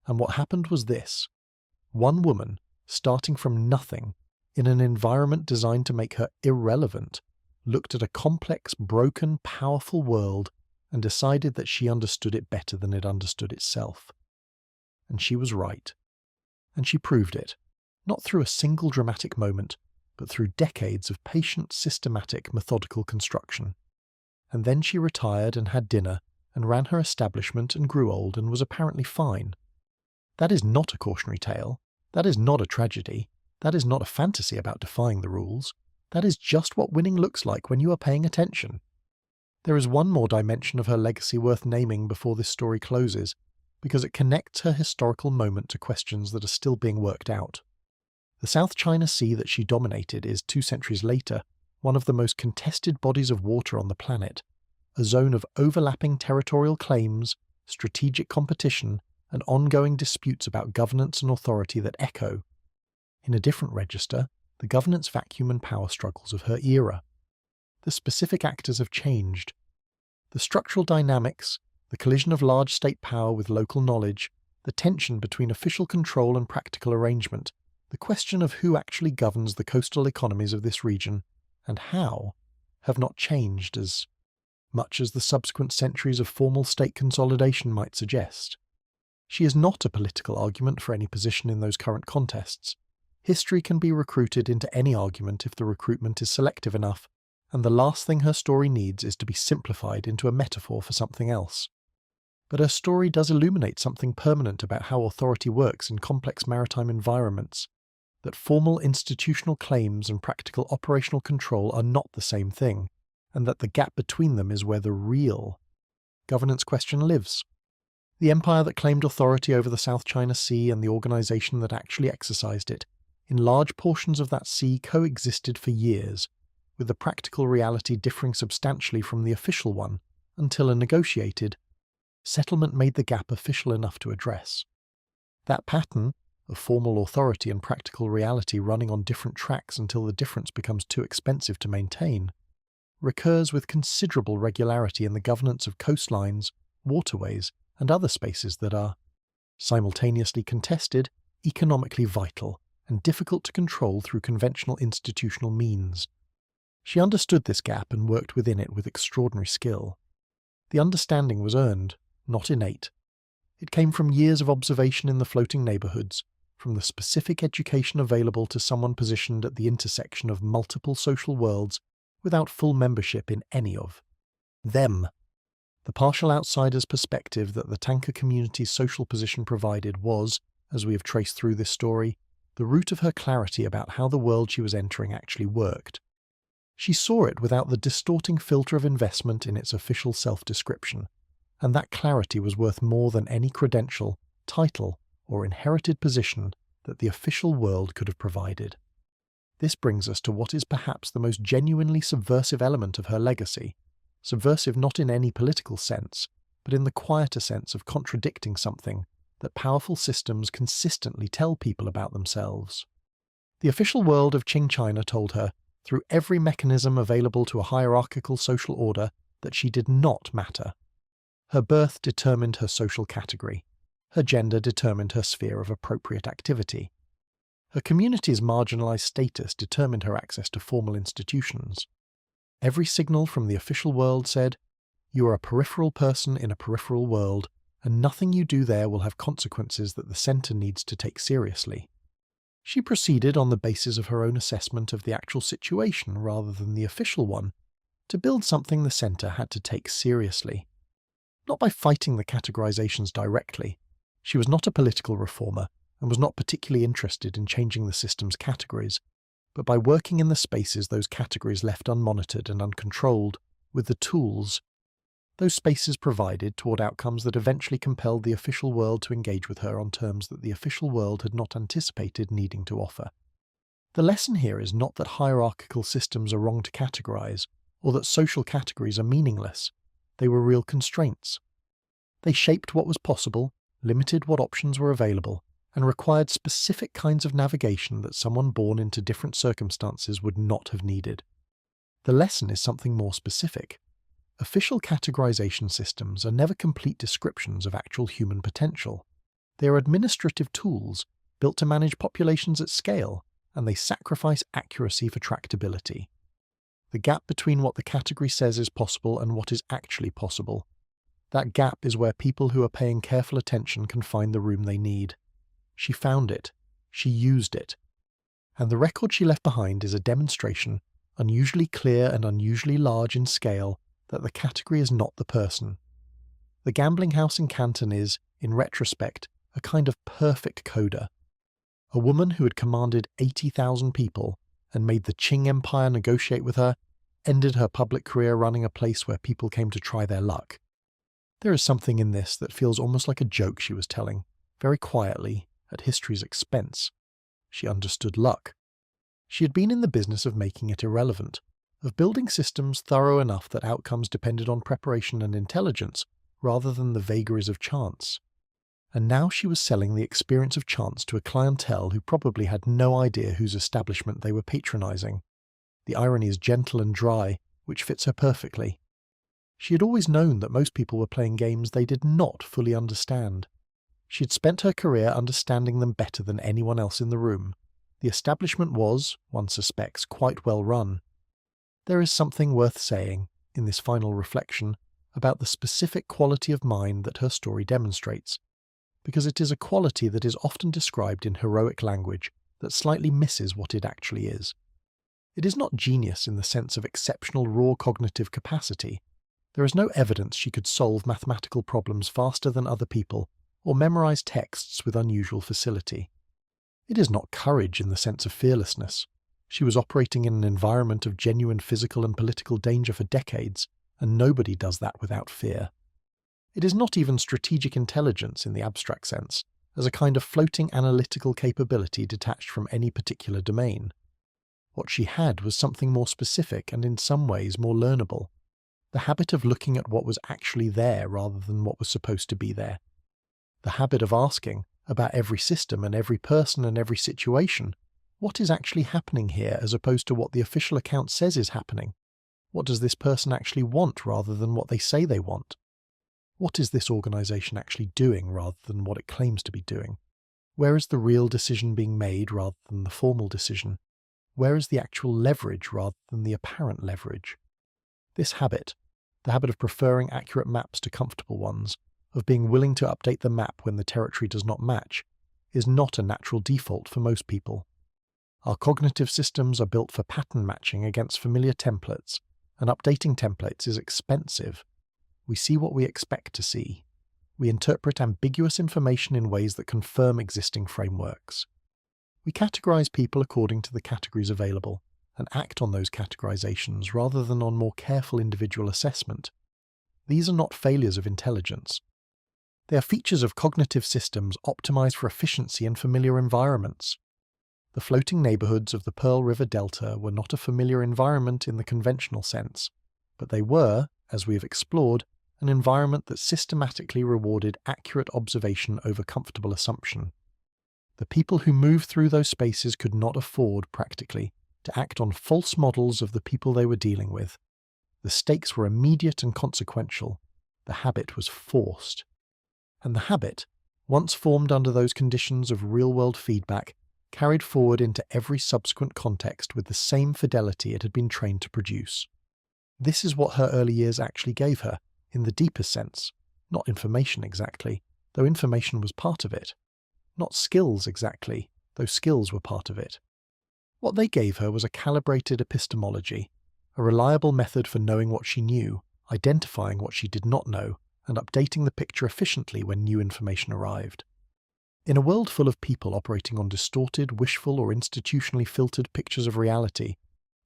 And what happened was this. One woman, starting from nothing, in an environment designed to make her irrelevant, looked at a complex, broken, powerful world and decided that she understood it better than it understood itself. And she was right. And she proved it, not through a single dramatic moment, but through decades of patient, systematic, methodical construction. And then she retired and had dinner, and ran her establishment and grew old and was apparently fine. That is not a cautionary tale. That is not a tragedy. That is not a fantasy about defying the rules. That is just what winning looks like when you are paying attention. There is one more dimension of her legacy worth naming before this story closes, because it connects her historical moment to questions that are still being worked out. The South China Sea that she dominated is, 2 centuries later, one of the most contested bodies of water on the planet, a zone of overlapping territorial claims, strategic competition, and ongoing disputes about governance and authority that echo, in a different register, the governance vacuum and power struggles of her era. The specific actors have changed. The structural dynamics, the collision of large state power with local knowledge, the tension between official control and practical arrangement, the question of who actually governs the coastal economies of this region, and how, have not changed as much as the subsequent centuries of formal state consolidation might suggest. She is not a political argument for any position in those current contests. History can be recruited into any argument if the recruitment is selective enough, and the last thing her story needs is to be simplified into a metaphor for something else. But her story does illuminate something permanent about how authority works in complex maritime environments, that formal institutional claims and practical operational control are not the same thing, and that the gap between them is where the real governance question lives. The empire that claimed authority over the South China Sea and the organization that actually exercised it, in large portions of that sea coexisted for years, with the practical reality differing substantially from the official one, until a negotiated settlement made the gap official enough to address. That pattern, of formal authority and practical reality running on different tracks until the difference becomes too expensive to maintain, recurs with considerable regularity in the governance of coastlines, waterways, and other spaces that are simultaneously contested, economically vital, and difficult to control through conventional institutional means. She understood this gap and worked within it with extraordinary skill. The understanding was earned, not innate. It came from years of observation in the floating neighbourhoods, from the specific education available to someone positioned at the intersection of multiple social worlds without full membership in any of them. The partial outsider's perspective that the tanker community's social position provided was, as we have traced through this story, the root of her clarity about how the world she was entering actually worked. She saw it without the distorting filter of investment in its official self-description, and that clarity was worth more than any credential, title, or inherited position that the official world could have provided. This brings us to what is perhaps the most genuinely subversive element of her legacy, subversive not in any political sense, but in the quieter sense of contradicting something that powerful systems consistently tell people about themselves. The official world of Qing China told her, through every mechanism available to a hierarchical social order, that she did not matter. Her birth determined her social category. Her gender determined her sphere of appropriate activity. Her community's marginalized status determined her access to formal institutions. Every signal from the official world said, "You are a peripheral person in a peripheral world, and nothing you do there will have consequences that the center needs to take seriously." She proceeded on the basis of her own assessment of the actual situation rather than the official one, to build something the center had to take seriously. Not by fighting the categorizations directly. She was not a political reformer and was not particularly interested in changing the system's categories, but by working in the spaces those categories left unmonitored and uncontrolled, with the tools those spaces provided toward outcomes that eventually compelled the official world to engage with her on terms that the official world had not anticipated needing to offer. The lesson here is not that hierarchical systems are wrong to categorize, or that social categories are meaningless. They were real constraints. They shaped what was possible, limited what options were available, and required specific kinds of navigation that someone born into different circumstances would not have needed. The lesson is something more specific. Official categorization systems are never complete descriptions of actual human potential. They are administrative tools built to manage populations at scale, and they sacrifice accuracy for tractability. The gap between what the category says is possible and what is actually possible. That gap is where people who are paying careful attention can find the room they need. She found it. She used it. And the record she left behind is a demonstration, unusually clear and unusually large in scale, that the category is not the person. The gambling house in Canton is, in retrospect, a kind of perfect coda. A woman who had commanded 80,000 people and made the Qing Empire negotiate with her, ended her public career running a place where people came to try their luck. There is something in this that feels almost like a joke she was telling, very quietly, at history's expense. She understood luck. She had been in the business of making it irrelevant, of building systems thorough enough that outcomes depended on preparation and intelligence rather than the vagaries of chance. And now she was selling the experience of chance to a clientele who probably had no idea whose establishment they were patronizing. The irony is gentle and dry, which fits her perfectly. She had always known that most people were playing games they did not fully understand. She had spent her career understanding them better than anyone else in the room. The establishment was, one suspects, quite well run. There is something worth saying, in this final reflection, about the specific quality of mind that her story demonstrates, because it is a quality that is often described in heroic language that slightly misses what it actually is. It is not genius in the sense of exceptional raw cognitive capacity. There is no evidence she could solve mathematical problems faster than other people or memorize texts with unusual facility. It is not courage in the sense of fearlessness. She was operating in an environment of genuine physical and political danger for decades, and nobody does that without fear. It is not even strategic intelligence in the abstract sense, as a kind of floating analytical capability detached from any particular domain. What she had was something more specific and in some ways more learnable. The habit of looking at what was actually there rather than what was supposed to be there. The habit of asking, about every system and every person and every situation, what is actually happening here as opposed to what the official account says is happening? What does this person actually want rather than what they say they want? What is this organization actually doing rather than what it claims to be doing? Where is the real decision being made rather than the formal decision? Where is the actual leverage rather than the apparent leverage? This habit, the habit of preferring accurate maps to comfortable ones, of being willing to update the map when the territory does not match, is not a natural default for most people. Our cognitive systems are built for pattern matching against familiar templates, and updating templates is expensive. We see what we expect to see. We interpret ambiguous information in ways that confirm existing frameworks. We categorize people according to the categories available, and act on those categorizations rather than on more careful individual assessment. These are not failures of intelligence. They are features of cognitive systems optimized for efficiency in familiar environments. The floating neighborhoods of the Pearl River Delta were not a familiar environment in the conventional sense, but they were, as we have explored, an environment that systematically rewarded accurate observation over comfortable assumption. The people who moved through those spaces could not afford, practically, to act on false models of the people they were dealing with. The stakes were immediate and consequential. The habit was forced. And the habit, once formed under those conditions of real-world feedback, carried forward into every subsequent context with the same fidelity it had been trained to produce. This is what her early years actually gave her, in the deepest sense. Not information exactly, though information was part of it. Not skills exactly, though skills were part of it. What they gave her was a calibrated epistemology, a reliable method for knowing what she knew, identifying what she did not know, and updating the picture efficiently when new information arrived. In a world full of people operating on distorted, wishful, or institutionally filtered pictures of reality,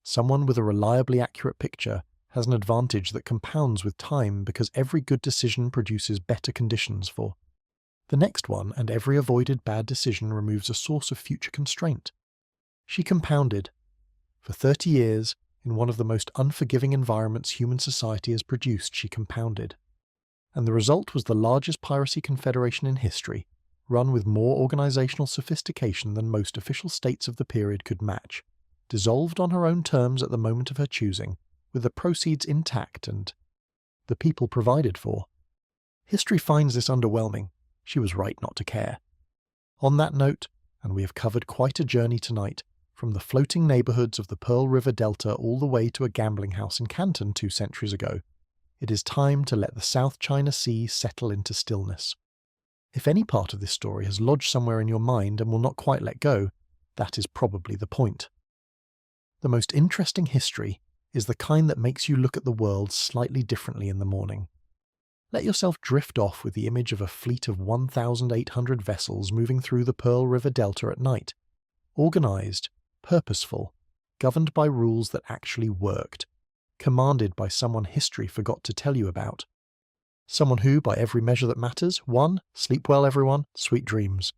someone with a reliably accurate picture has an advantage that compounds with time because every good decision produces better conditions for the next one, and every avoided bad decision removes a source of future constraint. She compounded. For 30 years, in one of the most unforgiving environments human society has produced, she compounded. And the result was the largest piracy confederation in history, run with more organizational sophistication than most official states of the period could match, dissolved on her own terms at the moment of her choosing, with the proceeds intact and the people provided for. History finds this underwhelming. She was right not to care. On that note, and we have covered quite a journey tonight, from the floating neighborhoods of the Pearl River Delta all the way to a gambling house in Canton 2 centuries ago, it is time to let the South China Sea settle into stillness. If any part of this story has lodged somewhere in your mind and will not quite let go, that is probably the point. The most interesting history is the kind that makes you look at the world slightly differently in the morning. Let yourself drift off with the image of a fleet of 1,800 vessels moving through the Pearl River Delta at night, organized, purposeful, governed by rules that actually worked, commanded by someone history forgot to tell you about. Someone who, by every measure that matters, 1. Sleep well everyone, sweet dreams.